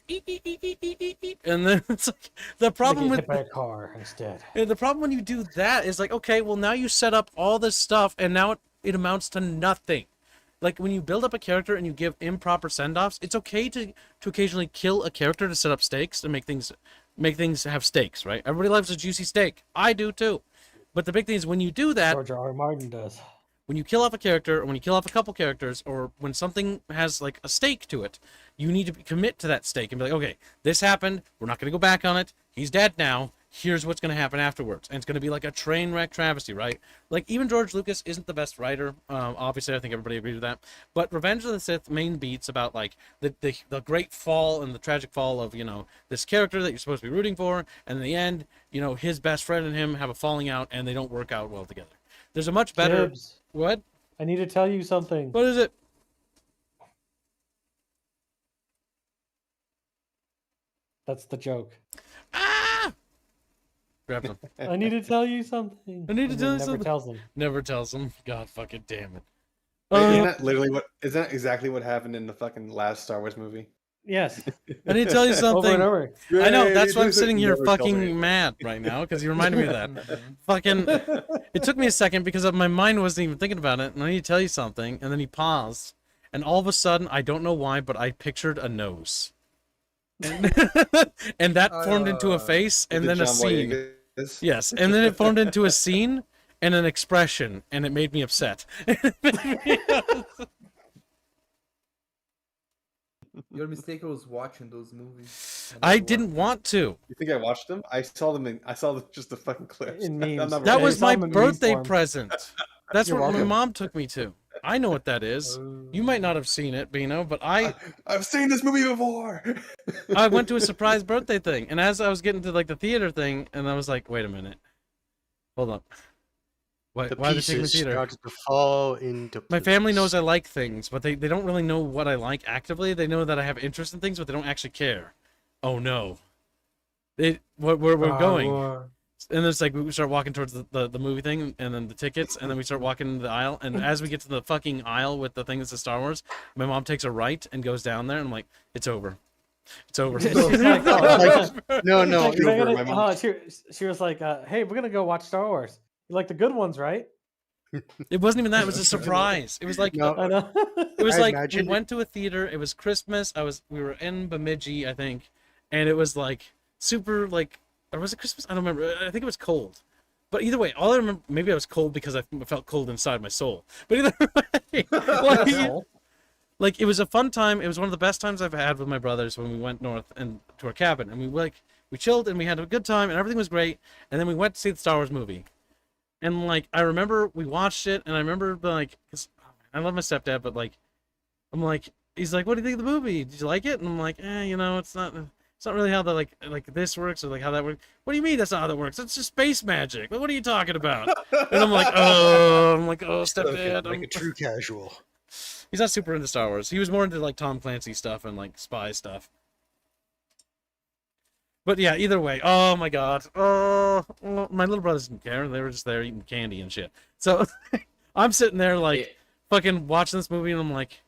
And then it's like the problem They with get hit by a car instead. and the problem when you do that is like, okay, well now you set up all this stuff and now it amounts to nothing. Like when you build up a character and you give improper send-offs, it's okay to occasionally kill a character to set up stakes and make things have stakes, right? Everybody loves a juicy steak. I do too. But the big thing is when you do that, George R. R. Martin does. when you kill off a character, or when you kill off a couple characters, or when something has like a stake to it, you need to commit to that stake and be like, okay, this happened. We're not going to go back on it. He's dead now. Here's what's going to happen afterwards. And it's going to be like a train wreck travesty, right? Like, even George Lucas isn't the best writer. Obviously, I think everybody agrees with that. But Revenge of the Sith main beats about, like, the great fall and the tragic fall of, you know, this character that you're supposed to be rooting for. And in the end, you know, his best friend and him have a falling out and they don't work out well together. There's a much better... Gibbs, What? I need to tell you something. What is it? That's the joke. Ah! Grab them. I need to tell you something. I need to And tell then you never something. tells them. Never tells him. God fucking damn it. Isn't that literally what? Isn't that exactly what happened in the fucking last Star Wars movie? Yes. I need to tell you something. Over and over. I know, that's why I'm sitting here Never told me. fucking mad right now, because you reminded me of that. Fucking, it took me a second because my mind wasn't even thinking about it, and I need to tell you something, and then he paused, and all of a sudden, I don't know why, but I pictured a nose. And that formed into a face, and then a scene. Yes, and then it formed into a scene, and an expression, and it made me upset. Your mistake was watching those movies. I didn't want to. You think I watched them? I saw them. I saw just the fucking clips. In memes. I'm not That really- was my them in meme birthday form. present. That's You're what my welcome. mom took me to. I know what that is. You might not have seen it, Bino, but I've seen this movie before. I went to a surprise birthday thing, and as I was getting to like the theater thing, and I was like, wait a minute, hold up, why The are they taking me to pieces theater? started to fall into My family knows place. I like things, but they don't really know what I like actively. They know that I have interest in things, but they don't actually care. Oh no, where we're going. And then it's like we start walking towards the movie thing, and then the tickets, and then we start walking into the aisle. And as we get to the fucking aisle with the thing that says Star Wars, my mom takes a right and goes down there, and I'm like, it's over. It's over. She's like, No, no, She's like, over, my mom- she was like, hey, we're gonna go watch Star Wars. You like the good ones, right? It wasn't even that. It was a surprise. It was like No. I know. it was I like we imagine- went to a theater. It was Christmas. We were in Bemidji, I think, and it was like super like, or was it Christmas? I don't remember. I think it was cold, But either way, all I remember, maybe I was cold because I felt cold inside my soul. But either way, like it was a fun time. It was one of the best times I've had with my brothers when we went north and to our cabin, and we chilled and we had a good time and everything was great. And then we went to see the Star Wars movie, and like I remember we watched it, and I remember like, 'cause I love my stepdad, but like I'm like, he's like, what do you think of the movie? Did you like it? And I'm like, you know, it's not really how the like this works or like how that works. What do you mean that's not how that works? It's just space magic. What are you talking about? And I'm like, oh, stepdad. Like a true casual. He's not super into Star Wars. He was more into like Tom Clancy stuff and like spy stuff. But yeah, either way, oh my god. Oh, my little brothers didn't care. They were just there eating candy and shit. So I'm sitting there like fucking watching this movie, and I'm like,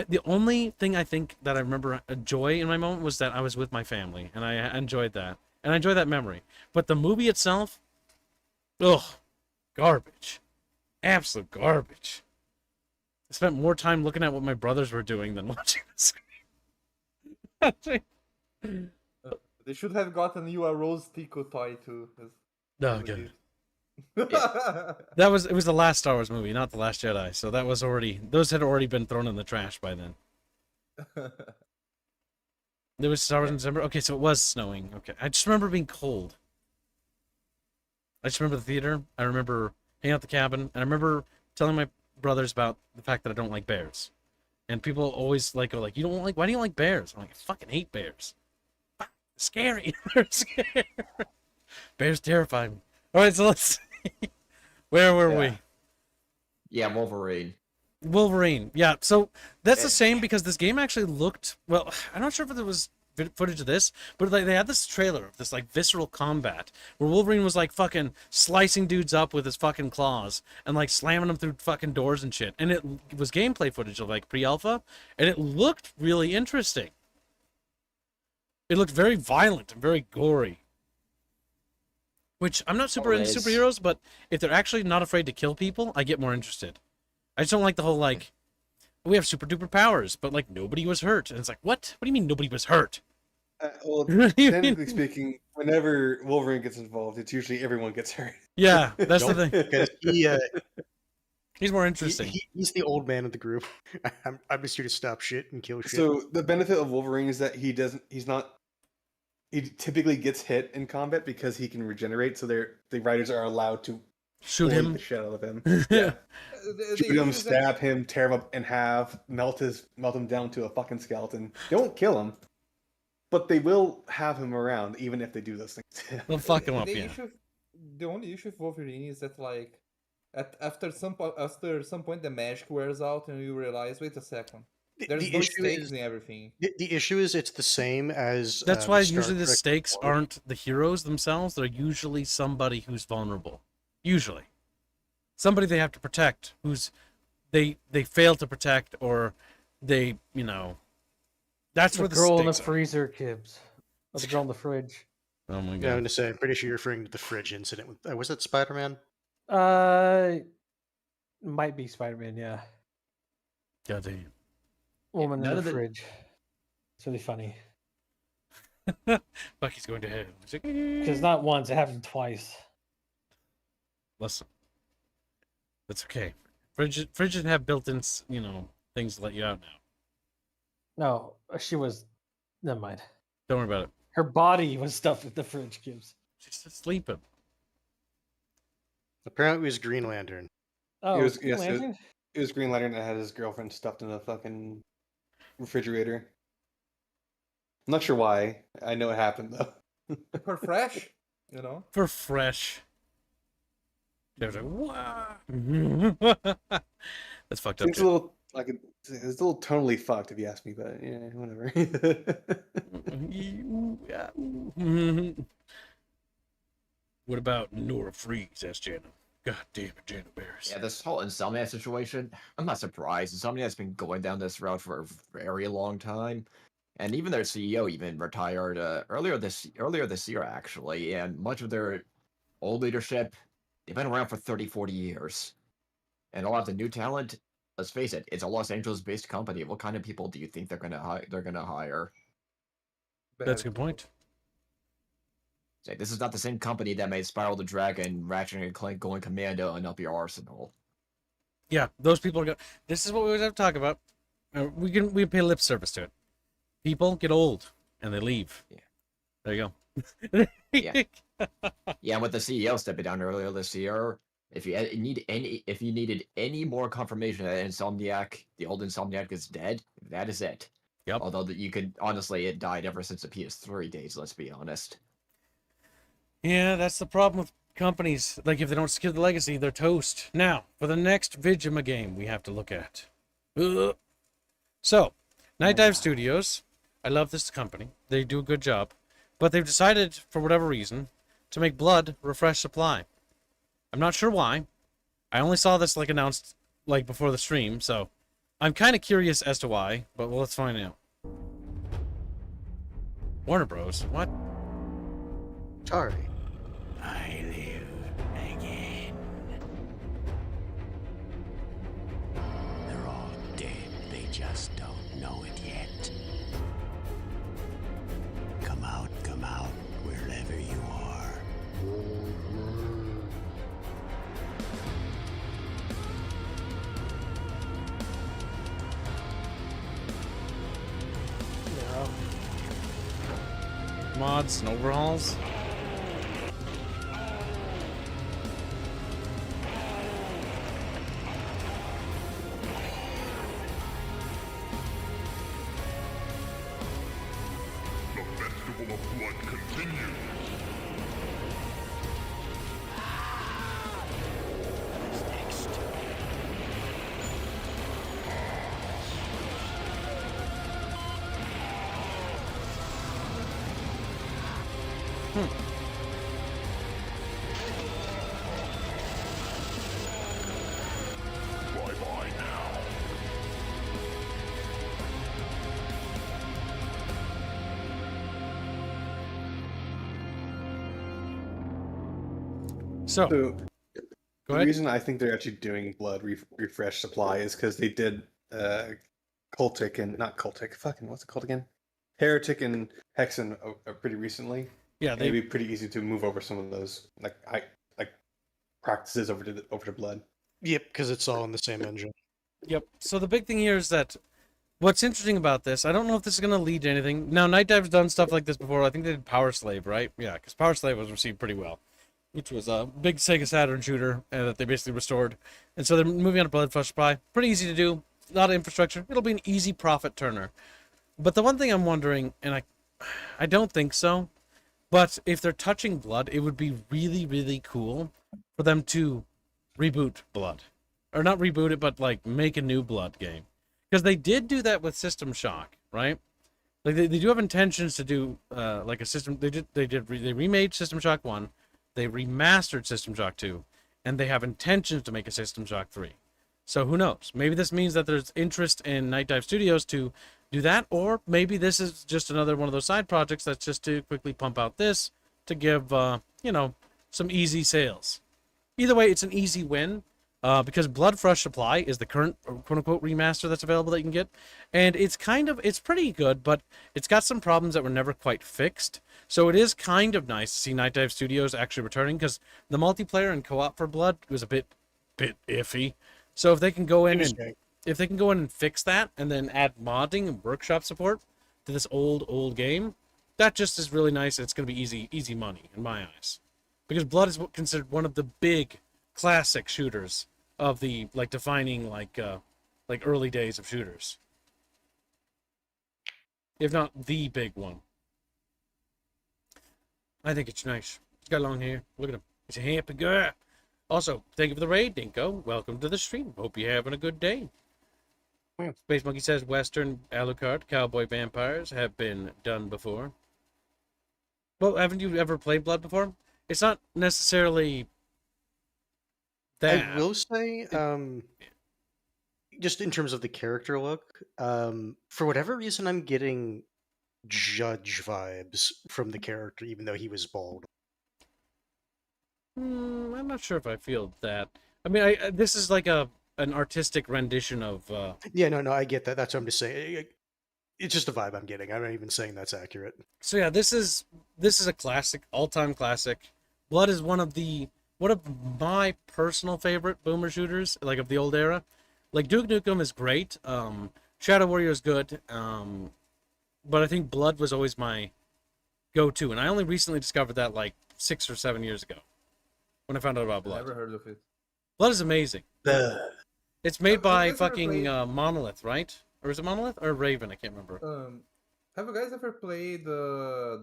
the only thing I think that I remember a joy in my moment was that I was with my family, and I enjoyed that. And I enjoyed that memory. But the movie itself, ugh, garbage. Absolute garbage. I spent more time looking at what my brothers were doing than watching the screen. They should have gotten you a Rose Tico toy too. Oh, good. It was the last Star Wars movie, not The Last Jedi. So that was those had already been thrown in the trash by then. There was Star Wars in December. Okay, so it was snowing. Okay, I just remember being cold. I just remember the theater. I remember hanging out the cabin, and I remember telling my brothers about the fact that I don't like bears. And people always like go like, "You don't like? Why do you like bears?" I'm like, "I fucking hate bears. They're scary. They're scary. Bears terrify me." All right, so let's see. Where were we? Yeah, Wolverine. Wolverine. Yeah, so that's the same because this game actually looked, well, I'm not sure if there was footage of this, but like they had this trailer of this like visceral combat where Wolverine was like fucking slicing dudes up with his fucking claws and like slamming them through fucking doors and shit. And it was gameplay footage of like pre-alpha, and it looked really interesting. It looked very violent and very gory. Which I'm not super into superheroes, but if they're actually not afraid to kill people, I get more interested. I just don't like the whole like, we have super duper powers, but like nobody was hurt. And it's like, what? What do you mean nobody was hurt? Well, technically speaking, whenever Wolverine gets involved, it's usually everyone gets hurt. Yeah, that's the thing. Because he's more interesting. He's the old man of the group. I'm just here to stop shit and kill shit. So the benefit of Wolverine is that he typically gets hit in combat because he can regenerate, so the writers are allowed to shoot him the shit out of him. Yeah. Shoot him, stab him, tear him up in half, melt him down to a fucking skeleton. They won't kill him, but they will have him around even if they do those things. They'll fuck him up. The only issue with Wolverine is that like after some point the magic wears out and you realize, wait a second. There's no stakes in everything. The issue is it's the same as... That's why usually the stakes aren't the heroes themselves. They're usually somebody who's vulnerable. Usually. Somebody they have to protect, who's they fail to protect, or they, you know... That's where the girl in the stakes freezer, Kibbs. Or the girl in the fridge. Oh my god. Yeah, I'm going to say, I'm pretty sure you're referring to the fridge incident. Was that Spider-Man? Might be Spider-Man, yeah. God damn. Woman in the fridge. It's really funny. Bucky's going to hell. Because not once, it happened twice. Listen. That's okay. Fridges have built-in, things to let you out now. No, she was... Never mind. Don't worry about it. Her body was stuffed with the fridge, Gibbs. She's just sleeping. Apparently it was Green Lantern. Oh, it was Green Lantern? It was Green Lantern that had his girlfriend stuffed in a fucking refrigerator. I'm not sure why. I know it happened though. For fresh, For fresh. They was like, what? That's fucked up. It's a little tonally fucked if you ask me, but yeah, whatever. What about Nora Freeze? Asked Jana. God damn it, Jana Barris. Yeah, this whole Insomniac situation, I'm not surprised. Insomniac's been going down this route for a very long time. And even their CEO even retired earlier this year, actually. And much of their old leadership, they've been around for 30, 40 years. And a lot of the new talent, let's face it, it's a Los Angeles-based company. What kind of people do you think they're gonna hire? That's a good point. It's like, this is not the same company that made Spiral the Dragon, Ratchet and Clank Going Commando, and Up Your Arsenal. Yeah, those people are going. This is what we always have to talk about. We pay lip service to it. People get old and they leave. Yeah. There you go. Yeah. Yeah, and with the CEO stepping down earlier this year, if you needed any more confirmation that Insomniac, the old Insomniac, is dead, that is it. Yep. Although that you could honestly, it died ever since the PS3 days. Let's be honest. Yeah, that's the problem with companies. Like, if they don't secure the legacy, they're toast. Now, for the next Vigima game we have to look at. So, Night Dive Studios. I love this company. They do a good job. But they've decided, for whatever reason, to make Blood Refresh Supply. I'm not sure why. I only saw this, like, announced, like, before the stream, so I'm kind of curious as to why, but well, let's find out. Warner Bros. What? Sorry. I live again. They're all dead. They just don't know it yet. Come out, wherever you are. Mods and overhauls. The Festival of Blood continues. Bye-bye now. So, So, go the ahead. reason I think they're actually doing Blood Refresh Supply is because they did Cultic and not Cultic. Fucking what's it called again? Heretic and Hexen pretty recently. Yeah, It'd be pretty easy to move over some of those like practices over to Blood. Yep, because it's all in the same engine. Yep. So the big thing here is that what's interesting about this, I don't know if this is going to lead to anything. Now, Night Dive's done stuff like this before. I think they did Power Slave, right? Yeah, because Power Slave was received pretty well, which was a big Sega Saturn shooter that they basically restored. And so they're moving on to Blood Refresh Supply. Pretty easy to do. A lot of infrastructure. It'll be an easy profit turner. But the one thing I'm wondering, and I don't think so, but if they're touching Blood, it would be really, really cool for them to reboot Blood. Or not reboot it, but like make a new Blood game. Because they did do that with System Shock, right? Like they do have intentions to do like a system. They remade System Shock 1, they remastered System Shock 2, and they have intentions to make a System Shock 3. So who knows? Maybe this means that there's interest in Night Dive Studios to do that, or maybe this is just another one of those side projects that's just to quickly pump out this to give some easy sales. Either way, it's an easy win. Because Blood Fresh Supply is the current quote-unquote remaster that's available that you can get. And it's pretty good, but it's got some problems that were never quite fixed. So it is kind of nice to see Night Dive Studios actually returning, because the multiplayer and co-op for Blood was a bit iffy. So if they can go in and fix that, and then add modding and workshop support to this old game, that just is really nice. It's going to be easy money in my eyes. Because Blood is considered one of the big classic shooters of the defining early days of shooters, if not the big one. I think it's nice. He's got long hair. Look at him. He's a happy girl. Also, thank you for the raid, Dinko. Welcome to the stream. Hope you're having a good day. Space Monkey says Western, Alucard, Cowboy Vampires have been done before. Well, haven't you ever played Blood before? It's not necessarily that. I will say, just in terms of the character look, for whatever reason, I'm getting Judge vibes from the character, even though he was bald. I'm not sure if I feel that. I mean, this is like an artistic rendition of. Yeah, no, I get that. That's what I'm just saying. it's just a vibe I'm getting. I'm not even saying that's accurate. So yeah, this is a classic, all-time classic. Blood is one of my personal favorite boomer shooters, like of the old era. Like Duke Nukem is great. Shadow Warrior is good. But I think Blood was always my go-to, and I only recently discovered that like 6 or 7 years ago when I found out about Blood. Never heard of it. Blood is amazing. It's made by fucking Monolith, right? Or is it Monolith or Raven? I can't remember. Have you guys ever played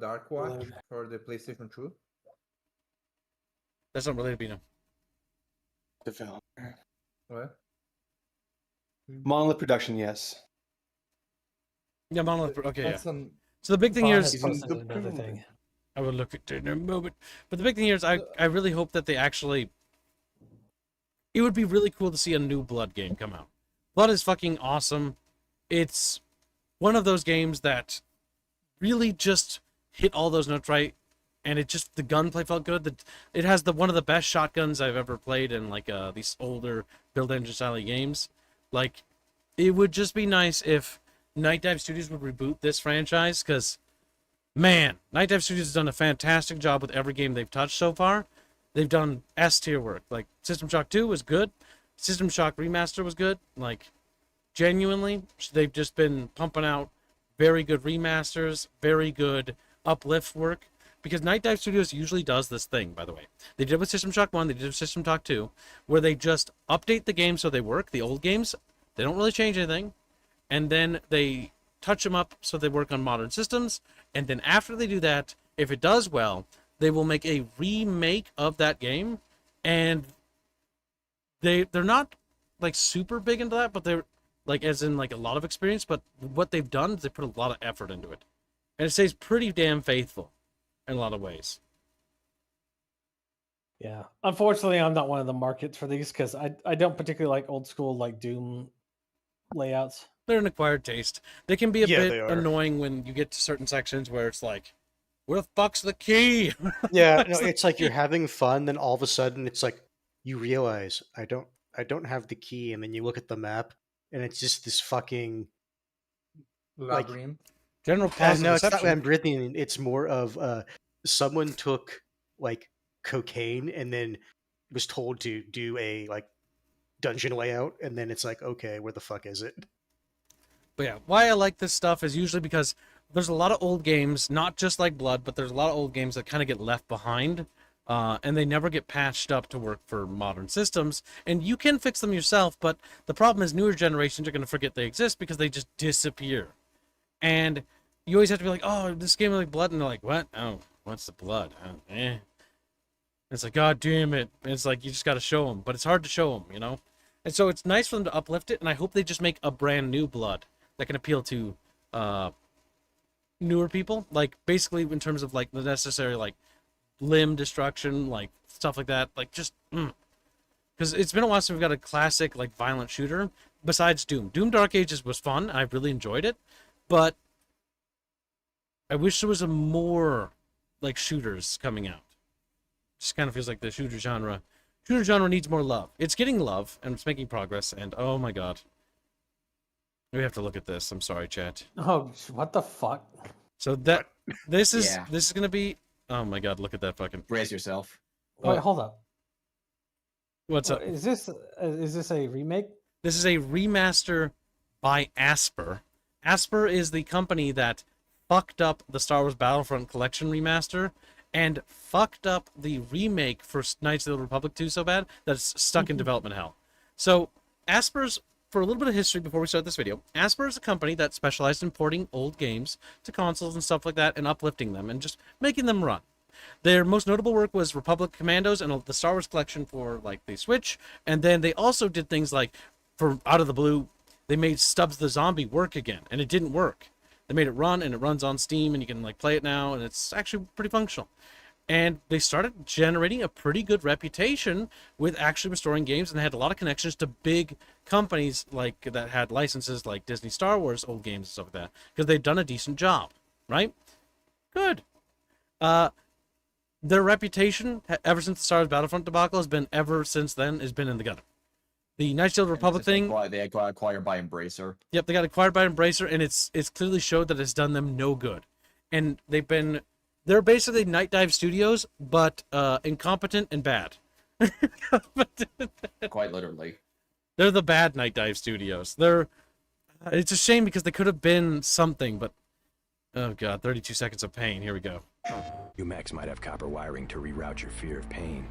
Dark Watch for the PlayStation 2? That's not related to Bino. Developer. What? Monolith Production, yes. Yeah, Monolith. Okay, yeah. That's an- So the big thing here is another thing. I will look at it in a moment. But the big thing here is I really hope that they actually. It would be really cool to see a new Blood game come out. Blood is fucking awesome. It's one of those games that really just hit all those notes right, and the gunplay felt good. It has one of the best shotguns I've ever played in like these older build engine style games. Like, it would just be nice if Night Dive Studios would reboot this franchise, because, man, Night Dive Studios has done a fantastic job with every game they've touched so far. They've done S-tier work. Like, System Shock 2 was good. System Shock Remaster was good. Like, genuinely, they've just been pumping out very good remasters, very good uplift work. Because Night Dive Studios usually does this thing, by the way. They did it with System Shock 1, they did it with System Shock 2, where they just update the games so they work, the old games. They don't really change anything. And then they touch them up so they work on modern systems. And then after they do that, if it does well, they will make a remake of that game. And they're not like super big into that, but they're like as in like a lot of experience. But what they've done is they put a lot of effort into it. And it stays pretty damn faithful in a lot of ways. Yeah. Unfortunately, I'm not one of the markets for these because I don't particularly like old school like Doom layouts. They're an acquired taste. They can be a Yeah, bit they are. annoying when you get to certain sections where it's like, where the fuck's the key? Yeah, no, it's like you're having fun, then all of a sudden it's like you realize I don't have the key, and then you look at the map and it's just this fucking Labyrinth. General positive no, it's not perception. labyrinthine. It's more of someone took like cocaine and then was told to do a like dungeon layout, and then it's like, okay, where the fuck is it? But yeah, why I like this stuff is usually because there's a lot of old games, not just like Blood, but there's a lot of old games that kind of get left behind, and they never get patched up to work for modern systems. And you can fix them yourself, but the problem is newer generations are going to forget they exist because they just disappear. And you always have to be like, oh, this game is like Blood, and they're like, what? Oh, what's the Blood? It's like, god damn it. And it's like, you just got to show them, but it's hard to show them, you know? And so it's nice for them to uplift it, and I hope they just make a brand new Blood that can appeal to newer people, like basically in terms of like the necessary like limb destruction, like stuff like that, like just because it's been a while since we've got a classic like violent shooter besides Doom. Dark Ages was fun, I really enjoyed it, but I wish there was a more like shooters coming out. Just kind of feels like the shooter genre needs more love. It's getting love and it's making progress, and oh my god, we have to look at this. I'm sorry, chat. Oh, what the fuck? So this is gonna be. Oh my god, look at that fucking. Brace yourself. Wait, hold up. What's up? Is this a remake? This is a remaster by Asper. Asper is the company that fucked up the Star Wars Battlefront Collection remaster and fucked up the remake for Knights of the Republic 2 so bad that it's stuck in development hell. So Asper's. For a little bit of history before we start this video, Asper is a company that specialized in porting old games to consoles and stuff like that and uplifting them and just making them run. Their most notable work was Republic Commandos and the Star Wars collection for like the Switch, and then they also did things like, for out of the blue, they made Stubbs the Zombie work again, and it didn't work. They made it run, and it runs on Steam, and you can like play it now, and it's actually pretty functional. And they started generating a pretty good reputation with actually restoring games, and they had a lot of connections to big companies like that had licenses like Disney Star Wars old games and stuff like that, because they've done a decent job, right? Good. Their reputation, ever since the Star Wars Battlefront debacle, has been in the gutter. The Night Shield Republic thing. They got acquired by Embracer. Yep, they got acquired by Embracer, and it's clearly showed that it's done them no good. And they're basically Night Dive Studios, but incompetent and bad. Quite literally. They're the bad Night Dive Studios. It's a shame because they could have been something, but oh god, 32 seconds of pain. Here we go. You Max might have copper wiring to reroute your fear of pain,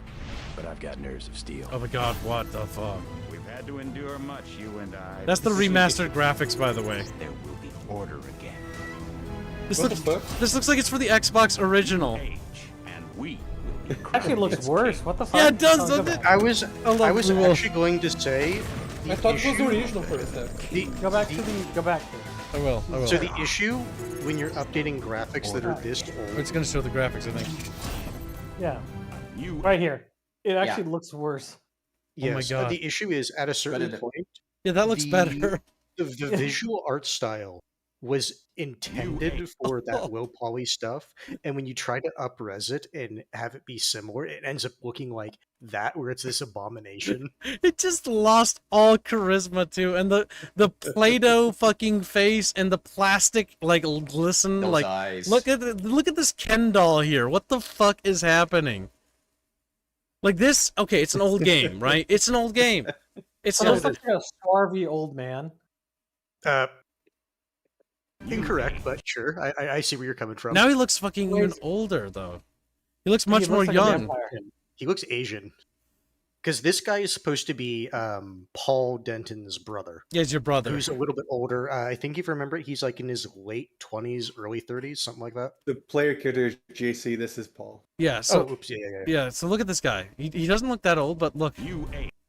but I've got nerves of steel. Oh my god, what the fuck? We've had to endure much, you and I. That's the remastered graphics, by the way. There will be order again. This looks like it's for the Xbox original. And we Actually, it looks worse. What the fuck? Yeah, it does, doesn't it? I was actually going to say. I thought it was the original for a sec. Go back to the. Go back to. I will. So the issue when you're updating graphics that are this old, it's going to show the graphics, I think. Yeah. Right here. It actually looks worse. yes, Oh my god. the issue is at a certain point. Yeah, that looks better. The visual art style was intended for that low poly stuff, and when you try to up-res it and have it be similar, it ends up looking like that, where it's this abomination. It just lost all charisma too, and the Play-Doh fucking face and the plastic like glisten. Those like eyes. look at this Ken doll here. What the fuck is happening? Like this? Okay, it's an old game, right? It's an old game. It's It looks like a swarthy old man. Incorrect, but sure. I see where you're coming from. Now he looks fucking even older though. He looks much more looks like a young. vampire. He looks Asian. Because this guy is supposed to be Paul Denton's brother. Yeah, he's your brother. Who's a little bit older. I think if you remember, he's like in his late 20s, early 30s, something like that. The player character is JC. This is Paul. Yeah. So oops, yeah. Yeah. So look at this guy. He doesn't look that old, but look. Not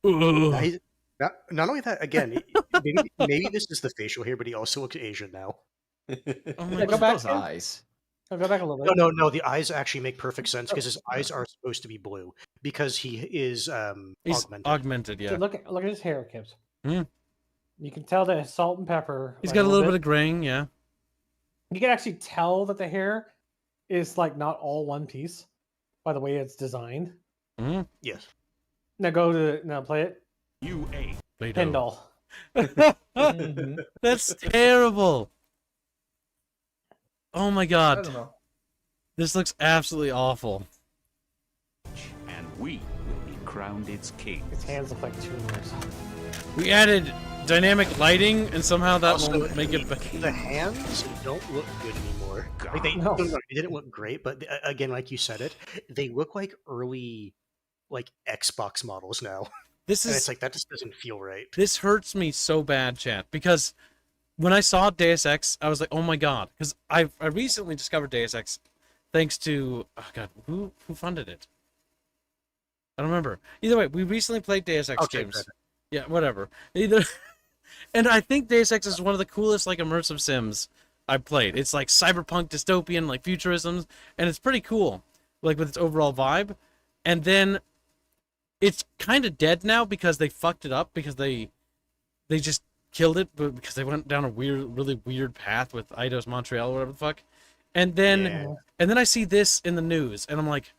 only that, again, maybe this is the facial hair, but he also looks Asian now. Oh my Go back. Those eyes. Go back a little bit. No. The eyes actually make perfect sense because his eyes are supposed to be blue because he is He's augmented. Yeah. So look at his hair, Kips. Hmm. You can tell that it's salt and pepper. He's like, got a little bit of graying. Yeah. You can actually tell that the hair is like not all one piece by the way it's designed. Mm-hmm. Yes. Now play it. Play-Doh. Ken doll. That's terrible. Oh my I god. don't know. This looks absolutely awful. And we will be crowned its king. His hands look like tumors. We added dynamic lighting, and somehow that Also, will make it better. The hands don't look good anymore. Like they didn't look great, but again, like you said it, they look like early, like Xbox models now. This And is it's like that just doesn't feel right. this hurts me so bad, chat, because when I saw Deus Ex, I was like, oh my god, because I recently discovered Deus Ex thanks to who funded it? I don't remember. Either way, we recently played Deus Ex games. Credit. Yeah, whatever. And I think Deus Ex is one of the coolest like immersive sims I've played. It's like cyberpunk dystopian, like futurism, and it's pretty cool, like with its overall vibe. And then it's kind of dead now because they fucked it up because they just killed it, but because they went down a really weird path with Eidos Montreal or whatever the fuck. And then I see this in the news, and I'm like,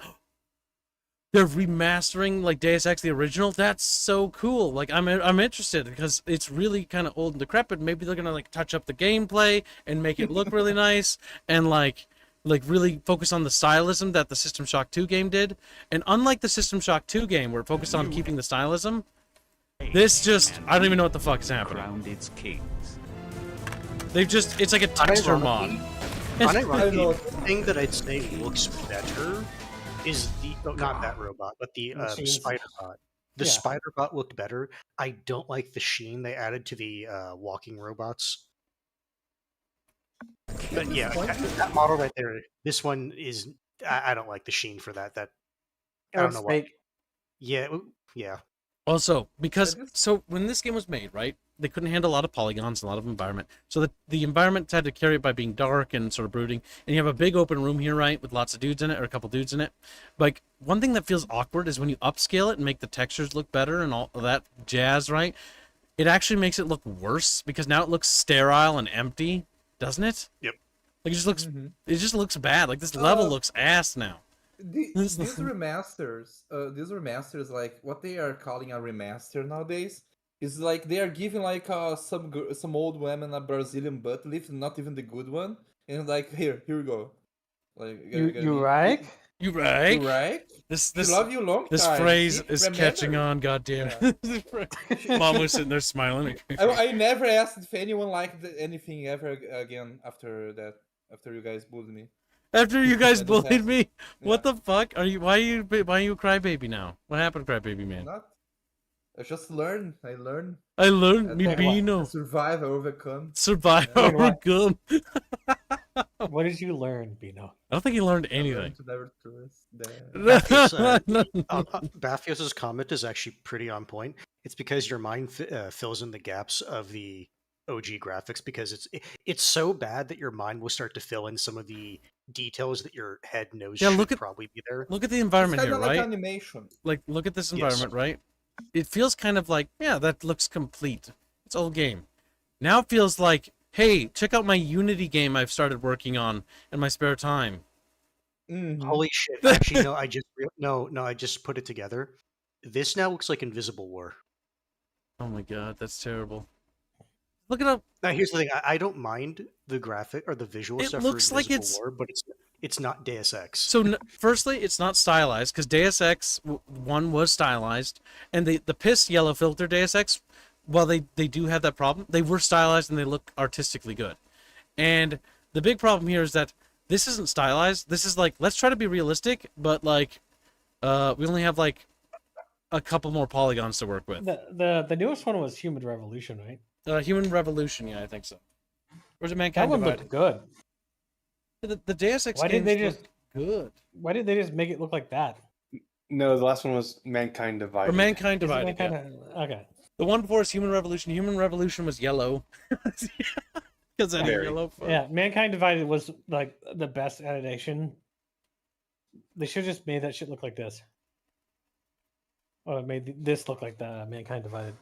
they're remastering like Deus Ex the original. That's so cool. Like I'm interested because it's really kind of old and decrepit. Maybe they're gonna like touch up the gameplay and make it look really nice and like really focus on the stylism that the System Shock 2 game did. And unlike the System Shock 2 game where it focused on keeping the stylism, this just I don't even know what the fuck is happening. Crowned its kings. It's like a texture mod. Unironically, the thing that I'd say looks better is not that robot, but the spider bot. The spider bot looked better. I don't like the sheen they added to the walking robots. But yeah, that model right there. This one is. I don't like the sheen for that. I don't know why. Yeah. Also, because when this game was made, right, they couldn't handle a lot of polygons, a lot of environment. So the environment had to carry it by being dark and sort of brooding. And you have a big open room here, right, with lots of dudes in it, or a couple dudes in it. Like, one thing that feels awkward is when you upscale it and make the textures look better and all of that jazz, right? It actually makes it look worse because now it looks sterile and empty, doesn't it? Yep. Like it just looks bad. Like this level looks ass now. These remasters, like what they are calling a remaster nowadays, It's like they are giving like some old woman a Brazilian butt lift, not even the good one, and like here we go. Like You right? You right? You right? This She love you long this time. phrase See? is Remember? catching on. Goddamn. Mom was sitting there smiling. I never asked if anyone liked anything ever again after that. After you guys bullied me. After you guys I don't bullied have- me, what Yeah. the fuck? Why are you a crybaby now? What happened, crybaby man? Not. I just learned. I learned. I learned me I Bino. survive, I overcome. Survive Yeah. overcome. What did you learn, Bino? I don't think he learned I learned anything. to never trust them. Bathios' comment is actually pretty on point. It's because your mind fills in the gaps of the OG graphics because it's so bad that your mind will start to fill in some of the details that your head knows Yeah, should probably be there. Look at the environment It's here, kinda like right? animation. Like, look at this Yes. environment, right? It feels kind of like, yeah, that looks complete. It's old game. Now it feels like, hey, check out my Unity game I've started working on in my spare time. Holy shit! Actually, no. I just put it together. This now looks like Invisible War. Oh my god, that's terrible. Look it up. Now, here's the thing. I don't mind the graphic or the visual It stuff looks for like Invisible War, but it's not Deus Ex. So, firstly, it's not stylized because Deus Ex 1 was stylized, and the piss yellow filter Deus Ex, while they do have that problem, they were stylized and they look artistically good. And the big problem here is that this isn't stylized. This is like, let's try to be realistic, but like, we only have like a couple more polygons to work with. The newest one was Human Revolution, right? Human Revolution, yeah, I think so. Or is it That Mankind one Divided? looked good. The Deus Ex Why did games they look just good? Why did they just make it look like that? No, the last one was Mankind Divided. Or Mankind Is it Divided, yeah. Okay. The one before is Human Revolution. Human Revolution was yellow. Because I Very. yellow. Yeah, Mankind Divided was like the best animation. They should have just made that shit look like this. Or made this look like the Mankind Divided.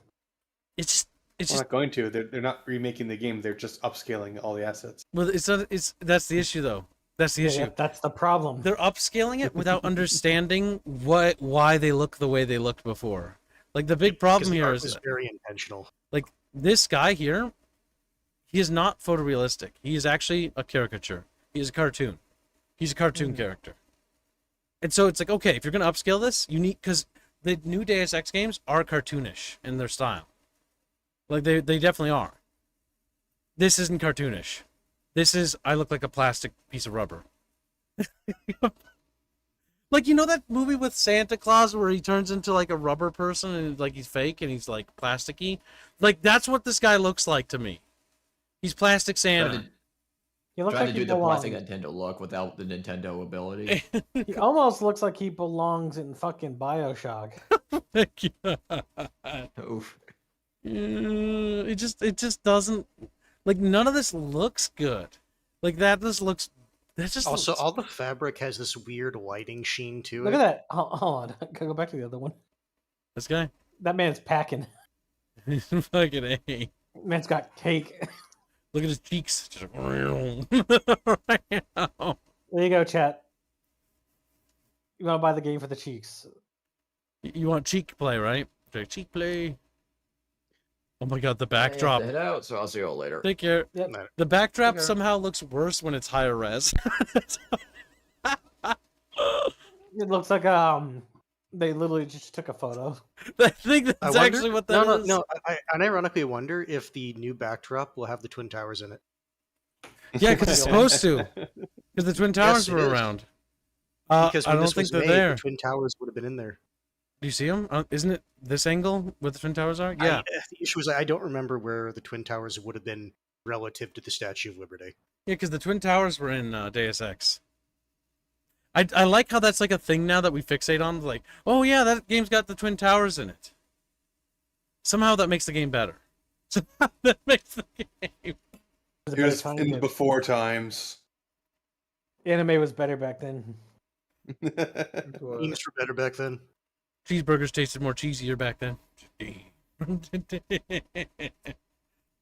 It's They're not going to. They're not remaking the game. They're just upscaling all the assets. Well, it's not. That's the issue, though. That's the issue. Yeah, that's the problem. They're upscaling it without understanding why they look the way they looked before. Like the big problem here is very intentional. like this guy here. He is not photorealistic. He is actually a caricature. He is a cartoon. He's a cartoon character. And so it's like, okay, if you're gonna upscale this, you need, because the new Deus Ex games are cartoonish in their style. Like they definitely are. This isn't cartoonish. This is, I look like a plastic piece of rubber. Like, you know that movie with Santa Claus where he turns into like a rubber person and like he's fake and he's like plasticky? Like that's what this guy looks like to me. He's plastic Santa. He looks Trying like to he do the plastic belongs. Nintendo look without the Nintendo ability. He almost looks like he belongs in fucking BioShock. Thank you. Oof. It just doesn't, like, none of this looks good. Like that just looks, that just Also, looks, all the fabric has this weird lighting sheen to Look it. at that. Hold on. Go back to the other one. this guy. That man's packing. Fucking A. Man's got cake. Look at his cheeks. Just right now. There you go, chat. You want to buy the game for the cheeks? You want cheek play, right? Cheek play. Oh my god, the I have backdrop. to head out, so I'll see you all later. Take care. Yep. The backdrop Take care. somehow looks worse when it's higher res. It looks like they literally just took a photo. I think I that's wonder- actually what that is. No. I ironically wonder if the new backdrop will have the Twin Towers in it. Yeah, because it's supposed to. Because the Twin Towers Yes, it were is. around. Because I when don't this think was they're made, there. the Twin Towers would have been in there. Do you see them? Isn't it this angle where the Twin Towers are? Yeah. The issue is I don't remember where the Twin Towers would have been relative to the Statue of Liberty. Yeah, because the Twin Towers were in Deus Ex. I like how that's like a thing now that we fixate on. Like, oh yeah, that game's got the Twin Towers in it. Somehow that makes the game better. Somehow that makes the game. It was in the before times. Anime was better back then. Games were better back then. Cheeseburgers tasted more cheesier back then.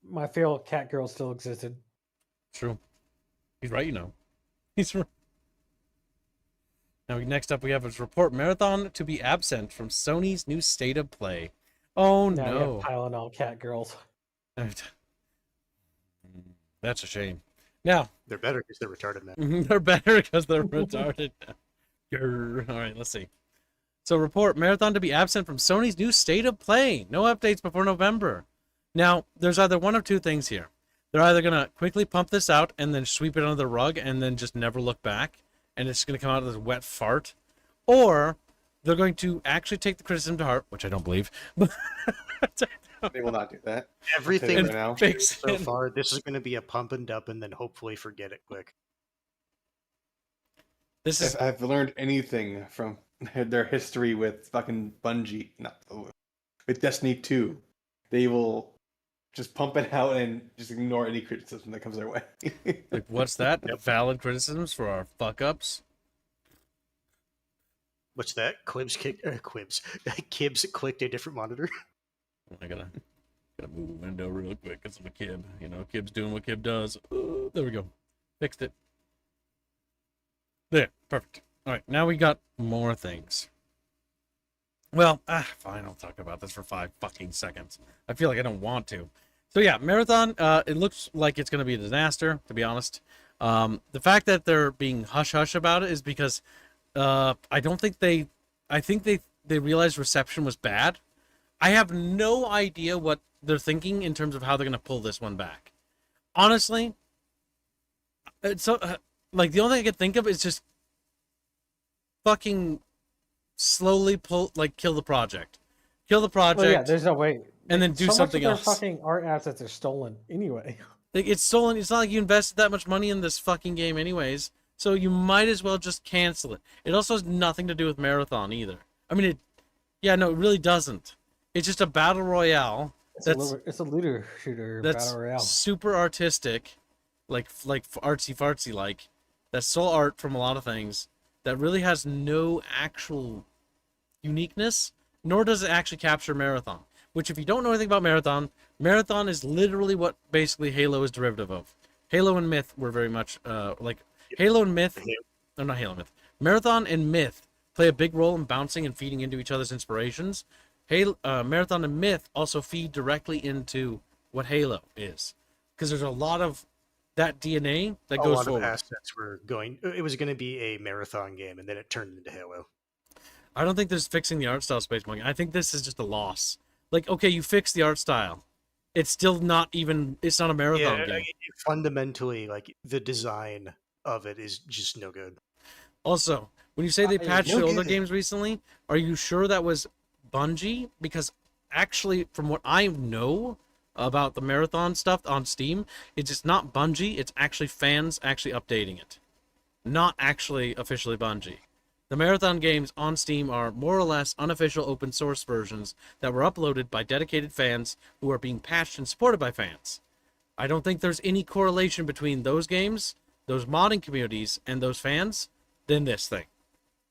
My favorite cat girl still existed. True. He's right, you know. He's right. Now, next up, we have a report marathon to be absent from Sony's new state of play. Oh Now you have no. Tylenol cat girls. That's a shame. Now They're better because they're retarded now. they're better because they're retarded. Grr. All right, let's see. So report Marathon to be absent from Sony's new State of Play. No updates before November. Now, there's either one of two things here. They're either going to quickly pump this out and then sweep it under the rug and then just never look back, and it's going to come out as a wet fart, or they're going to actually take the criticism to heart, which I don't believe. They will not do that. Everything right now. so far, this is going to be a pump and dump, and then hopefully forget it quick. This is If I've learned anything from their history with fucking Bungie, with Destiny 2, they will just pump it out and just ignore any criticism that comes their way. like, what's that? Valid criticisms for our fuck ups? What's that? Quibs clicked a different monitor. I gotta move the window real quick because I'm a Kib. You know, Kib's doing what Kib does. There we go. Fixed it. There. Perfect. All right. Now we got more things. Well, fine. I'll talk about this for 5 fucking seconds. I feel like I don't want to. So yeah, Marathon, it looks like it's going to be a disaster, to be honest. The fact that they're being hush-hush about it is because I think they realized reception was bad. I have no idea what they're thinking in terms of how they're going to pull this one back. Honestly, it's like the only thing I can think of is just fucking slowly kill the project. Kill the project. Well, yeah, there's no way. And then do so something much of else. their fucking art assets are stolen anyway. Like, it's stolen. It's not like you invested that much money in this fucking game anyways. So you might as well just cancel it. It also has nothing to do with Marathon either. I mean, it really doesn't. It's just a battle royale. It's a looter shooter battle royale. Super artistic, like artsy fartsy like. That's stole art from a lot of things. That really has no actual uniqueness, nor does it actually capture Marathon. Which, if you don't know anything about Marathon, Marathon is literally what basically Halo is derivative of. Halo and Myth were very much Halo and Myth. No, not Halo and Myth. Marathon and Myth play a big role in bouncing and feeding into each other's inspirations. Marathon and Myth also feed directly into what Halo is, because there's a lot of that DNA that goes forward. A lot of assets were going. It was going to be a Marathon game, and then it turned into Halo. I don't think there's fixing the art style space monkey. I think this is just a loss. Like, okay, you fix the art style. It's still not even. It's not a Marathon game. Fundamentally, like the design of it is just no good. Also, when you say they patched the older games recently, are you sure that was Bungie? Because actually, from what I know about the Marathon stuff on Steam, it's just not Bungie. It's actually fans actually updating it, not actually officially Bungie. The Marathon games on Steam are more or less unofficial open source versions that were uploaded by dedicated fans who are being patched and supported by fans. I don't think there's any correlation between those games, those modding communities, and those fans than this thing.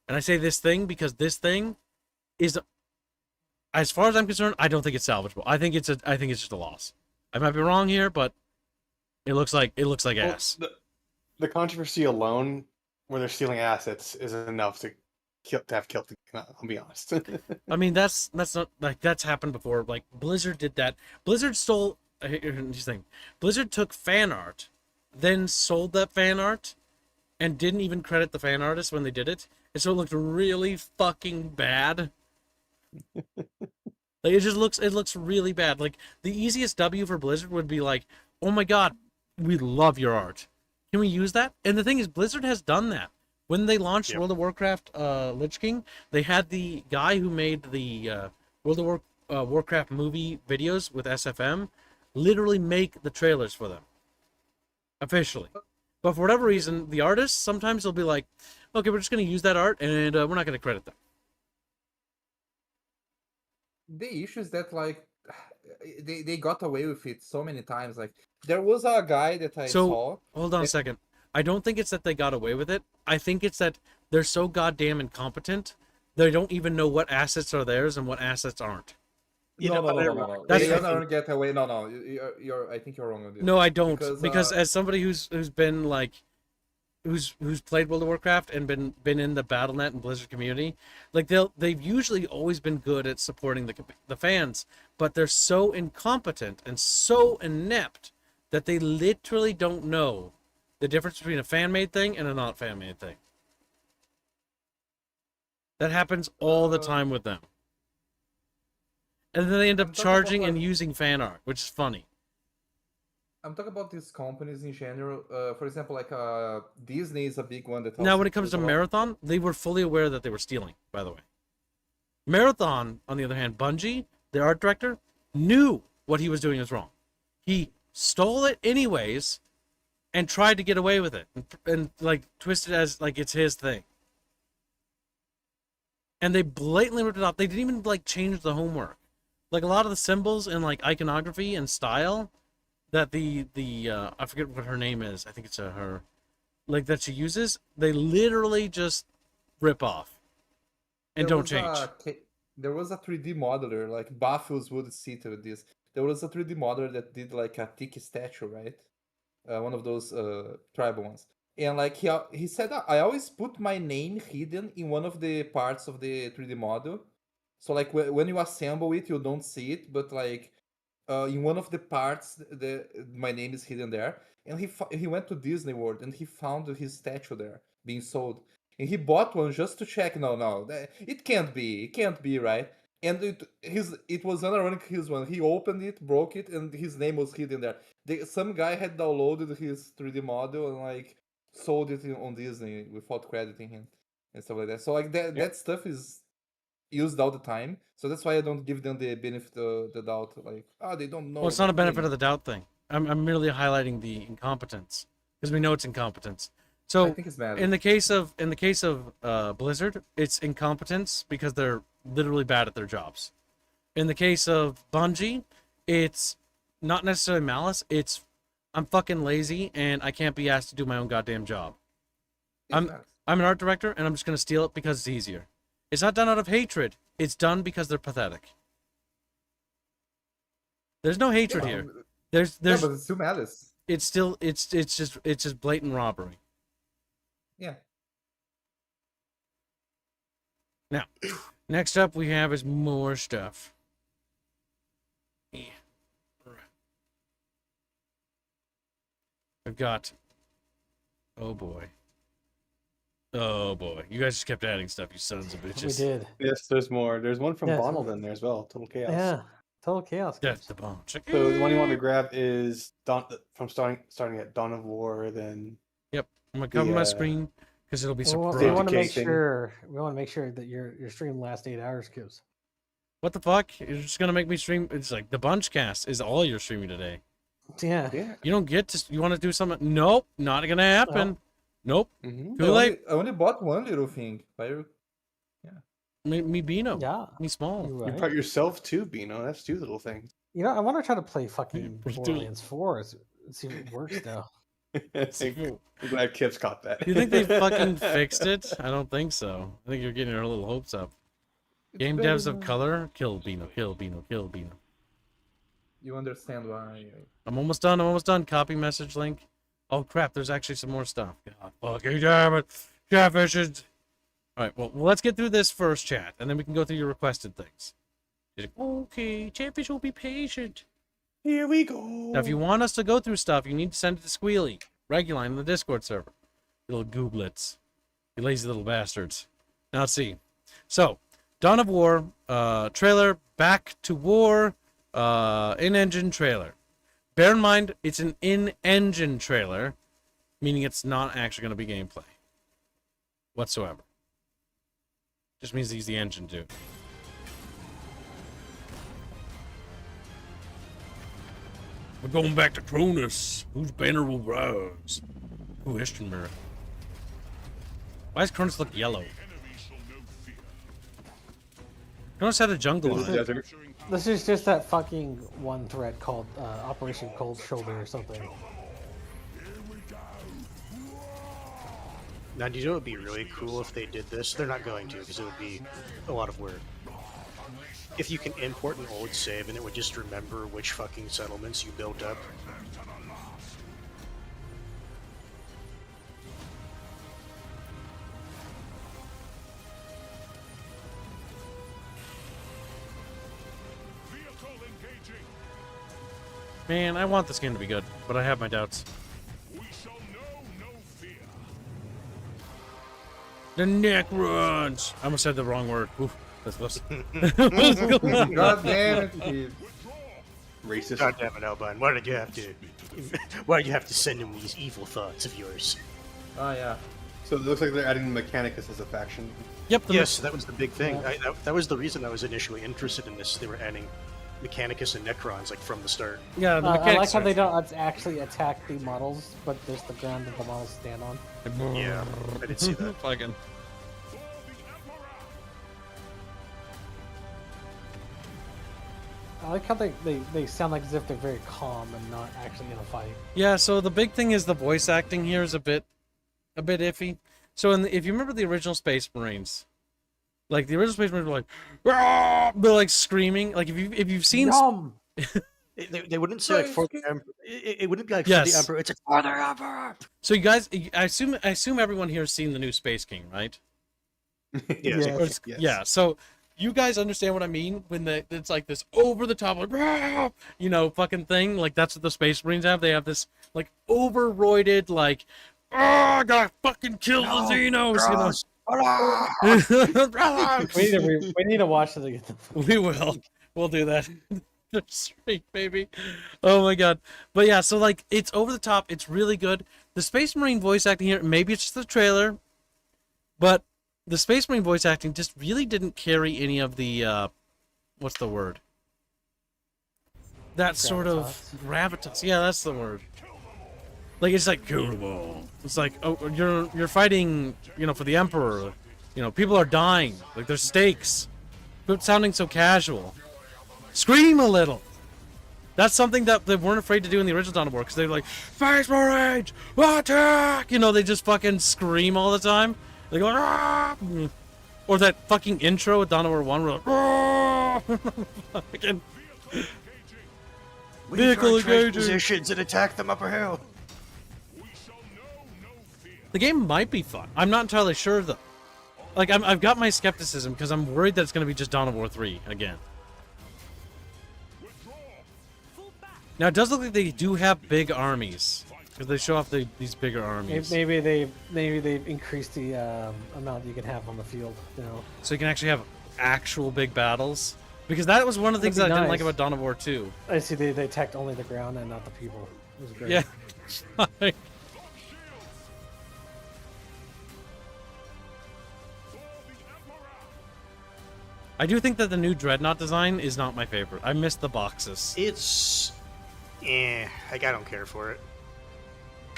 And I say this thing because this thing is, as far as I'm concerned, I don't think it's salvageable. I think it's just a loss. I might be wrong here, but it looks like ass. The controversy alone, where they're stealing assets, is enough to have killed the game. I'll be honest. I mean, that's not like that's happened before. Like Blizzard did that. Blizzard stole. Here's the thing. Blizzard took fan art, then sold that fan art, and didn't even credit the fan artist when they did it, and so it looked really fucking bad. Like it looks really bad. Like the easiest W for Blizzard would be like, oh my god, we love your art. Can we use that? And the thing is, Blizzard has done that. When they launched World of Warcraft Lich King, they had the guy who made the World of Warcraft movie videos with SFM literally make the trailers for them. Officially. But for whatever reason, the artists, sometimes they'll be like, okay, we're just going to use that art, and we're not going to credit them. The issue is that, like, they got away with it so many times. Like, there was a guy that I saw. Hold on a second. I don't think it's that they got away with it. I think it's that they're so goddamn incompetent, they don't even know what assets are theirs and what assets aren't. No. They don't get away. No. You're. I think you're wrong on this. No, I don't. Because as somebody who's been like who's played World of Warcraft and been in the BattleNet and Blizzard community, like they've usually always been good at supporting the fans, but they're so incompetent and so inept that they literally don't know the difference between a fan-made thing and a not fan-made thing. That happens all the time with them. And then they end up charging and using fan art, which is funny. I'm talking about these companies in general. For example, like Disney is a big one that. Now, when it comes to Marathon, they were fully aware that they were stealing, by the way. Marathon, on the other hand, Bungie, the art director, knew what he was doing was wrong. He stole it anyways and tried to get away with it and like twist it as like it's his thing. And they blatantly ripped it off. They didn't even like change the homework. Like a lot of the symbols and like iconography and style that the I forget what her name is. I think it's her, like that she uses. They literally just rip off and don't change. There was a 3D modeler, like Baffles would see to this. There was a 3D modeler that did like a tiki statue, right? One of those tribal ones. And like he said, I always put my name hidden in one of the parts of the 3D model. So like when you assemble it, you don't see it, but like in one of the parts, my name is hidden there. And he went to Disney World and he found his statue there being sold. And he bought one just to check. No, it can't be right. And it was unironic. His one, he opened it, broke it, and his name was hidden there. Some guy had downloaded his 3D model and like sold it on Disney without crediting him and stuff like that. So like that stuff is used all the time. So that's why I don't give them the benefit of the doubt. Like, they don't know. Well, it's not a benefit of the doubt thing. I'm merely highlighting the incompetence because we know it's incompetence. So I think it's bad. in the case of Blizzard, it's incompetence because they're literally bad at their jobs. In the case of Bungie, it's not necessarily malice. It's I'm fucking lazy and I can't be asked to do my own goddamn job. I'm an art director and I'm just gonna steal it because it's easier. It's not done out of hatred. It's done because they're pathetic. There's no hatred here. There's but it's still malice. It's just blatant robbery. Yeah. Now, next up we have is more stuff. Yeah. I've got. Oh boy. You guys just kept adding stuff, you sons of bitches. We did. Yes, there's more. There's one from Bonald in there as well. Total Chaos. Yeah, Total Chaos. That's the bomb. Check So the one you want to grab is from starting at Dawn of War, then. Yep, I'm gonna cover my screen because it'll be surprised. We want to make sure that your stream lasts 8 hours, Gibbs. What the fuck? You're just gonna make me stream? It's like the bunch cast is all you're streaming today. Yeah. You don't get to. You want to do something? Nope, not gonna happen. Nope. Mm-hmm. Too late. I only bought one little thing. Me Bino. Yeah. Me small. You part yourself too, Bino. That's 2 little things. You know, I want to try to play fucking Borderlands 4 and see if it works now. I'm glad Kip's caught that. You think they fucking fixed it? I don't think so. I think you're getting our little hopes up. Game devs of color, kill Bino, kill Bino, kill Bino. You understand why? I'm almost done. Copy message link. Oh crap! There's actually some more stuff. God fucking damn it, Chatfishes. All right, well, let's get through this first chat, and then we can go through your requested things. Okay, Chatfish will be patient. Here we go. Now, if you want us to go through stuff, you need to send it to Squealy, Reguline in the Discord server. You little gooblets. You lazy little bastards. Now, let's see. So, Dawn of War, trailer, Back to War, in-engine trailer. Bear in mind, it's an in-engine trailer, meaning it's not actually going to be gameplay whatsoever. Just means he's the engine dude. We're going back to Cronus, whose banner will rise. Ooh, history mirror. Why does Cronus look yellow? Cronus had a jungle on it. This is just that fucking one threat called Operation Cold Shoulder or something. Now, do you know what would be really cool if they did this? They're not going to, because it would be a lot of work. If you can import an old save and it would just remember which fucking settlements you built up. Man, I want this game to be good, but I have my doubts. The neck runs. I almost said the wrong word. Oof, that's what's going on? God damn it, dude. Racist. God damn it, Albine. Why did you have to? Why did you have to send him these evil thoughts of yours? Oh yeah. So it looks like they're adding Mechanicus as a faction. Yep. Yes, that was the big thing. That was the reason I was initially interested in this. They were adding Mechanicus and Necrons like from the start. Yeah, the I like how they don't actually attack the models, but there's the ground that the models stand on. Yeah, I did see that. Fucking. I like how they sound like as if they're very calm and not actually in a fight. Yeah, so the big thing is the voice acting here is a bit iffy. So if you remember the original Space Marines, like the original Space Marines were like, "Rah!" They're like screaming. Like if you've seen, They wouldn't say like for the Emperor. It wouldn't be like for the Emperor. It's like for the Emperor. So you guys, I assume everyone here has seen the new Space King, right? Yes. Yeah. So you guys understand what I mean when it's like this over the top, like, "Rah!" you know, fucking thing. Like that's what the Space Marines have. They have this like overroided, like, "Oh, I gotta fucking kill the Xenos," you know. we need to watch it again. We will. We'll do that. Straight, baby. Oh my god. But yeah, so like it's over the top. It's really good. The Space Marine voice acting here, maybe it's just the trailer, but the Space Marine voice acting just really didn't carry any of the what's the word? That sort of gravitas. Yeah, that's the word. Like it's like kill them all. It's like, oh, you're fighting, you know, for the Emperor. You know, people are dying. Like there's stakes. Quit sounding so casual. Scream a little. That's something that they weren't afraid to do in the original Dawn of War, because they were like, Space Marines, attack! You know, they just fucking scream all the time. They go, "Ah!" Or that fucking intro with Dawn of War 1, where like, "Ah!" Fucking vehicle engaging positions and attack them upper hill. The game might be fun. I'm not entirely sure though. Like I've got my skepticism because I'm worried that it's going to be just Dawn of War 3 again. Now it does look like they do have big armies because they show off these bigger armies. Maybe they've increased the amount you can have on the field. You know, so you can actually have actual big battles. Because that was one of the things that I didn't like about Dawn of War 2. I see they attacked only the ground and not the people. It was great. Yeah. I do think that the new Dreadnought design is not my favorite. I miss the boxes. It's, I don't care for it.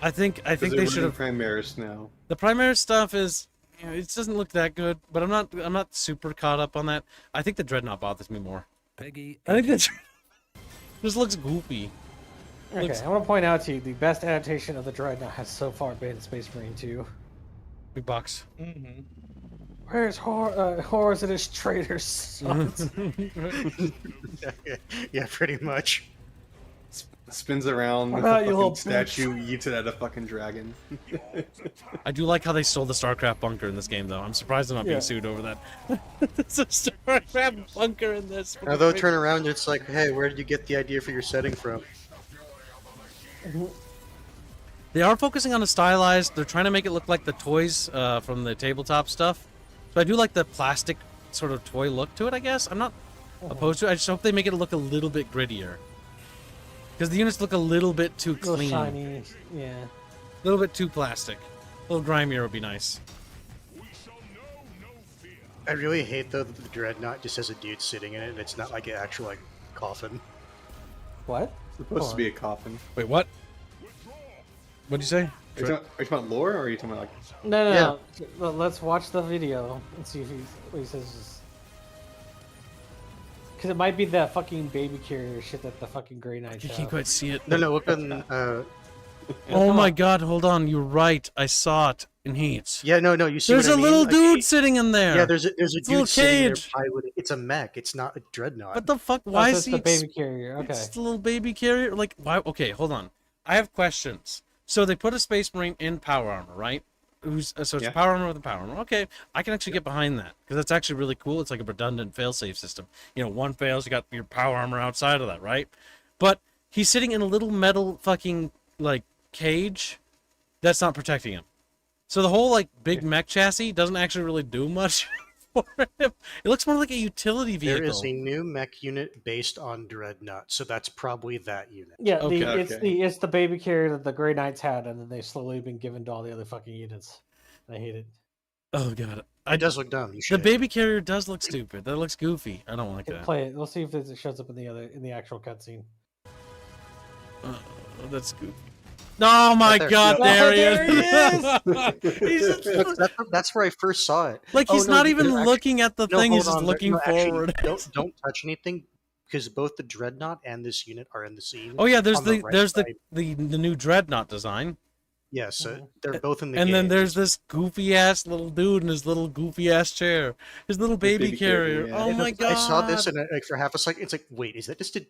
I think they should have Primaris now. The Primaris stuff is, you know, it doesn't look that good, but I'm not super caught up on that. I think the Dreadnought bothers me more. Peggy, I think that just looks goofy. Okay, I want to point out to you the best adaptation of the Dreadnought has so far been Space Marine 2. Big box. Mm-hmm. Where's Horus and his traitors? Sons? Yeah, pretty much. Spins around with about a you, fucking little statue, eats it at a fucking dragon. I do like how they sold the StarCraft bunker in this game, though. I'm surprised they're not being sued over that. It's a StarCraft bunker in this. Now they'll turn around, it's like, hey, where did you get the idea for your setting from? They are focusing on the stylized. They're trying to make it look like the toys from the tabletop stuff. So I do like the plastic sort of toy look to it, I guess. I'm not opposed to it. I just hope they make it look a little bit grittier. Because the units look a little bit too clean. A little shiny, yeah. A little bit too plastic. A little grimier would be nice. I really hate, though, that the Dreadnought just has a dude sitting in it, and it's not like an actual, like, coffin. What? It's supposed to be a coffin. Wait, what? What'd you say? Are you talking about lore, or are you talking about, like... No. Let's watch the video and see what he says. Because it might be that fucking baby carrier shit that the fucking Grey Knights You have. can't quite see it. No, look on... Oh my god, hold on. You're right. I saw it in heat. Yeah, no, you see There's what I a mean? little Like, dude sitting in there. Yeah, there's a It's dude sitting there cage. piloting. It's a mech. It's not a Dreadnought. What the fuck? Why so is it's he the baby carrier? Okay. It's the little baby carrier? Like, why? Okay, hold on. I have questions. So they put a Space Marine in power armor, right? So it's power armor with a power armor. Okay, I can actually get behind that because that's actually really cool. It's like a redundant failsafe system. You know, one fails, you got your power armor outside of that, right? But he's sitting in a little metal fucking like cage that's not protecting him. So the whole like big mech chassis doesn't actually really do much for him. It looks more like a utility vehicle. There is a new mech unit based on Dreadnought, so that's probably that unit. Yeah, Okay. it's the baby carrier that the Grey Knights had, and then they've slowly been given to all the other fucking units. I hate it. Oh god, It does look dumb. You the should. baby carrier does look stupid. That looks goofy. I don't like that. Play it. We'll see if it shows up in the actual cutscene. That's goofy. Oh my god, there he is! That's where I first saw it. Like he's not even they're looking at the thing; he's just looking actually, forward. don't touch anything because both the Dreadnought and this unit are in the scene. Oh yeah, there's on the right there's side. the new Dreadnought design. Yeah, so they're both in the And game. then there's this goofy ass little dude in his little goofy ass chair, his little baby carrier. Oh my god! I saw this and like for half a second, it's like, wait, is that just a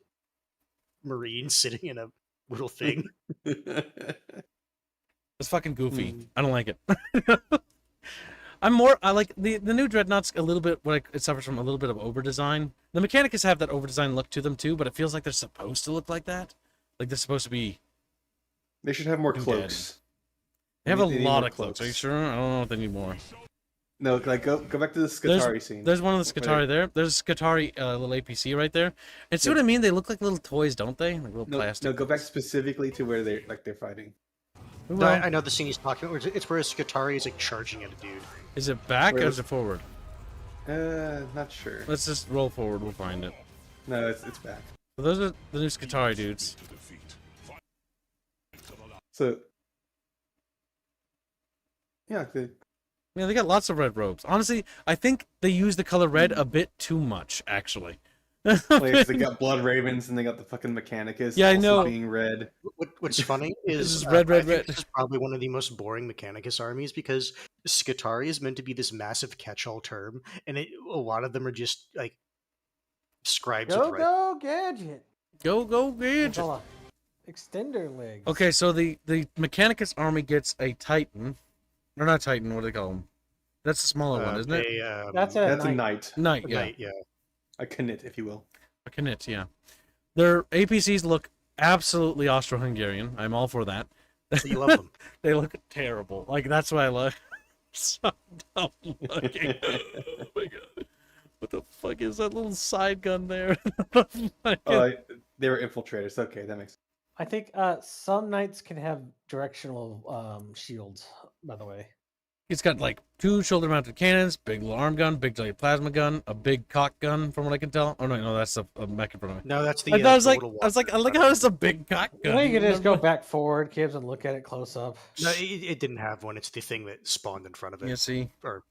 Marine sitting in a little thing? It's fucking goofy. I don't like it. I like the new Dreadnought's a little bit it suffers from a little bit of over design. The Mechanicus have that over design look to them too, but it feels like they're supposed to look like that. Like they're supposed to be. They should have more cloaks. They have a need lot more of cloaks. Are you sure? I don't know if they need more. No, like go back to the Skitarii scene. There's one of the Skitarii there. There's a Skitarii little APC right there. And see what I mean? They look like little toys, don't they? Like little plastic. No, go back specifically to where they're fighting. No, I know the scene he's talking about. It's where Skitarii is like charging at a dude. Is it back or is it forward? Not sure. Let's just roll forward. We'll find it. No, it's back. So those are the new Skitarii dudes. So, yeah, they got lots of red robes. Honestly, I think they use the color red a bit too much, actually. like, they got Blood Ravens and they got the fucking Mechanicus. Yeah, I also know. Being red. What's funny is This is red. This is probably one of the most boring Mechanicus armies because Skitarii is meant to be this massive catch-all term, and a lot of them are just like scribes. Go gadget. Go gadget. Extender legs. Okay, so the Mechanicus army gets a Titan. Or not Titan, what do they call them? That's the smaller one, isn't it? That's a knight. Knight, A yeah. knight, yeah. A Knit, if you will. A Knit, yeah. Their APCs look absolutely Austro-Hungarian. I'm all for that. You love them. They look terrible. Like, that's why I love so dumb looking. Oh my god. What the fuck is that little side gun there? They were infiltrators. Okay, that makes sense. I think some knights can have directional shields, by the way. It's got like 2 shoulder-mounted cannons, big little arm gun, big giant plasma gun, a big cock gun, from what I can tell. Oh no, that's a mech in front of me. No, that's the. I was like, I like how it's a big cock gun. Well, you can just go back forward, kids, and look at it close up. No, it didn't have one. It's the thing that spawned in front of it. You see? Or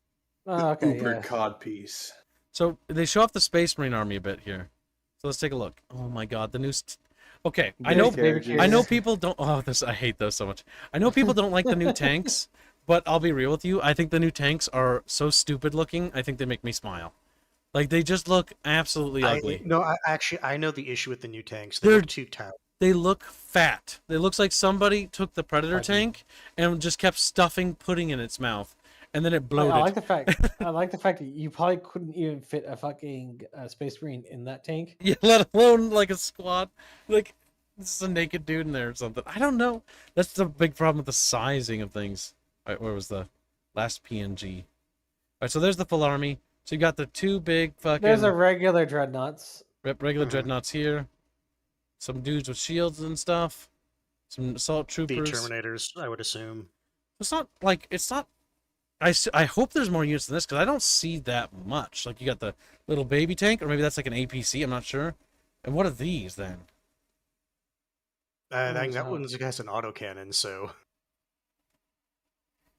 okay, Uber yeah. codpiece. So they show off the Space Marine army a bit here. So let's take a look. Oh my god, the new. Okay, I know people don't. Oh, I hate those so much. I know people don't like the new tanks, but I'll be real with you. I think the new tanks are so stupid looking. I think they make me smile. Like they just look absolutely ugly. I know the issue with the new tanks. They're look too tight. They look fat. It looks like somebody took the Predator tank and just kept stuffing pudding in its mouth, and then it bloated. I like the fact. I like the fact that you probably couldn't even fit a fucking Space Marine in that tank. Yeah, let alone like a squad. Like this is a naked dude in there or something. I don't know. That's the big problem with the sizing of things. All right, where was the last PNG? All right, so there's the full army. So you got the 2 big fucking. There's a regular dreadnoughts. Regular dreadnoughts here. Some dudes with shields and stuff. Some assault troopers. The Terminators, I would assume. It's not like it's not. I hope there's more units than this because I don't see that much. Like you got the little baby tank, or maybe that's like an APC. I'm not sure. And what are these then? I think that one's has an autocannon, so.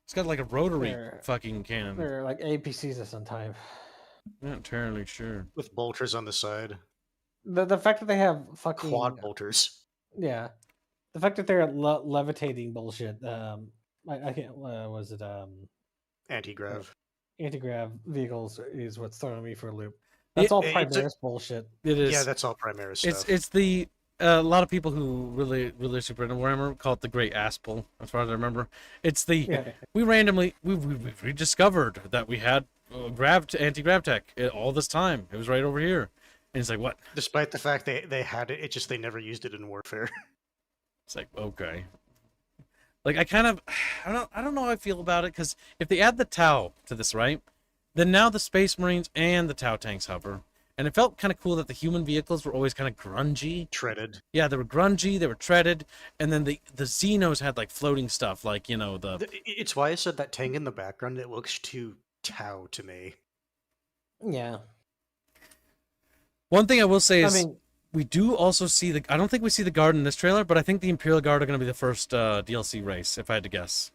It's got like a rotary fucking cannon. They're like APCs of some type. Not entirely sure. With bolters on the side. The fact that they have fucking quad bolters. Yeah, the fact that they're levitating bullshit. I can't. Was it anti-grav? Anti-grav vehicles is what's throwing me for a loop. That's all Primaris bullshit. It is. Yeah, that's all Primaris stuff. It's the a lot of people who really super into Warhammer call it the Great Aspel, as far as I remember. It's the we randomly we rediscovered that we had anti-grav tech all this time. It was right over here, And he's like, what? Despite the fact they had it, they never used it in Warfare. It's like, okay. Like, I don't know how I feel about it, because if they add the Tau to this, right, then now the Space Marines and the Tau tanks hover. And it felt kind of cool that the human vehicles were always kind of grungy. Treaded. Yeah, they were grungy, they were treaded, and then the Xenos had, like, floating stuff, like, It's why I said that tank in the background, it looks too Tau to me. Yeah. One thing I will say is, we do also see I don't think we see the Guard in this trailer, but I think the Imperial Guard are going to be the first DLC race, if I had to guess.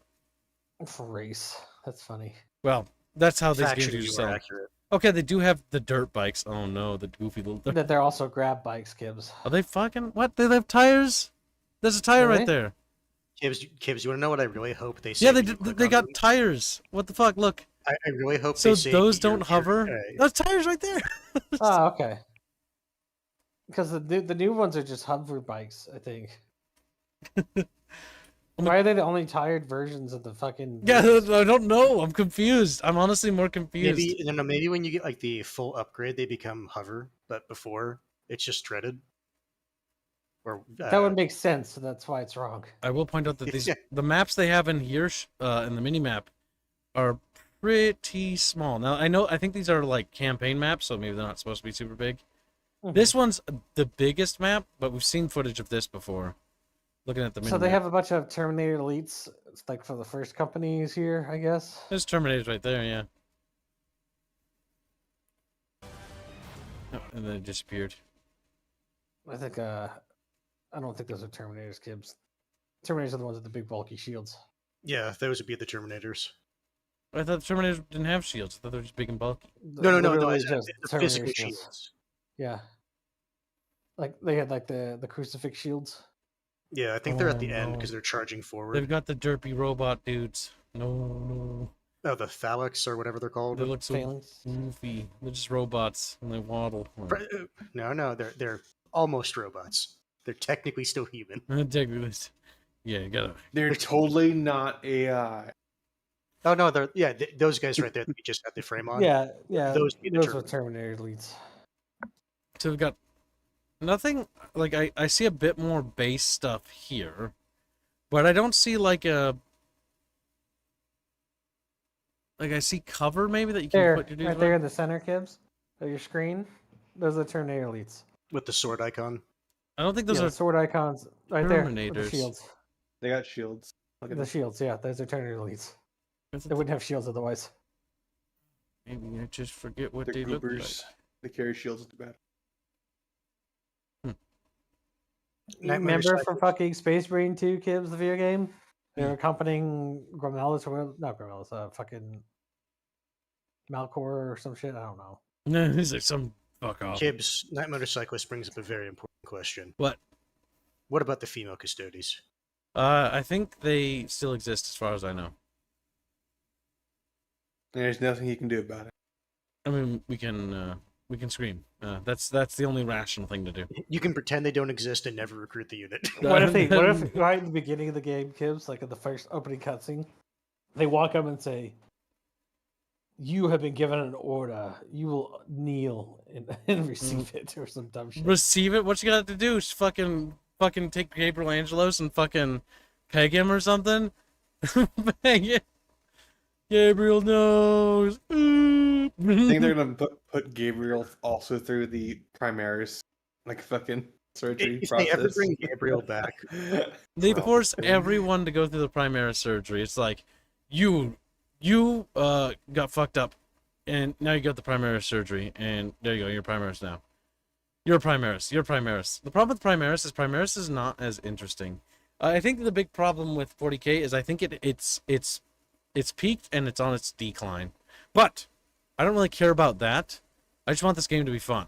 Race. That's funny. Well, that's how these games Factually, usually you are sell. accurate. Okay, they do have the dirt bikes. Oh no, the goofy little dirt. That they're also grab bikes, Gibbs. Are they fucking what? They have tires? There's a tire Really? right there. Kibbs, you want to know what I really hope they say? Yeah, they got tires. What the fuck? Look. I really hope so they say those don't hover. Those tires right there. Oh, okay. Because the new ones are just hover bikes, I think. Why are they the only tired versions of the fucking? Yeah, I don't know. I'm confused. I'm honestly more confused. Maybe when you get like the full upgrade, they become hover, but before it's just treaded. Or that would make sense. So that's why it's wrong. I will point out that the maps they have in here in the mini map are pretty small. Now I think these are like campaign maps, so maybe they're not supposed to be super big. Mm-hmm. This one's the biggest map, but we've seen footage of this before. Looking at the mini So they map. have a bunch of Terminator elites. It's like for the first companies here, I guess. There's Terminators right there, yeah. Oh, and then it disappeared. I think I don't think those are Terminators, Gibbs. Terminators are the ones with the big bulky shields. Yeah, those would be the Terminators. I thought the Terminators didn't have shields. I thought they were just big and bulky. No, Literally just just the Terminator physical shields. shields. Yeah. Like they had like the crucifix shields. Yeah, I think they're at the end because they're charging forward. They've got the derpy robot dudes. No. Oh, the phalanx or whatever they're called. They look so goofy. They're just robots and they waddle. No, they're almost robots. They're technically still human. Yeah, you gotta. They're totally not AI. Oh no, those guys right there that we just got the frame on. Yeah. Those were Terminator elites. So we've got nothing, like, I see a bit more base stuff here, but I don't see, like, I see cover, maybe, that you can put your dudes right there in the center, Kibbs, of your screen. Those are Terminator elites. With the sword icon? I don't think those are the sword icons right there. With the Terminators. shields. They got shields. Look at The this. shields, yeah. Those are Terminator elites. They wouldn't have shields otherwise. Maybe I just forget what The they look like. Goobers. They carry shields too bad. You remember from fucking Space Marine 2, Kibbs, the video game? They were accompanying Gromelis or not Gromelis, fucking Malcor or some shit. I don't know. No, he's like some fuck off. Kibbs, Night Motorcyclist brings up a very important question. What? What about the female custodies? I think they still exist as far as I know. There's nothing he can do about it. I mean, we can scream. That's the only rational thing to do. You can pretend they don't exist and never recruit the unit. What if right in the beginning of the game, Kibbs, like in the first opening cutscene, they walk up and say, "You have been given an order. You will kneel and receive it," or some dumb shit. Receive it? What you got to do? Just fucking take Gabriel Angelos and fucking peg him or something? Peg it. Gabriel knows. I think they're gonna put Gabriel also through the Primaris, like fucking surgery If process. they ever bring Gabriel back, They force everyone to go through the Primaris surgery. It's like, you got fucked up, and now you got the Primaris surgery, and there you go, you're Primaris now. You're Primaris. The problem with Primaris is not as interesting. I think the big problem with 40K is I think it's peaked and it's on its decline. But I don't really care about that. I just want this game to be fun.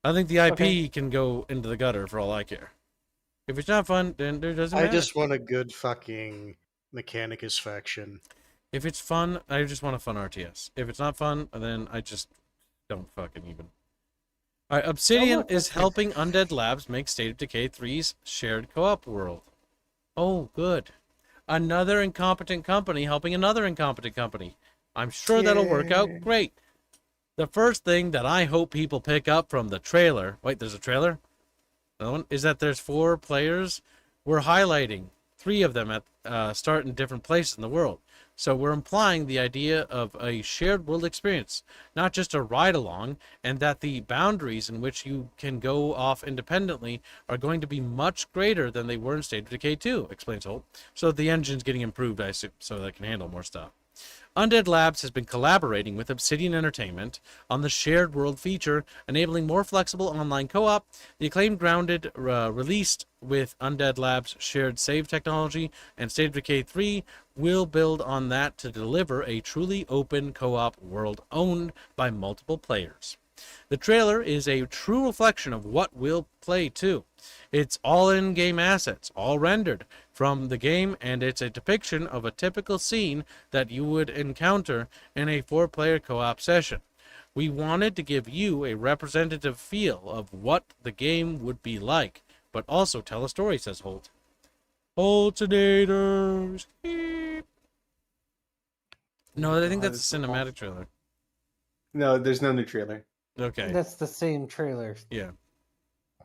I think the IP can go into the gutter for all I care. If it's not fun, then there doesn't matter. I just want a good fucking Mechanicus faction. If it's fun, I just want a fun RTS. If it's not fun, then I just don't fucking even. Alright, Obsidian is helping Undead Labs make State of Decay 3's shared co-op world. Oh, good. Another incompetent company helping another incompetent company. I'm sure that'll work out great. The first thing that I hope people pick up from the trailer, wait, there's a trailer? Another one? Is that there's 4 players. We're highlighting 3 of them at start in different places in the world. So we're implying the idea of a shared world experience, not just a ride along, and that the boundaries in which you can go off independently are going to be much greater than they were in State of Decay 2, explains Holt. So the engine's getting improved, I assume, so they can handle more stuff. Undead Labs has been collaborating with Obsidian Entertainment on the shared world feature, enabling more flexible online co-op. The acclaimed Grounded released with Undead Labs' shared save technology, and State of Decay 3 will build on that to deliver a truly open co-op world owned by multiple players. The trailer is a true reflection of what we'll play too. It's all in-game assets, all rendered from the game, and it's a depiction of a typical scene that you would encounter in a 4-player co-op session. We wanted to give you a representative feel of what the game would be like, but also tell a story, says Holt. Holtonators. No, I think that's a cinematic trailer. No, there's no new trailer. Okay. That's the same trailer. Yeah.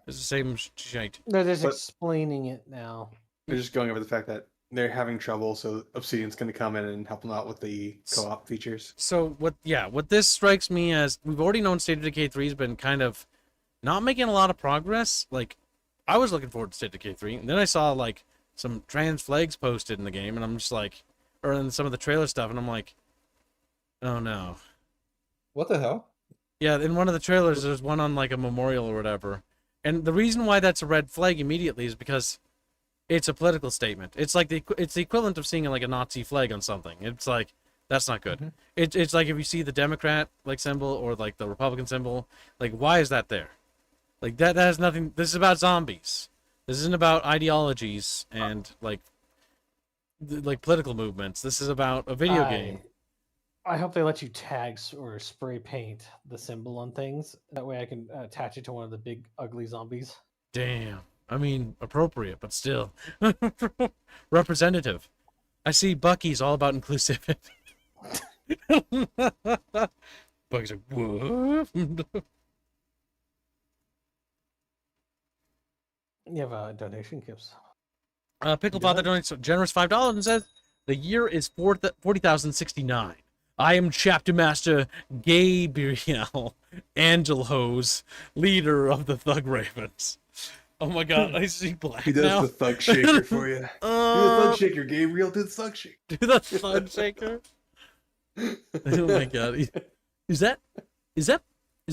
It's the same shite. They're just explaining it now. They're just going over the fact that they're having trouble, so Obsidian's going to come in and help them out with the co-op features. So what this strikes me as, we've already known State of Decay 3 has been kind of not making a lot of progress. Like, I was looking forward to State of Decay 3, and then I saw like some trans flags posted in the game, and I'm just like, or in some of the trailer stuff, and I'm like, oh no. What the hell? Yeah, in one of the trailers, there's one on like a memorial or whatever. And the reason why that's a red flag immediately is because it's a political statement. It's like it's the equivalent of seeing like a Nazi flag on something. It's like, that's not good. Mm-hmm. It's like if you see the Democrat like symbol or like the Republican symbol, like why is that there? Like that has nothing. This is about zombies. This isn't about ideologies and like political movements. This is about a video game. I hope they let you tag or spray paint the symbol on things. That way I can attach it to one of the big ugly zombies. Damn. I mean, appropriate, but still. Representative. I see Bucky's all about inclusivity. Bucky's like, what? You have a donation, Kips. Picklefather donates a generous $5 and says, the year is 40,069. I am Chapter Master Gabriel Angelos, leader of the Thug Ravens. Oh my god, I see black He does now. the thug shaker for you. Do the thug shaker, Gabriel. Do the thug shaker. Do the thug shaker. Oh my god, is that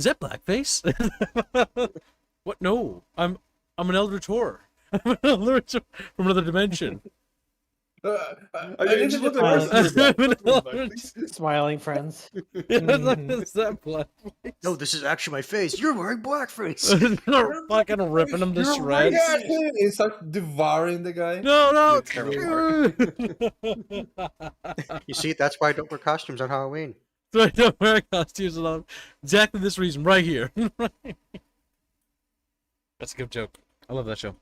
blackface? What? No, I'm an Eldritch Horror. I'm an Eldritch from another dimension. Smiling friends. Is that blackface? No, this is actually my face. You're wearing blackface. Fucking ripping him to shreds. Yeah, he starts devouring the guy. No. You see, that's why I don't wear costumes on Halloween. So I don't wear costumes at all. Exactly this reason, right here. That's a good joke. I love that show.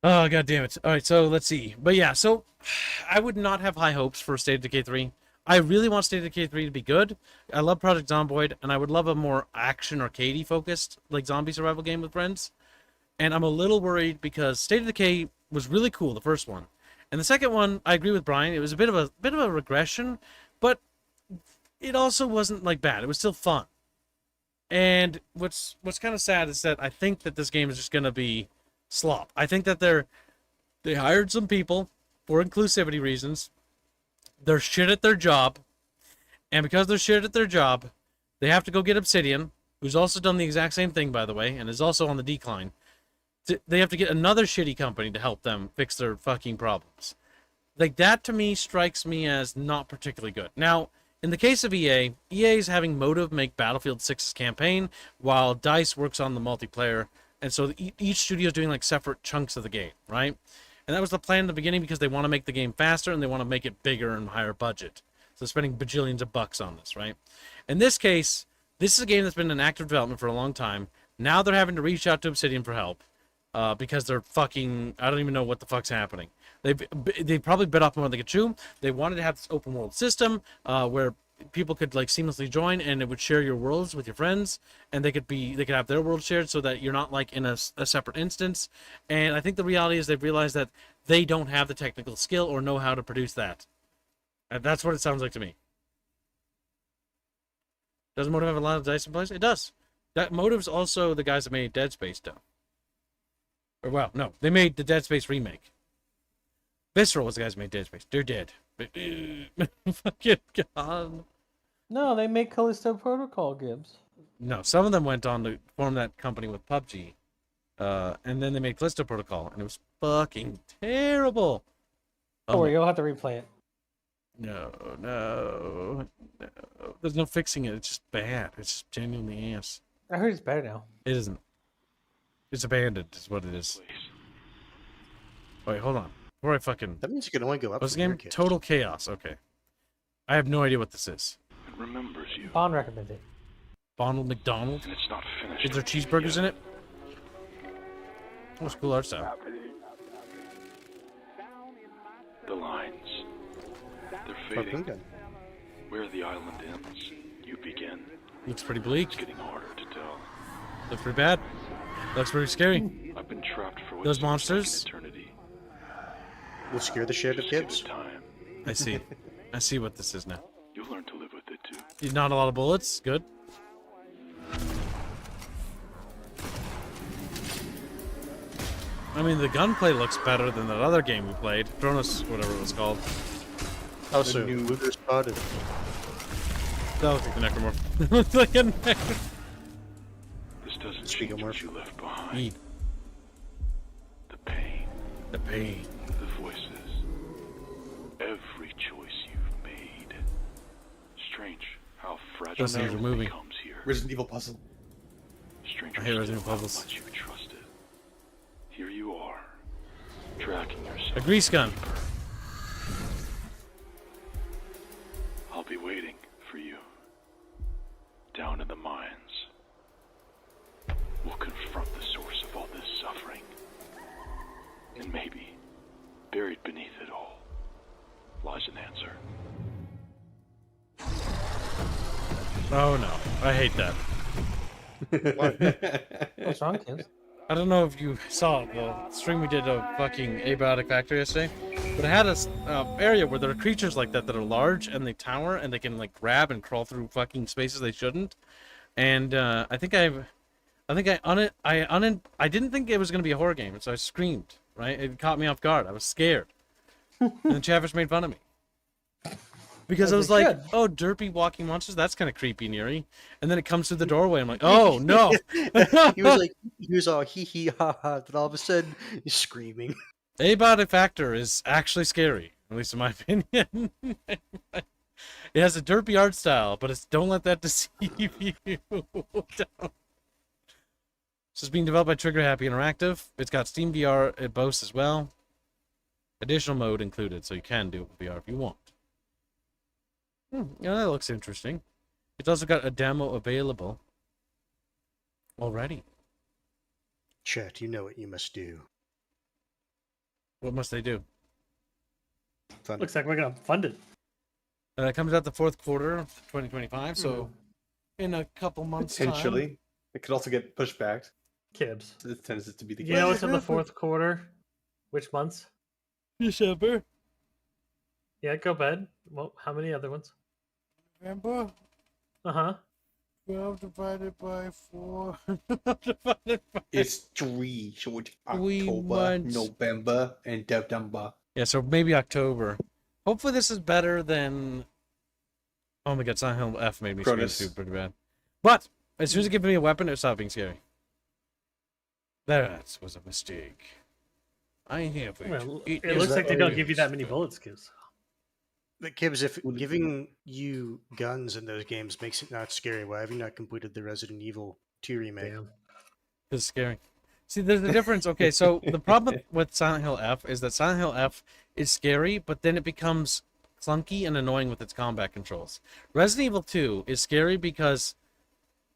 Oh, god damn it. Alright, so let's see. But yeah, so I would not have high hopes for State of Decay 3. I really want State of Decay 3 to be good. I love Project Zomboid, and I would love a more action arcadey focused, like zombie survival game with friends. And I'm a little worried because State of Decay was really cool, the first one. And the second one, I agree with Brian, it was a bit of a regression, but it also wasn't like bad. It was still fun. And what's kind of sad is that I think that this game is just going to be slop. I think that they hired some people for inclusivity reasons. They're shit at their job, and because they're shit at their job, they have to go get Obsidian, who's also done the exact same thing, by the way, and is also on the decline. They have to get another shitty company to help them fix their fucking problems. Like, that to me strikes me as not particularly good. Now, in the case of EA is having Motive make Battlefield 6's campaign, while DICE works on the multiplayer. And so each studio is doing like separate chunks of the game, right? And that was the plan in the beginning because they want to make the game faster and they want to make it bigger and higher budget. So they're spending bajillions of bucks on this, right? In this case, this is a game that's been in active development for a long time. Now they're having to reach out to Obsidian for help because they're fucking, I don't even know what the fuck's happening. They probably bit off more than they could chew. They wanted to have this open world system where people could like seamlessly join, and it would share your worlds with your friends, and they could have their world shared so that you're not like in a separate instance. And I think the reality is they've realized that they don't have the technical skill or know how to produce that. And that's what it sounds like to me. Does Motive have a lot of dice in place? It does. That Motive's also the guys that made Dead Space, though. Or, well, no. They made the Dead Space remake. Visceral was the guys who made Dead Space. They're dead. Fucking God. No, they make Callisto Protocol, Gibbs. No, some of them went on to form that company with PUBG. And then they made Callisto Protocol, and it was fucking terrible. Don't worry, you'll have to replay it. No. There's no fixing it. It's just bad. It's just genuinely ass. I heard it's better now. It isn't. It's abandoned, is what it is. Wait, hold on. Before I fucking... That means you can only go up. What's the game? Total Chaos. Okay. I have no idea what this is. It remembers you. Bond recommended it. Bonald McDonald? And it's not finished. Is there cheeseburgers in it? Oh, it's cool art style. The lines. They're fading. Where the island ends, you begin. Looks pretty bleak. It's getting harder to tell. Looks pretty bad. Looks pretty scary. I've been trapped for those monsters. Eternity. Will scare the shit out of Gibbs. I see. I see what this is now. You'll learn to live with it too. Not a lot of bullets. Good. I mean, the gunplay looks better than that other game we played. Cronus, whatever it was called. How soon? Luger spotted. That looks like the necromorph. Looks like a necromorph. This doesn't change what you left behind. Eat. The pain. The pain. The voices. Every choice you've made. Strange how fragile Those things are moving. becomes here. Resident Evil puzzle. Stranger I hate Resident Evil puzzles. much you trusted. Here you are, tracking yourself. A grease gun. I'll be waiting for you. Down in the mines. We'll confront the source of all this suffering. And maybe, buried beneath it all, lies an answer. Oh no, I hate that. What's wrong, kids? I don't know if you saw the stream we did of fucking Abiotic Factory yesterday, but it had a area where there are creatures like that are large and they tower and they can like grab and crawl through fucking spaces they shouldn't. And I didn't think it was gonna be a horror game, so I screamed. Right, it caught me off guard. I was scared, and then Chatfish made fun of me. Because I was like, oh, derpy walking monsters, that's kind of creepy and eerie. And then it comes through the doorway. I'm like, oh, no. he was all hee hee ha ha. Then all of a sudden, he's screaming. Abiotic Factor is actually scary, at least in my opinion. It has a derpy art style, but don't let that deceive you. Don't. This is being developed by Trigger Happy Interactive. It's got Steam VR at boasts as well. Additional mode included, so you can do it with VR if you want. Yeah, that looks interesting. It's also got a demo available already. Chat, you know what you must do. What must they do? Fund Looks like we're gonna fund it. It comes out the fourth quarter of 2025, so in a couple months' Potentially. time. It could also get pushed back. Kibs. It tends to be the case. You know it's in the fourth quarter? Which months? December. Yeah, go ahead. Well, how many other ones? November. Uh-huh. 12 divided by 4. It's 3. So it's 3 October, months. November, and December. Yeah, so maybe October. Hopefully this is better than... Oh my god, Silent Hill F made me Cronus. scream pretty bad. But, as soon as it gave me a weapon, it stopped being scary. That was a mistake. I have it. Well, it looks like they don't give you that many bullets, Kibs. But Gibbs, if giving you guns in those games makes it not scary, why have you not completed the Resident Evil 2 remake? It's scary. See, there's a difference. Okay, so the problem with Silent Hill F is that Silent Hill F is scary, but then it becomes clunky and annoying with its combat controls. Resident Evil 2 is scary because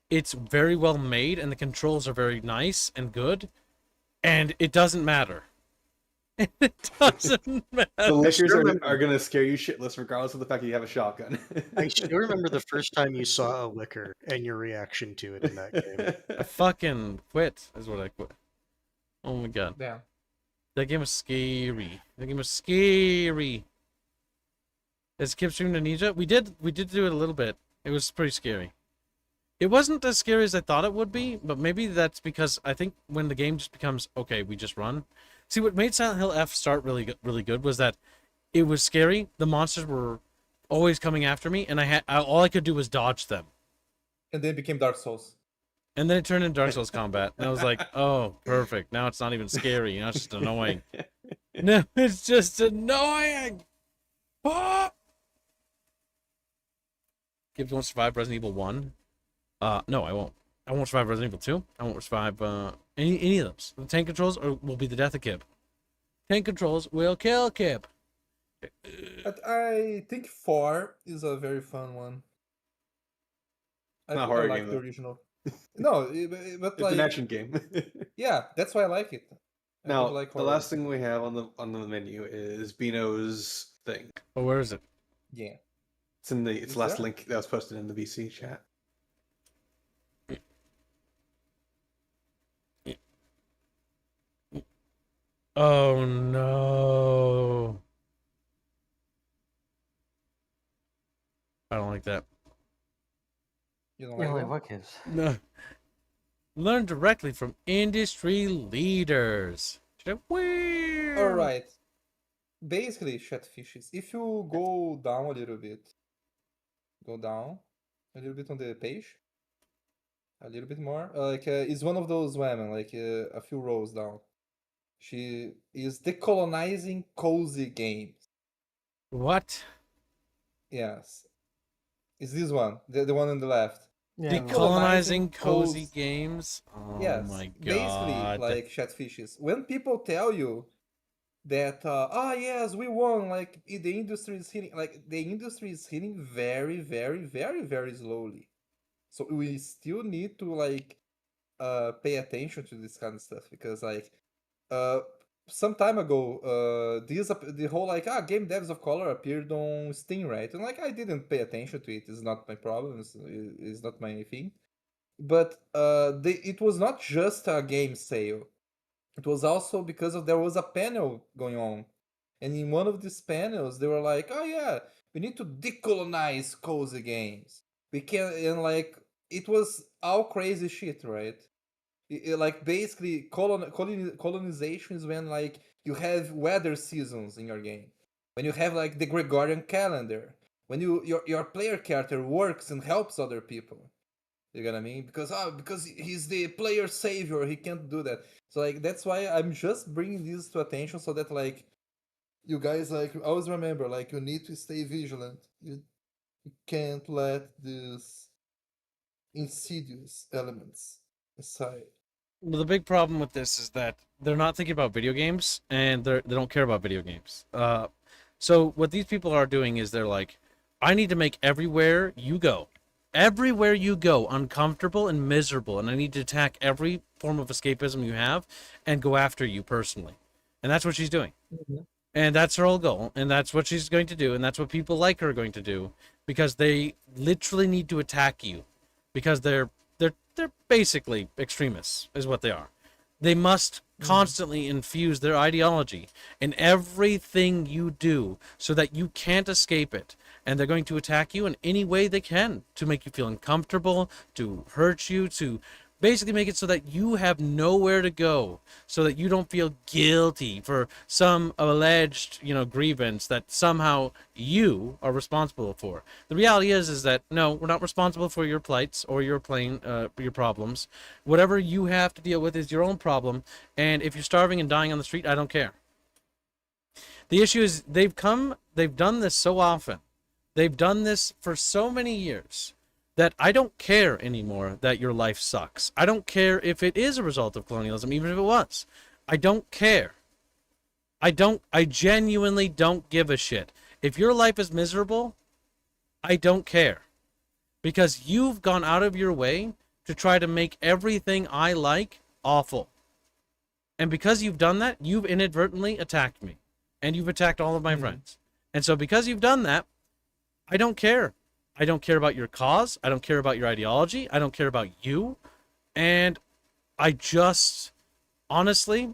it's very well made and the controls are very nice and good, and it doesn't matter. And it doesn't matter. The lickers remember- are gonna scare you shitless, regardless of the fact that you have a shotgun. I still remember the first time you saw a liquor and your reaction to it in that game. I fucking quit, is what I quit. Oh my god. Damn. That game was scary. That game was scary. Is Kip streaming Ninja? We did do it a little bit. It was pretty scary. It wasn't as scary as I thought it would be, but maybe that's because I think when the game just becomes, okay, we just run. See, what made Silent Hill F start really good was that it was scary. The monsters were always coming after me, and all I could do was dodge them. And then it became Dark Souls. And then it turned into Dark Souls combat, and I was like, oh, perfect. Now it's not even scary. Now it's just annoying. No, it's just annoying. Ah! Gibbs won't survive Resident Evil 1. No, I won't. I won't survive Resident Evil 2. I won't survive any of those. The tank controls will be the death of Kip. Tank controls will kill Kip. But I think 4 is a very fun one. Not a horror like game, the though. original. No, but It's like an action game. yeah, that's why I like it. I Now, don't like the horror. last thing we have on the menu is Bino's thing. Oh, where is it? Yeah. It's in the Is last that? link that was posted in the VC chat. Oh no. I don't like that. You don't Yeah, like like that? what kids? No. Learn directly from industry leaders. All right. Basically, Chatfishes. If you go down a little bit on the page, a little bit more. It's one of those women, a few rows down. She is decolonizing cozy games. What? Yes, it's this one, the one on the left. Decolonizing cozy games? Oh Yes, my god. basically like Chatfishes. When people tell you that yes, we won, the industry is hitting very, very, very, very slowly. So we still need to pay attention to this kind of stuff, because some time ago the whole game devs of color appeared on Steam, right? And I didn't pay attention to it. It's not my problem. It's not my thing. But it was not just a game sale. It was also because there was a panel going on, and in one of these panels they were like, "Oh yeah, we need to decolonize cozy games. We can," and it was all crazy shit, right? Basically, colonization is when you have weather seasons in your game, when you have the Gregorian calendar, when your player character works and helps other people. You get what I mean? Because he's the player savior, he can't do that. So that's why I'm just bringing this to attention, so that you guys always remember, you need to stay vigilant. You can't let these insidious elements aside. Well, the big problem with this is that they're not thinking about video games, and they don't care about video games. So what these people are doing is they're like, I need to make everywhere you go uncomfortable and miserable, and I need to attack every form of escapism you have and go after you personally. And that's what she's doing. Mm-hmm. And that's her whole goal, and that's what she's going to do, and that's what people like her are going to do, because they literally need to attack you, because they're basically extremists, is what they are. They must constantly infuse their ideology in everything you do, so that you can't escape it. And they're going to attack you in any way they can, to make you feel uncomfortable, to hurt you, to basically make it so that you have nowhere to go, so that you don't feel guilty for some alleged, grievance that somehow you are responsible for. The reality is that no, we're not responsible for your plights or your problems. Whatever you have to deal with is your own problem, and if you're starving and dying on the street, I don't care. The issue is they've done this so often. They've done this for so many years that I don't care anymore that your life sucks. I don't care if it is a result of colonialism, even if it was. I don't care. I genuinely don't give a shit. If your life is miserable, I don't care. Because you've gone out of your way to try to make everything I like awful. And because you've done that, you've inadvertently attacked me. And you've attacked all of my friends. And so because you've done that, I don't care. I don't care about your cause. I don't care about your ideology. I don't care about you. And I just honestly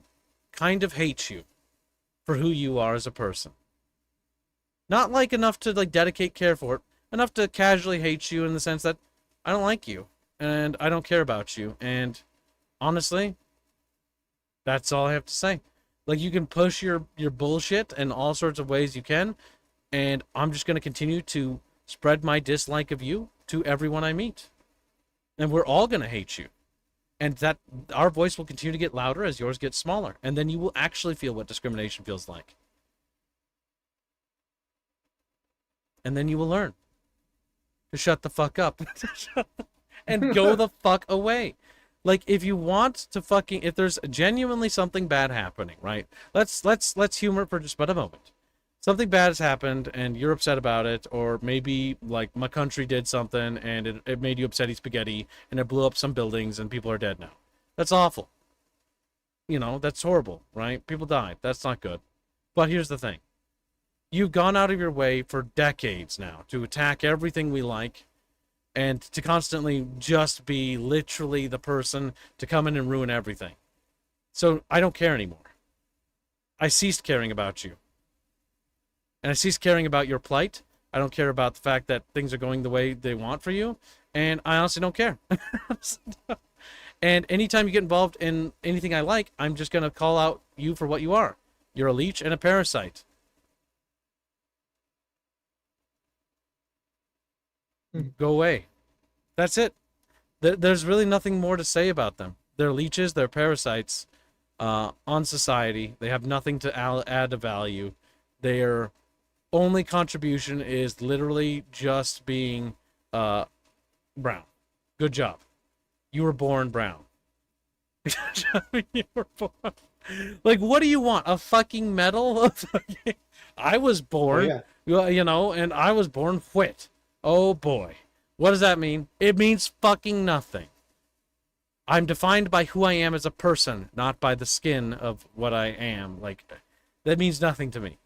kind of hate you for who you are as a person. Not like enough to like dedicate care for it, enough to casually hate you in the sense that I don't like you and I don't care about you. And honestly, that's all I have to say. Like, you can push your bullshit in all sorts of ways you can, and I'm just going to continue to spread my dislike of you to everyone I meet. And we're all going to hate you. And that our voice will continue to get louder as yours gets smaller. And then you will actually feel what discrimination feels like. And then you will learn to shut the fuck up and go the fuck away. Like, if you want to fucking, if there's genuinely something bad happening, right? Let's humor it for just but a moment. Something bad has happened and you're upset about it, or maybe like my country did something and it made you upset, eat spaghetti, and it blew up some buildings and people are dead now. That's awful. You know, that's horrible, right? People died. That's not good. But here's the thing. You've gone out of your way for decades now to attack everything we like, and to constantly just be literally the person to come in and ruin everything. So I don't care anymore. I ceased caring about you. And I ceased caring about your plight. I don't care about the fact that things are going the way they want for you. And I honestly don't care. And anytime you get involved in anything I like, I'm just going to call out you for what you are. You're a leech and a parasite. Go away. That's it. There's really nothing more to say about them. They're leeches, they're parasites on society. They have nothing to add to value. Their only contribution is literally just being brown. Good job. You were born brown. You were born. Like, what do you want? A fucking medal? I was born, you know, and I was born wit. Oh boy. What does that mean? It means fucking nothing. I'm defined by who I am as a person, not by the skin of what I am. Like, that means nothing to me.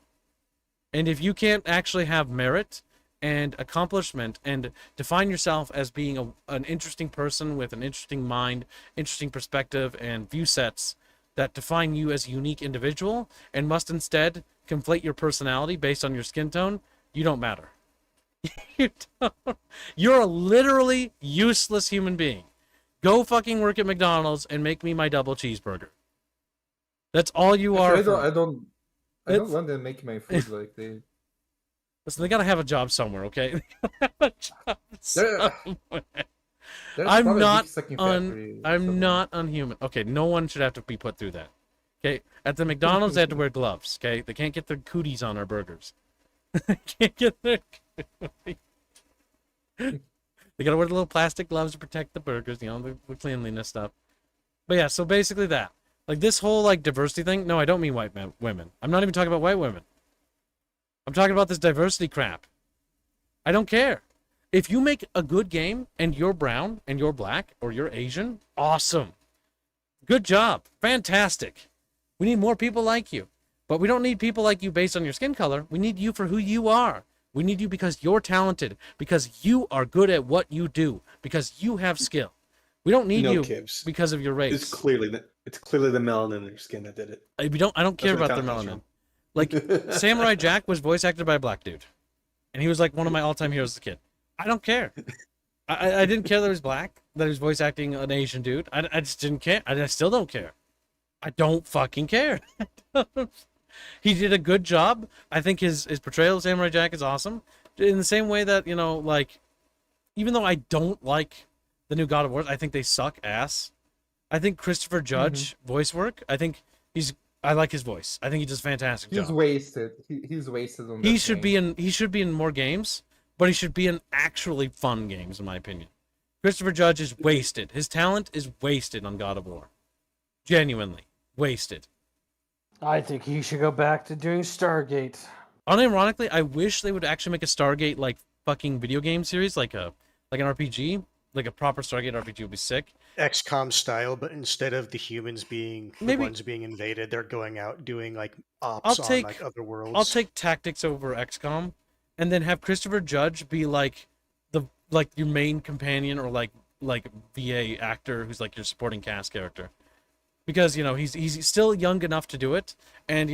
And if you can't actually have merit and accomplishment and define yourself as being an interesting person with an interesting mind, interesting perspective, and view sets that define you as a unique individual, and must instead conflate your personality based on your skin tone, you don't matter. You're a literally useless human being. Go fucking work at McDonald's and make me my double cheeseburger. That's all you are. I don't want them to make my food like they. Listen, they gotta have a job somewhere, okay? I'm not unhuman. Okay, no one should have to be put through that. Okay, at the McDonald's they have to wear gloves. Okay, they can't get their cooties on our burgers. They can't get their. They gotta wear the little plastic gloves to protect the burgers, you know, the cleanliness stuff. But yeah, so basically that. Like, this whole, like, diversity thing, no, I don't mean white women. I'm not even talking about white women. I'm talking about this diversity crap. I don't care. If you make a good game and you're brown and you're black or you're Asian, awesome. Good job. Fantastic. We need more people like you. But we don't need people like you based on your skin color. We need you for who you are. We need you because you're talented, because you are good at what you do, because you have skill. We don't need you Kibbs. because of your race. It's clearly the melanin in their skin that did it. I don't care about their melanin. Like, Samurai Jack was voice acted by a black dude, and he was like one of my all-time heroes as a kid. I don't care. I didn't care that he was black, that he was voice acting an Asian dude. I just didn't care. I still don't care. I don't fucking care. He did a good job. I think his portrayal of Samurai Jack is awesome. In the same way that, you know, like, even though I don't like the new God of War, I think they suck ass. I think Christopher Judge voice work, I like his voice. I think he does a fantastic job. He's wasted. He's wasted on that. He should be in more games, but he should be in actually fun games, in my opinion. Christopher Judge is wasted. His talent is wasted on God of War. Genuinely wasted. I think he should go back to doing Stargate. Unironically, I wish they would actually make a Stargate like fucking video game series, like an RPG. like a proper Stargate RPG would be sick. XCOM style, but instead of the humans being the ones being invaded, they're going out doing like ops on like other worlds. I'll take tactics over XCOM, and then have Christopher Judge be like your main companion or like VA actor who's like your supporting cast character, because he's still young enough to do it, and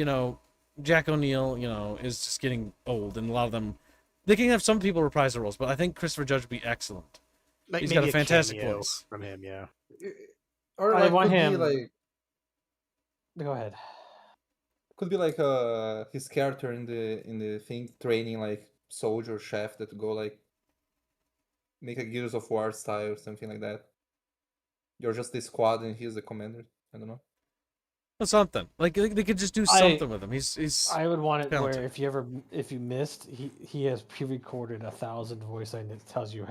Jack O'Neill is just getting old, and a lot of them they can have some people reprise the roles, but I think Christopher Judge would be excellent. Like He's got a maybe fantastic cameo voice from him, yeah. Or I like want could him. be like Go ahead. could be like his character in the thing training like soldier chef that go like make a Gears of War style or something like that. You're just the squad and he's the commander. I don't know. or something. Like they could just do something with him. He's I would want it talented. where if you missed, he has pre-recorded 1,000 voice lines that tells you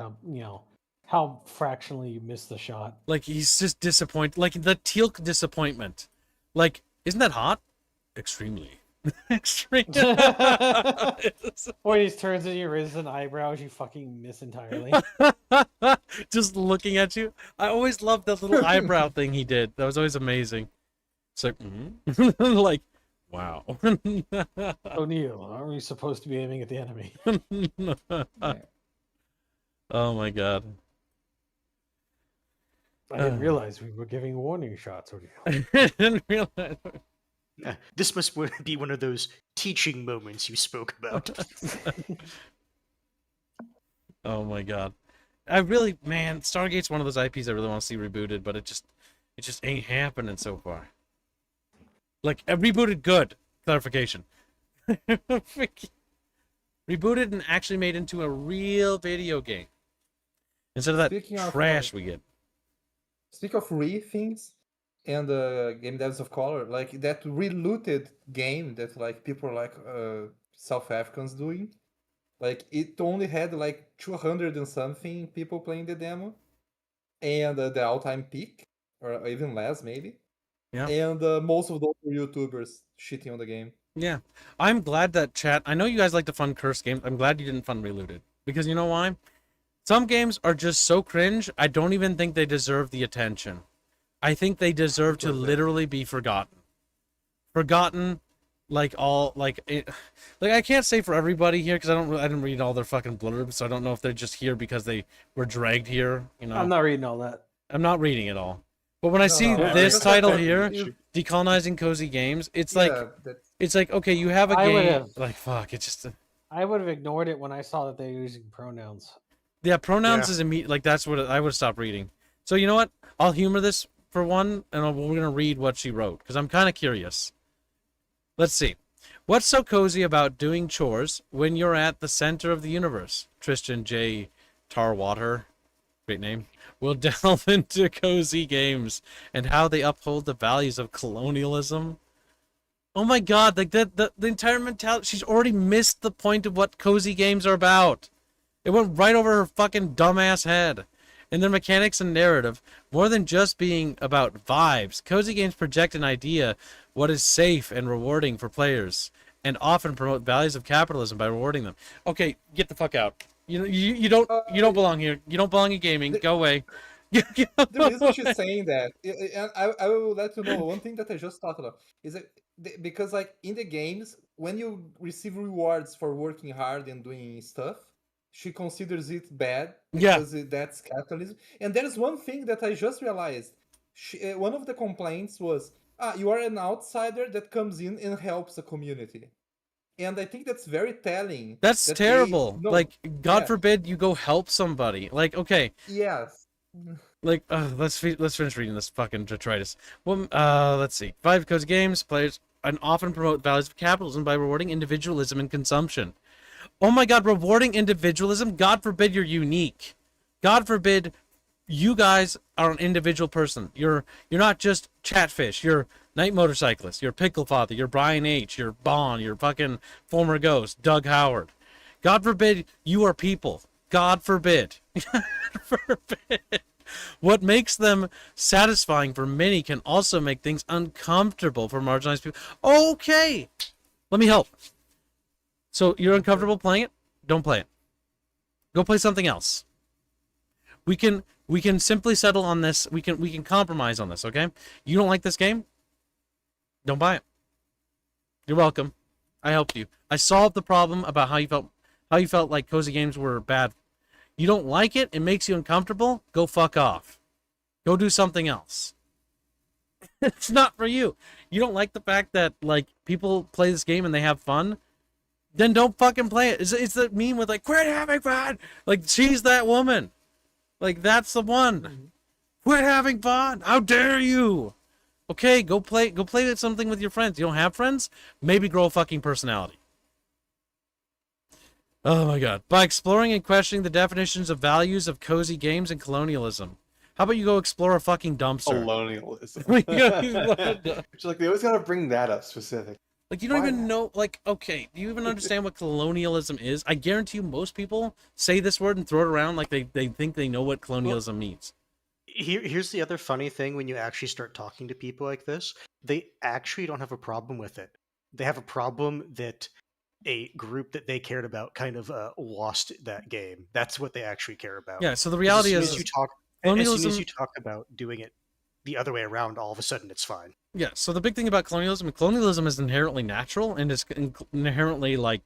how fractionally you missed the shot. Like he's just disappointed. Like the Teal'c disappointment. Like, isn't that hot? Extremely. Extremely. When he turns to you, raises an eyebrows, you fucking miss entirely. Just looking at you. I always loved that little eyebrow thing he did. That was always amazing. It's like, like, wow. O'Neill, aren't we supposed to be aiming at the enemy? Oh my god. I didn't realize we were giving warning shots. I didn't realize. This must be one of those teaching moments you spoke about. Oh my god. Man, Stargate's one of those IPs I really want to see rebooted, but it just ain't happening so far. Like, rebooted good. Clarification. Rebooted and actually made into a real video game. Instead of that trash we get. Speak of things and game devs of color, like that relooted game that like people like South Africans doing, like it only had like 200 and something people playing the demo, and the all-time peak, or even less maybe. Yeah. And most of those were YouTubers shitting on the game. Yeah. I'm glad that chat. I know you guys like to fund curse games. I'm glad you didn't fund Relooted. Because you know why? Some games are just so cringe, I don't even think they deserve the attention. I think they deserve to literally be forgotten. Forgotten, like I can't say for everybody here because I didn't read all their fucking blurbs, so I don't know if they're just here because they were dragged here. I'm not reading all that. I'm not reading it all. But when I see this title here, Decolonizing Cozy Games, it's like okay, you have a game. Like fuck, it's just. I would have ignored it when I saw that they were using pronouns. Yeah, pronouns is immediate. Like that's what I would stop reading. So you know what? I'll humor this for one, and we're gonna read what she wrote because I'm kind of curious. Let's see. What's so cozy about doing chores when you're at the center of the universe? Tristan J. Tarwater, great name. We'll delve into cozy games and how they uphold the values of colonialism. Oh my god, like the entire mentality. She's already missed the point of what cozy games are about. It went right over her fucking dumbass head. In their mechanics and narrative, more than just being about vibes, cozy games project an idea what is safe and rewarding for players, and often promote values of capitalism by rewarding them. Okay, get the fuck out. You don't belong here. You don't belong in gaming. Go away. The reason she's saying that, and I will let you know one thing that I just thought of, is that because like in the games, when you receive rewards for working hard and doing stuff, she considers it bad because that's capitalism. And there's one thing that I just realized. One of the complaints was, you are an outsider that comes in and helps the community. And I think that's very telling. That's terrible. God forbid you go help somebody. Like, okay. Yes. Like, let's finish reading this fucking detritus. Well, let's see. 5 cozy games players and often promote values of capitalism by rewarding individualism and consumption. Oh my god, rewarding individualism? God forbid you're unique. God forbid you guys are an individual person. You're not just Chatfish. You're Night Motorcyclist. You're Pickle Father. You're Brian H. You're Bond. You're fucking former Ghost. Doug Howard. God forbid you are people. God forbid. God forbid. What makes them satisfying for many can also make things uncomfortable for marginalized people. Okay. Let me help. So you're uncomfortable playing it? Don't play it. Go play something else. We can We can simply settle on this. We can compromise on this, okay? You don't like this game? Don't buy it. You're welcome. I helped you. I solved the problem about how you felt like cozy games were bad. You don't like it? It makes you uncomfortable? Go fuck off. Go do something else. It's not for you. You don't like the fact that like people play this game and they have fun? Then don't fucking play it. It's the meme with like, quit having fun. Like, she's that woman. Like, that's the one. Quit having fun. How dare you? Okay, go play something with your friends. You don't have friends? Maybe grow a fucking personality. Oh my god. By exploring and questioning the definitions of values of cozy games and colonialism. How about you go explore a fucking dumpster? Colonialism. It's like they always gotta bring that up specific. Like, you don't even know, like, okay, do you even understand what colonialism is? I guarantee you most people say this word and throw it around like they think they know what colonialism means. Here's the other funny thing when you actually start talking to people like this. They actually don't have a problem with it. They have a problem that a group that they cared about kind of lost that game. That's what they actually care about. Yeah, so the reality as is... as soon as you talk about doing it the other way around, all of a sudden it's fine. Yeah, so the big thing about colonialism is inherently natural and is inherently like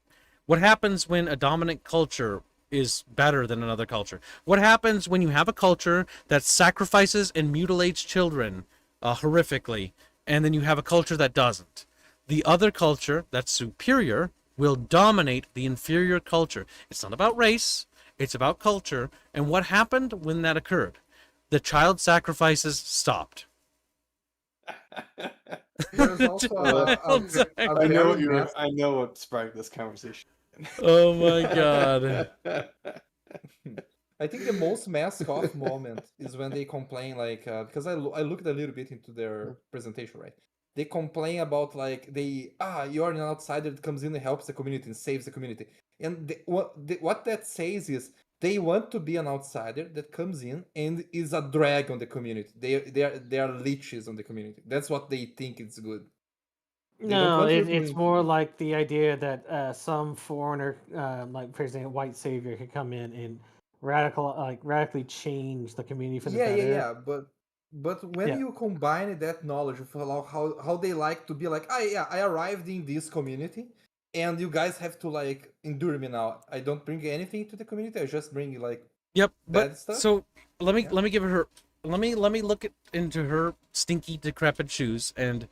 what happens when a dominant culture is better than another culture. What happens when you have a culture that sacrifices and mutilates children horrifically, and then you have a culture that doesn't. The other culture that's superior will dominate the inferior culture. It's not about race, it's about culture. And what happened when that occurred? The child sacrifices stopped. There's also I know what sparked this conversation. Oh my god. I think the most mask off moment is when they complain, like, because I looked a little bit into their presentation, right? They complain about, like, you are an outsider that comes in and helps the community and saves the community. And what that says is they want to be an outsider that comes in and is a drag on the community. They are leeches on the community. That's what they think is good. No, it's more like the idea that some foreigner, like for example, white savior, could come in and radically change the community for the better. Yeah. But when you combine that knowledge of how they like to be like, I arrived in this community, and you guys have to like endure me now. I don't bring anything to the community. I just bring like bad stuff. So let me give her. Let me look into her stinky, decrepit shoes and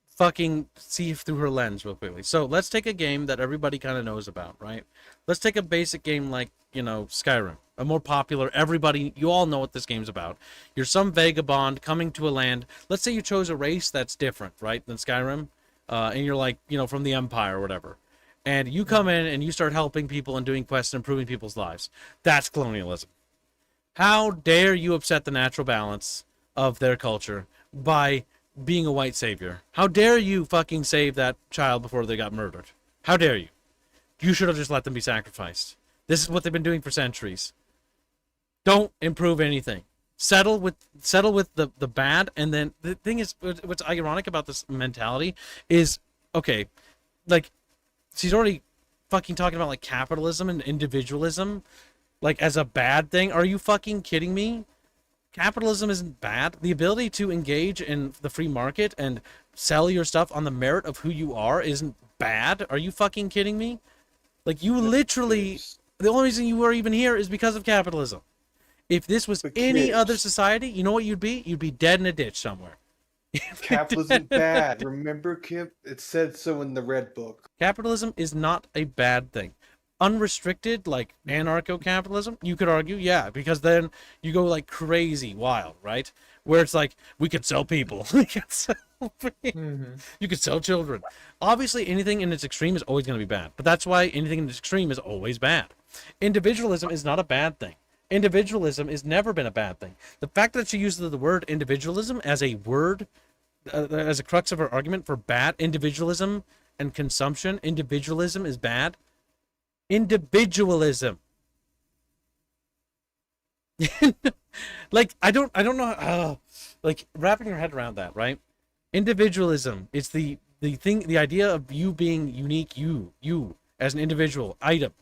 fucking see through her lens real quickly. So let's take a game that everybody kind of knows about, right? Let's take a basic game like, Skyrim, a more popular, you all know what this game's about. You're some vagabond coming to a land. Let's say you chose a race that's different, right, than Skyrim, and you're like, from the Empire or whatever. And you come in and you start helping people and doing quests and improving people's lives. That's colonialism. How dare you upset the natural balance of their culture by being a white savior? How dare you fucking save that child before they got murdered? How dare you? You should have just let them be sacrificed. This is what they've been doing for centuries. Don't improve anything. Settle with the bad, and then the thing is, what's ironic about this mentality is, okay, like, she's already fucking talking about like capitalism and individualism, like as a bad thing. Are you fucking kidding me? Capitalism isn't bad. The ability to engage in the free market and sell your stuff on the merit of who you are isn't bad. Are you fucking kidding me? Like, you literally, the only reason you are even here is because of capitalism. If this was any other society, you know what you'd be? You'd be dead in a ditch somewhere. Capitalism bad. Remember, Kip? It said so in the Red Book. Capitalism is not a bad thing. Unrestricted, like anarcho-capitalism, you could argue, yeah, because then you go like crazy wild, right? Where it's like, we could sell people. We could sell You could sell children. Obviously, anything in its extreme is always going to be bad. But that's why anything in its extreme is always bad. Individualism is not a bad thing. Individualism has never been a bad thing. The fact that she uses the word individualism as a word, as a crux of her argument for bad, individualism and consumption, individualism is bad. Individualism. Like, I don't know, like, wrapping your head around that, right? Individualism is the idea of you being unique, you as an individual item.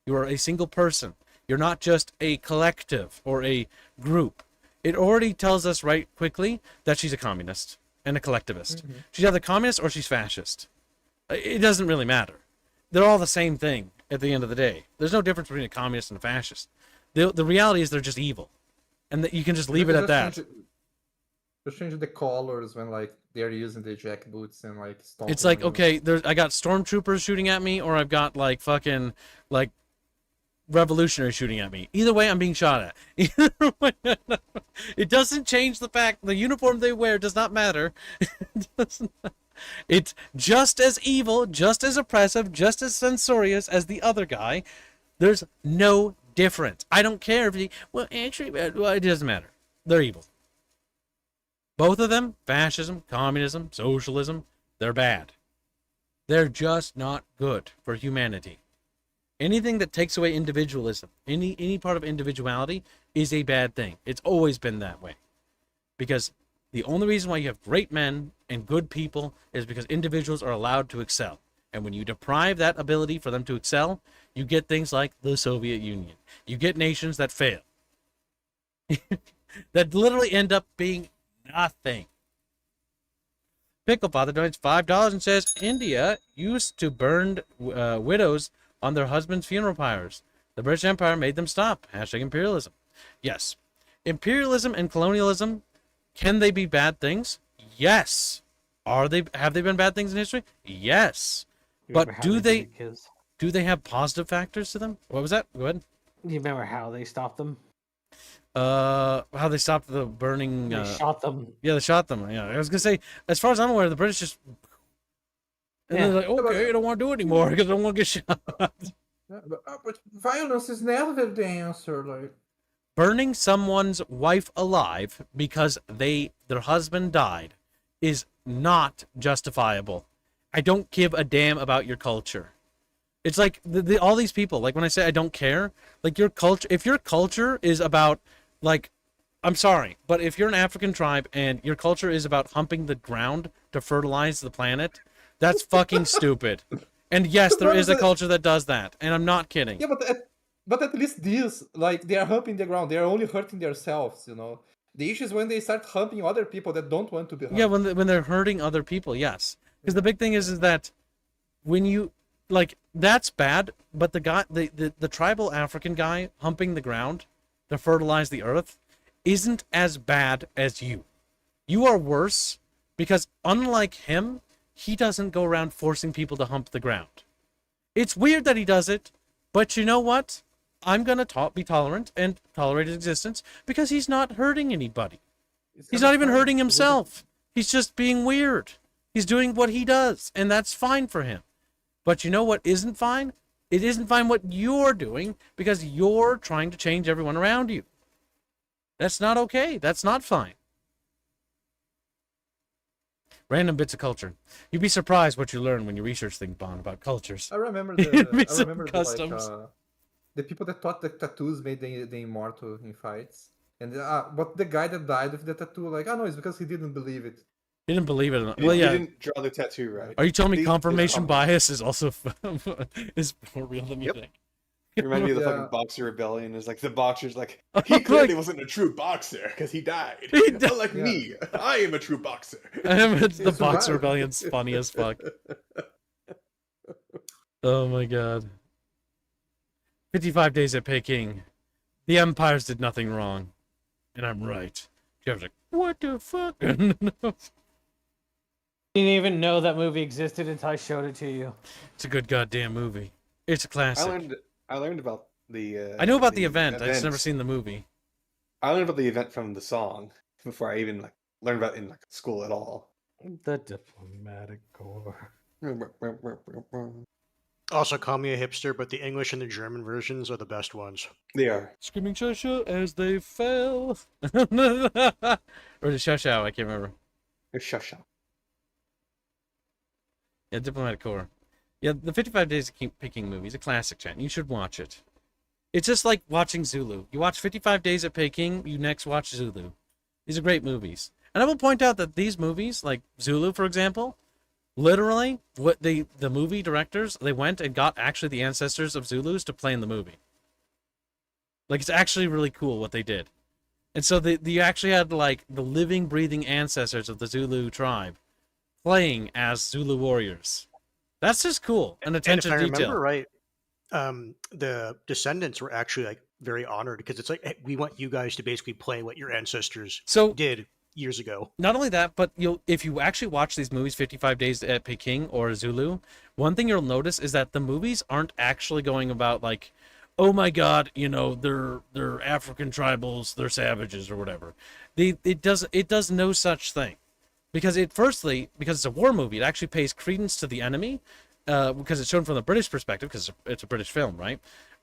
You are a single person. You're not just a collective or a group. It already tells us right quickly that she's a communist and a collectivist. She's either communist or she's fascist. It doesn't really matter. They're all the same thing at the end of the day. There's no difference between a communist and a fascist. The reality is they're just evil. And that you can just leave it at that. Just change the colors when like they're using the jackboots and like stomping. It's like, okay, I got stormtroopers shooting at me, or I've got like fucking like revolutionaries shooting at me. Either way, I'm being shot at. Either way, it doesn't change the fact the uniform they wear does not matter. It's just as evil, just as oppressive, just as censorious as the other guy. There's no difference. I don't care if well, actually, well, it doesn't matter. They're evil. Both of them, fascism, communism, socialism, they're bad. They're just not good for humanity. Anything that takes away individualism, any part of individuality is a bad thing. It's always been that way. Because the only reason why you have great men and good people is because individuals are allowed to excel. And when you deprive that ability for them to excel, you get things like the Soviet Union. You get nations that fail. That literally end up being nothing. Pickle Father donates $5 and says, India used to burn widows on their husbands' funeral pyres. The British Empire made them stop. # imperialism. Yes. Imperialism and colonialism, can they be bad things? Yes. Have they been bad things in history? Yes. But do they have positive factors to them? What was that? Go ahead. You remember how they stopped them? How they stopped the burning? They shot them. Yeah, they shot them. Yeah, I was gonna say, as far as I'm aware, the British just and they're like, okay, I don't want to do it anymore because I don't want to get shot. But violence is never the answer. Like burning someone's wife alive because their husband died is not justifiable. I don't give a damn about your culture. It's like all these people, like when I say I don't care, like your culture, if your culture is about, like, I'm sorry, but if you're an African tribe and your culture is about humping the ground to fertilize the planet, that's fucking stupid. And yes, there is a culture that does that, and I'm not kidding. Yeah, but at least these, like, they are humping the ground. They are only hurting themselves, you know. The issue is when they start humping other people that don't want to be humped. Yeah, when they're hurting other people, yes. Because the big thing is that when you, like, that's bad, but the guy, the tribal African guy humping the ground to fertilize the earth isn't as bad as you. You are worse because unlike him, he doesn't go around forcing people to hump the ground. It's weird that he does it, but you know what? I'm going to be tolerant and tolerate his existence because he's not hurting anybody. He's not even hurting himself. He's just being weird. He's doing what he does, and that's fine for him. But you know what isn't fine? It isn't fine what you're doing because you're trying to change everyone around you. That's not okay. That's not fine. Random bits of culture. You'd be surprised what you learn when you research things, Bond, about cultures. I remember customs. The people that thought that tattoos made the immortal in fights. And but the guy that died with the tattoo, like, oh no, it's because he didn't believe it. He didn't believe it. Well, yeah. He didn't draw the tattoo right. Are you telling me confirmation bias is also is more real than you think? You remind me of the fucking Boxer Rebellion. It's like the boxer's like, he clearly wasn't a true boxer because he died. Not like me. I am a true boxer. The Boxer Rebellion's funny as fuck. Oh my god. 55 days at Peking. The empires did nothing wrong. And I'm right. You was like, what the fuck? Didn't even know that movie existed until I showed it to you. It's a good goddamn movie. It's a classic. I learned about the. I know about the event. I've just never seen the movie. I learned about the event from the song before I even learned about it in school at all. The diplomatic corps. Also, call me a hipster, but the English and the German versions are the best ones. They are. Screaming shusha as they fell. Or the shushow, I can't remember. It's shushow. Yeah, Diplomatic Corps. Yeah, the 55 Days of Peking movie is a classic, chat. You should watch it. It's just like watching Zulu. You watch 55 Days at Peking, you next watch Zulu. These are great movies. And I will point out that these movies, like Zulu, for example, literally, what the movie directors, they went and got actually the ancestors of Zulus to play in the movie. Like, it's actually really cool what they did. And so you actually had, like, the living, breathing ancestors of the Zulu tribe playing as Zulu warriors. That's just cool. And attention to if I detail. remember right, the descendants were actually like very honored because it's like, hey, we want you guys to basically play what your ancestors did years ago. Not only that, but if you actually watch these movies, 55 Days at Peking or Zulu, one thing you'll notice is that the movies aren't actually going about like, oh my God, you know, they're African tribals, they're savages or whatever. It does no such thing, because because it's a war movie, it actually pays credence to the enemy, because it's shown from the British perspective, because it's a British film, right?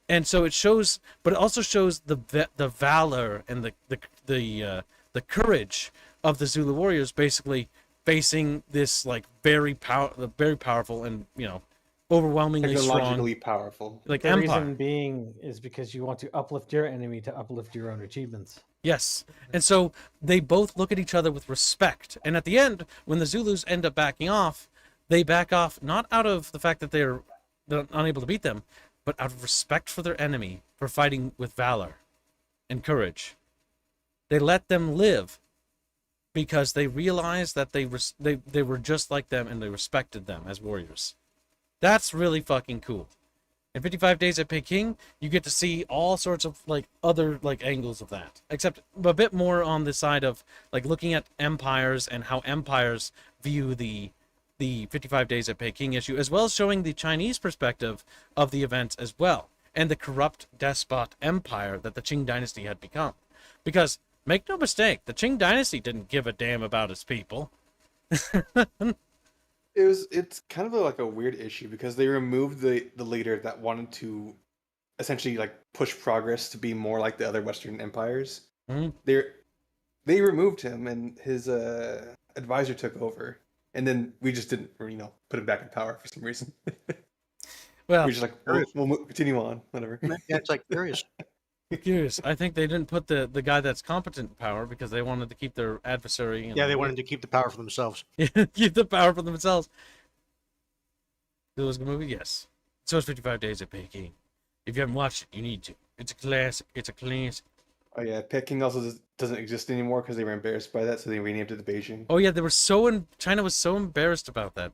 And so it shows, but it also shows the valor and the courage of the Zulu warriors, basically facing this like very powerful and, you know, overwhelmingly technologically strong, powerful. Like the empire. reason being is because you want to uplift your enemy to uplift your own achievements. Yes. And so they both look at each other with respect. And at the end, when the Zulus end up backing off, they back off not out of the fact that they're unable to beat them, but out of respect for their enemy for fighting with valor and courage. They let them live because they realized that they were just like them and they respected them as warriors. That's really fucking cool. In 55 Days at Peking, you get to see all sorts of like other like angles of that, except a bit more on the side of like looking at empires and how empires view the 55 Days at Peking issue, as well as showing the Chinese perspective of the events as well, and the corrupt despot empire that the Qing dynasty had become. Because make no mistake, the Qing dynasty didn't give a damn about its people. It's kind of like a weird issue because they removed the leader that wanted to essentially like push progress to be more like the other Western empires. Mm-hmm. They removed him and his advisor took over, and then we just didn't, put him back in power for some reason. Well, we're just like we'll continue on, whatever. Yeah, it's like curious. Curious. I think they didn't put the guy that's competent in power because they wanted to keep their adversary. Yeah, they wanted to keep the power for themselves. Keep the power for themselves. It was a good movie, yes. So is 55 Days at Peking. If you haven't watched it, you need to. It's a classic. It's a classic. Oh yeah, Peking also doesn't exist anymore because they were embarrassed by that, so they renamed it to Beijing. Oh yeah, China was so embarrassed about that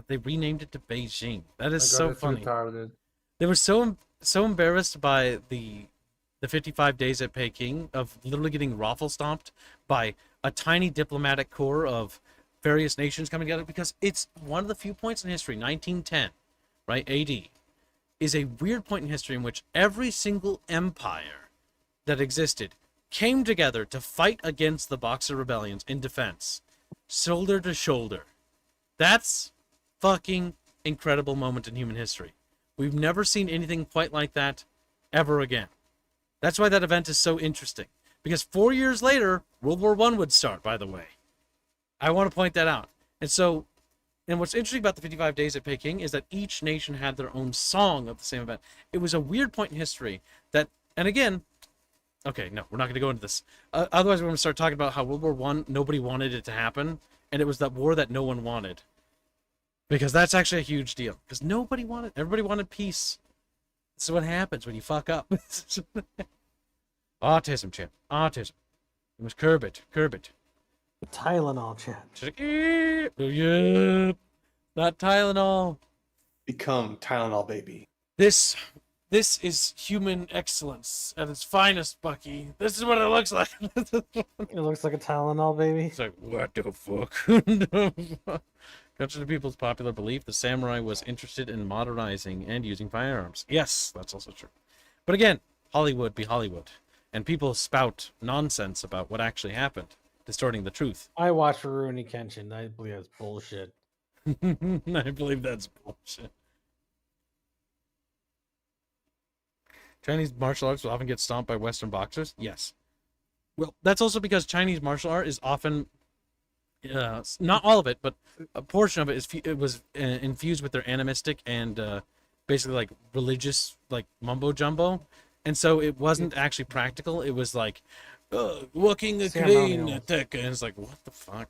they renamed it to Beijing. That is so funny. They were so embarrassed by the 55 Days at Peking of literally getting Raffle stomped by a tiny diplomatic corps of various nations coming together, because it's one of the few points in history, 1910, right, AD, is a weird point in history in which every single empire that existed came together to fight against the Boxer rebellions in defense, shoulder to shoulder. That's fucking incredible moment in human history. We've never seen anything quite like that ever again. That's why that event is so interesting. Because 4 years later, World War I would start, by the way. I want to point that out. And what's interesting about the 55 Days at Peking is that each nation had their own song of the same event. It was a weird point in history that, and again, okay, no, we're not going to go into this. Otherwise, we're going to start talking about how World War I, nobody wanted it to happen. And it was that war that no one wanted. Because that's actually a huge deal. Because everybody wanted peace. This is what happens when you fuck up. Autism, champ. Autism. You must curb it. Curb it. Tylenol, chat. Yeah. Not Tylenol. Become Tylenol, baby. This is human excellence at its finest, Bucky. This is what it looks like. It looks like a Tylenol, baby. It's like, what the fuck? Contrary to people's popular belief, the samurai was interested in modernizing and using firearms. Yes, that's also true. But again, Hollywood be Hollywood. And people spout nonsense about what actually happened, distorting the truth. I watched Rurouni Kenshin. I believe that's bullshit. I believe that's bullshit. Chinese martial arts will often get stomped by Western boxers? Yes. Well, that's also because Chinese martial art is often... not all of it, but a portion of it was infused with their animistic and basically like religious like mumbo jumbo, and so it wasn't actually practical. It was like walking a crane attack, and it's like, what the fuck?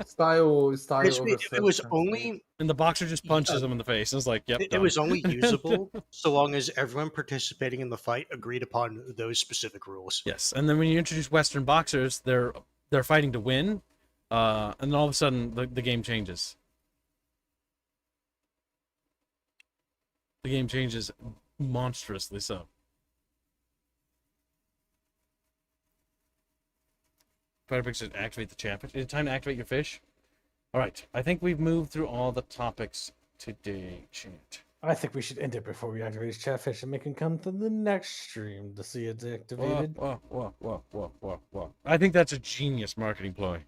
Style Basically, over it was substance, only And the boxer just punches him in the face. It's like, yep. it done. was only usable so long as everyone participating in the fight agreed upon those specific rules. Yes, and then when you introduce Western boxers, they're fighting to win, and then all of a sudden the game changes. The game changes monstrously so. Spider-Pig should activate the chatfish. Is it time to activate your fish? All right, I think we've moved through all the topics today, chat. I think we should end it before we activate his chatfish and make him come to the next stream to see it's activated. Whoa. I think that's a genius marketing ploy.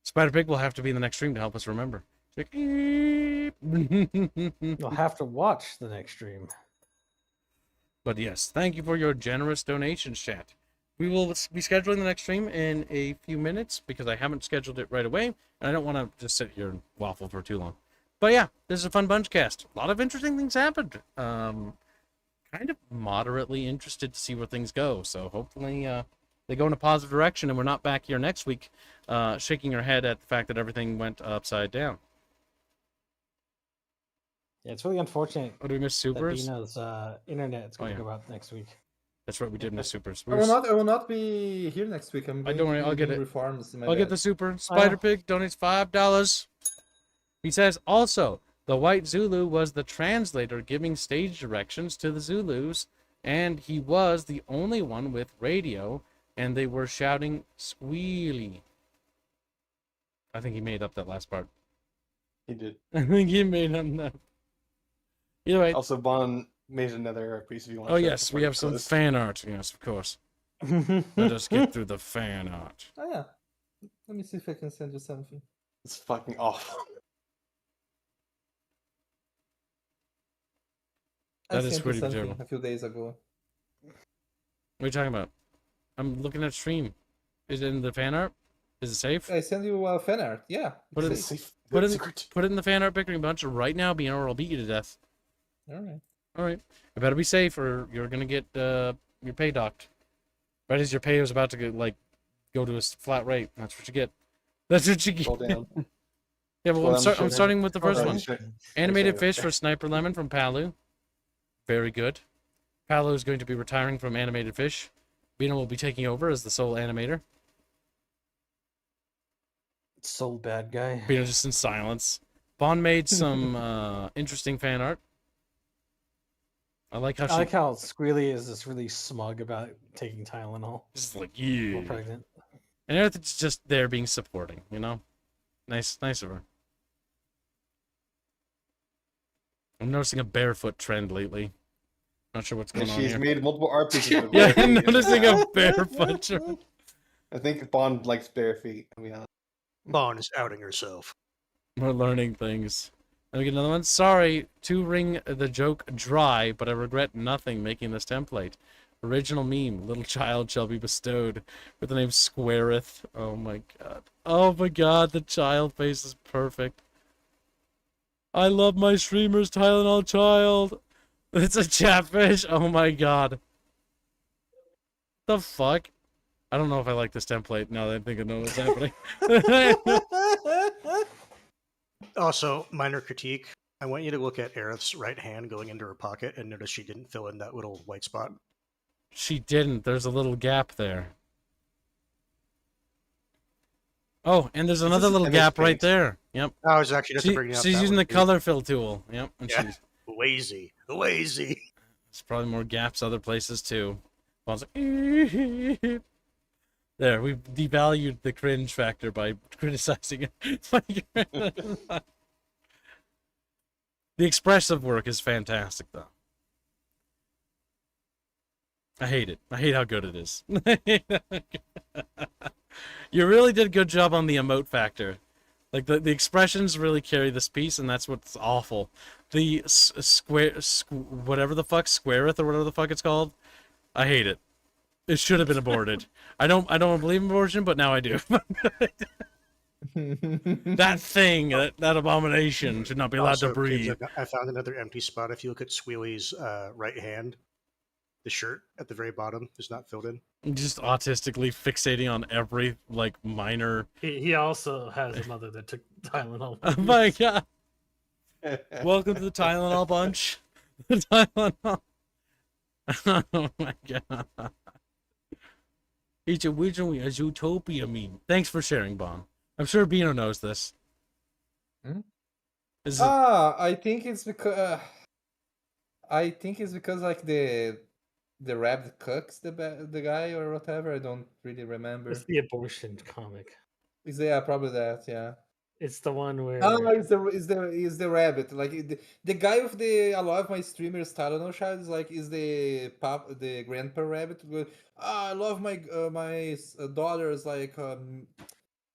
Spider-Pig will have to be in the next stream to help us remember. You'll have to watch the next stream. But yes, thank you for your generous donations, chat. We will be scheduling the next stream in a few minutes because I haven't scheduled it right away, and I don't want to just sit here and waffle for too long. But yeah, this is a fun bunch cast. A lot of interesting things happened. Kind of moderately interested to see where things go. So hopefully they go in a positive direction and we're not back here next week shaking our head at the fact that everything went upside down. Yeah, it's really unfortunate. Oh, did we miss Supers? That Bina's internet is going to go out next week. That's right, we did miss Supers. I will not be here next week. I'm don't worry, I'll get it. Reforms in my I'll get bed. the Super. Spider-Pig donates $5. He says, also, the White Zulu was the translator giving stage directions to the Zulus, and he was the only one with radio, and they were shouting squealy. I think he made up that last part. He did. I think he made up that. Either way. Also, Bon made another piece if you want. Oh, yes, we have some fan art. Yes, of course. Let us get through the fan art. Oh yeah. Let me see if I can send you something. It's fucking awful. That I is sent you pretty something terrible. a few days ago. What are you talking about? I'm looking at stream. Is it in the fan art? Is it safe? I send you fan art. Yeah. Put it, it's safe. put it in the fan art bickering bunch right now, Bean, or I'll beat you to death. All right. All right. You better be safe, or you're gonna get your pay docked. Right as your pay is about to go to a flat rate. That's what you get. That's what you get. Roll down. Yeah, well, I'm starting with the first one. Sure. Animated fish for Sniper Lemon from Palu. Very good. Palu is going to be retiring from animated fish. Bino will be taking over as the sole animator. Sole bad guy. Bino just in silence. Bond made some interesting fan art. I like how Squealy is just really smug about taking Tylenol. Just like, yeah. While pregnant. And everything's just there being supporting, you know? Nice of her. I'm noticing a barefoot trend lately. Not sure what's going on She's here. made multiple art pieces. With Yeah, bare I'm feet. noticing a barefoot trend. I think Bond likes bare feet. To be honest. Bond is outing herself. We're learning things. Let me get another one. Sorry to wring the joke dry, but I regret nothing making this template. Original meme, little child shall be bestowed with the name Squareth. Oh my god. Oh my god, the child face is perfect. I love my streamers, Tylenol child. It's a chatfish. Oh my god. The fuck? I don't know if I like this template now that I think I know what's happening. Also, minor critique. I want you to look at Aerith's right hand going into her pocket and notice she didn't fill in that little white spot. She didn't. There's a little gap there. Oh, and there's another little gap right there. Yep. I was actually just bringing up. She's that using one, the too. color fill tool. Yep. And Yeah. she's Lazy. Lazy. there's probably more gaps other places too. I was like, there, we've devalued the cringe factor by criticizing it. The expressive work is fantastic, though. I hate it. I hate how good it is. You really did a good job on the emote factor. Like, the expressions really carry this piece, and that's what's awful. The whatever the fuck, Squareth or whatever the fuck it's called, I hate it. It should have been aborted. I don't believe in abortion, but now I do. That thing, that abomination should not be allowed Also, to breathe. kids, I found another empty spot. If you look at Squealy's right hand, The shirt at the very bottom is not filled in. Just autistically fixating on every like minor. He also has a mother that took Tylenol. Oh my god! Welcome to the Tylenol bunch. The Tylenol. Oh my god! It's originally a Zootopia meme. Thanks for sharing, Bon. I'm sure Bino knows this. I think it's because like the rabbit cooks the guy or whatever. I don't really remember. It's the abortion comic. Probably that. Yeah. It's the one where is the rabbit like the guy with the I love my streamers Tylenol child is like is the grandpa rabbit. I love my daughter's like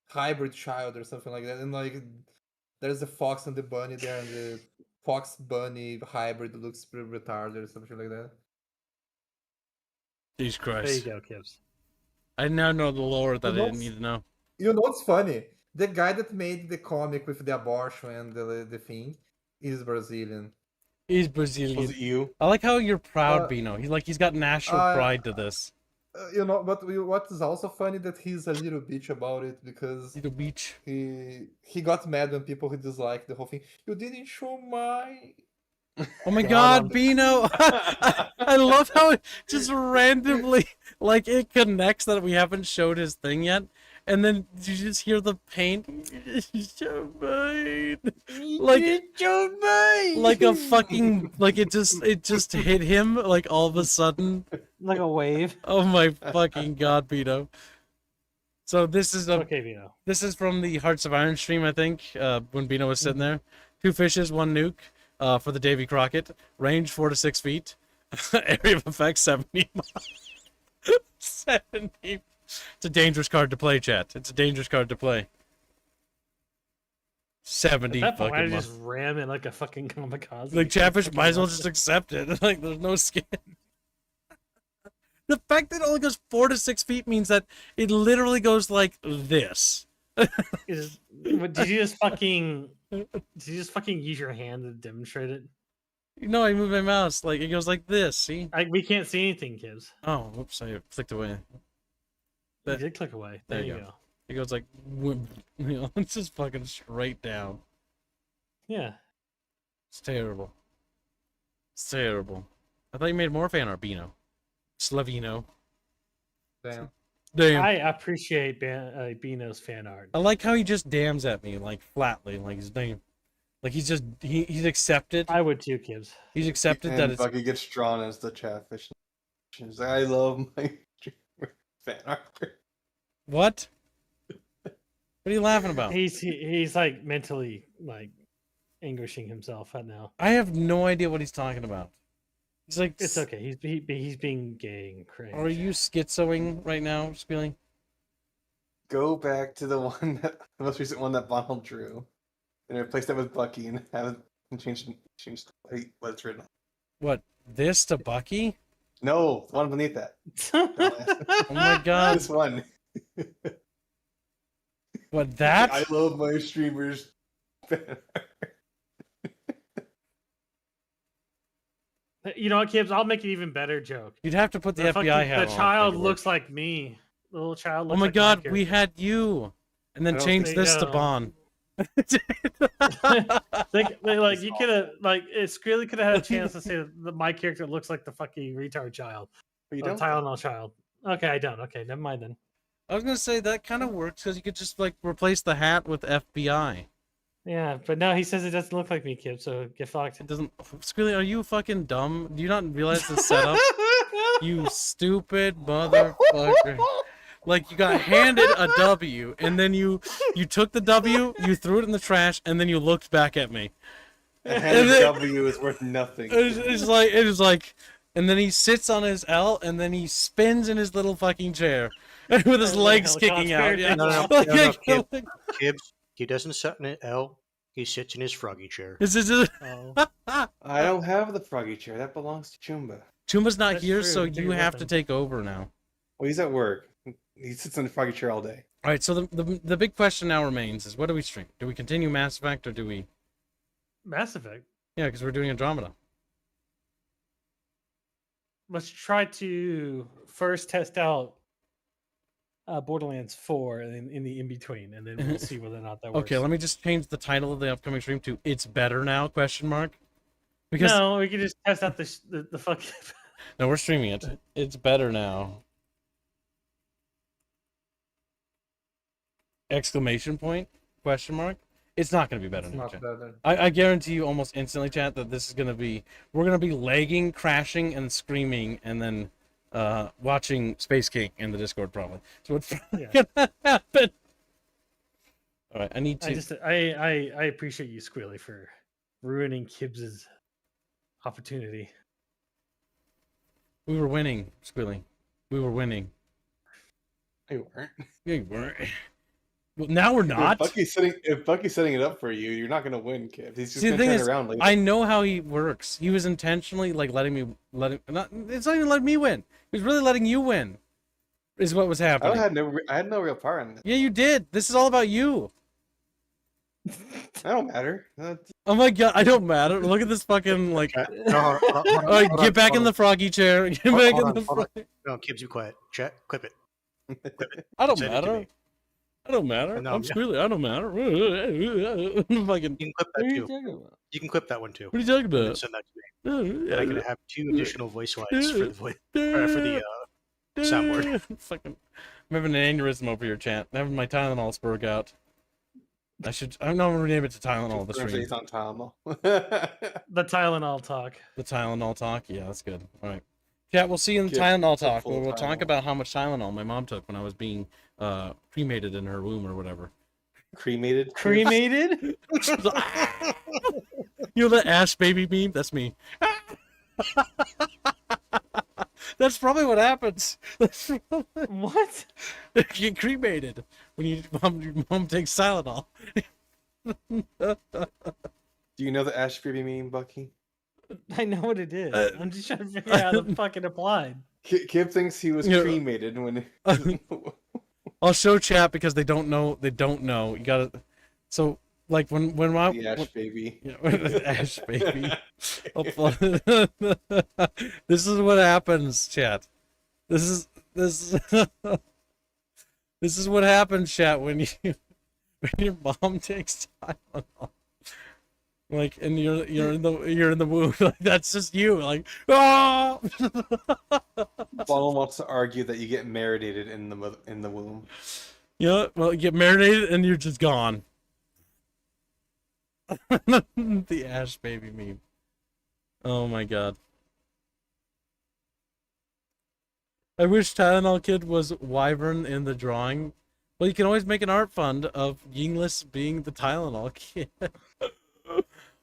hybrid child or something like that, and like there's the fox and the bunny there, and the fox bunny hybrid looks pretty retarded or something like that. Jesus Christ! There you go, Kibbs. I now know the lore that I didn't need to know. You know what's funny? The guy that made the comic with the abortion and the thing is Brazilian. He's Brazilian. Was it you? I like how you're proud, Bino. He's got national pride to this. You know, but what is also funny that he's a little bitch about it because little bitch. He got mad when people who disliked the whole thing. You didn't show my. Oh my God, Bino! I love how it just randomly like it connects that we haven't showed his thing yet. And then you just hear the paint. Like a fucking it just hit him like all of a sudden. Like a wave. Oh my fucking God, Bino. So this is okay, Bino. This is from the Hearts of Iron stream, I think, when Bino was sitting there. 2 fishes, 1 nuke, for the Davy Crockett. Range 4 to 6 feet. Area of effect 70 miles. 70. It's a dangerous card to play, chat. It's a dangerous card to play. 70 At that point, fucking I miles. just ram it like a fucking kamikaze. Like, Chatfish might as well just accept it. Like, there's no skin. The fact that it only goes 4 to 6 feet means that it literally goes like this. Did you just fucking use your hand to demonstrate it? No, I moved my mouse. Like, it goes like this, see? We can't see anything, kids. Oh, whoops, I clicked away. You did click away. There you go. It goes like, it's just fucking straight down. Yeah. It's terrible. It's terrible. I thought you made more fan art, Bino. Slavino. Damn. Damn. I appreciate Bino's fan art. I like how he just damns at me, like, flatly, like his name. Like, he's just, he's accepted. I would too, Kibbs. He's accepted that it's... Bucky gets drawn as the Chatfish. She's like, I love my fan art. What? What are you laughing about? He's like mentally like anguishing himself right now. I have no idea what he's talking about. He's like, it's okay. He's being gay and crazy. Are you schizoing right now, Spilling? Go back to the the most recent one that Bonald drew, and replace that with Bucky, and have it change what it's written. What, this to Bucky? No, the one beneath that. Oh my God! This one. What, that? I love my streamers. You know what, Kibbs? I'll make an even better joke. You'd have to put the FBI hat on. The child looks like me. The little child looks oh my like God, we had you. And then change this to Bon. like you could have it really could have had a chance to say that my character looks like the fucking retard child. But you don't. Tylenol child. Okay, I don't. Okay, never mind then. I was gonna say that kind of works because you could just like replace the hat with FBI. Yeah, but no, he says it doesn't look like me, Kib. So get fucked. It doesn't. Squealy, are you fucking dumb? Do you not realize the setup? You stupid motherfucker! Like you got handed a W, and then you took the W, you threw it in the trash, and then you looked back at me. A handed W is worth nothing. It was like, and then he sits on his L, and then he spins in his little fucking chair. With his legs kicking out. Yeah. No, Kibbs, he doesn't sit in an L. He sits in his froggy chair. I don't have the froggy chair. That belongs to Chumba. Chumba's not here, so you have to take over now. Well, he's at work. He sits in the froggy chair all day. All right, so the big question now remains is what do we stream? Do we continue Mass Effect or do we... Mass Effect? Yeah, because we're doing Andromeda. let's try to first test out Borderlands 4 in the in between, and then we'll see whether or not that works. Okay, let me just change the title of the upcoming stream to "It's Better Now?" Question mark. Because no, we can just test out the fucking. No, we're streaming it. It's better now. Exclamation point? Question mark? It's not going to be better It's now, not chat. better. I guarantee you almost instantly, chat, that this is going to be... We're going to be lagging, crashing, and screaming, and then watching Space King in the Discord, probably. So what's going to happen? Alright, I need to... I appreciate you, Squealy, for ruining Kibbs's opportunity. We were winning, Squilly. We were winning. You weren't. Yeah, you weren't. Well, now we're not. If Bucky's setting it up for you, you're not gonna win, kid. He's just See, the gonna thing turn is, around later. I know how he works. He was intentionally like it's not even letting me win. He was really letting you win. Is what was happening. I had no real part in this. Yeah, you did. This is all about you. I don't matter. Oh my god, I don't matter. Look at this fucking like. Alright, get back in the froggy chair. Get back in the froggy. No, Kibbs, you quiet. Chat, clip it. Clip it. I don't Send it to matter. me. I don't matter. No, I'm yeah. Squealy. I don't matter. Fucking. You can clip that too. You can clip that one too. What are you talking And then about? send that to me. And I can have 2 additional voice lines for the voice for the soundboard. Fucking, I'm having an aneurysm over your chat. I'm having my Tylenol spurg out. I'm not gonna rename it to Tylenol. The stream. It's on Tylenol. The Tylenol talk. The Tylenol talk. Yeah, that's good. All right, chat. We'll see you in the Get Tylenol the talk. full We'll talk Tylenol. about how much Tylenol my mom took when I was being cremated in her womb or whatever. Cremated. Cremated? You know that ash baby meme? That's me. That's probably what happens. What? You get cremated when your mom takes Tylenol. Do you know the Ash Baby meme, Bucky? I know what it is. I'm just trying to figure out how to fucking apply. Kib thinks he was Yeah. cremated when. I'll show chat because they don't know. They don't know. You gotta. So like when my The Ash Baby. Yeah, the Ash Baby. This is what happens, chat. This is what happens, chat, when your mom takes Tylenol. Like, and you're in the womb. Like, that's just you. Like, ah. Ball wants to argue that you get marinated in the womb. You know, well, you get marinated and you're just gone. The Ash Baby meme. Oh my god. I wish Tylenol Kid was Wyvern in the drawing. Well, you can always make an art fund of Yinglis being the Tylenol Kid.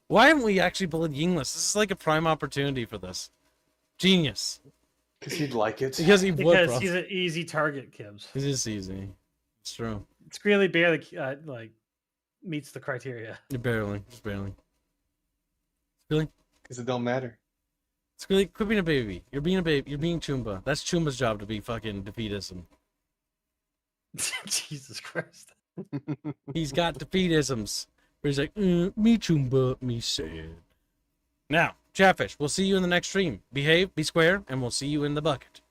Why haven't we actually bullied Yinglis? This is like a prime opportunity for this. Genius. Because he'd like it. Because he would, Because he's an easy target, Kibbs. It is easy. It's true. It's really barely like meets the criteria. Barely. Just barely. Really? Because it don't matter. It's really quit being a baby. You're being a baby. You're being Choomba. That's Choomba's job to be fucking defeatism. Jesus Christ. He's got defeatisms. Where he's like, me Choomba, me sad. Now, Chatfish, we'll see you in the next stream. Behave, be square, and we'll see you in the bucket.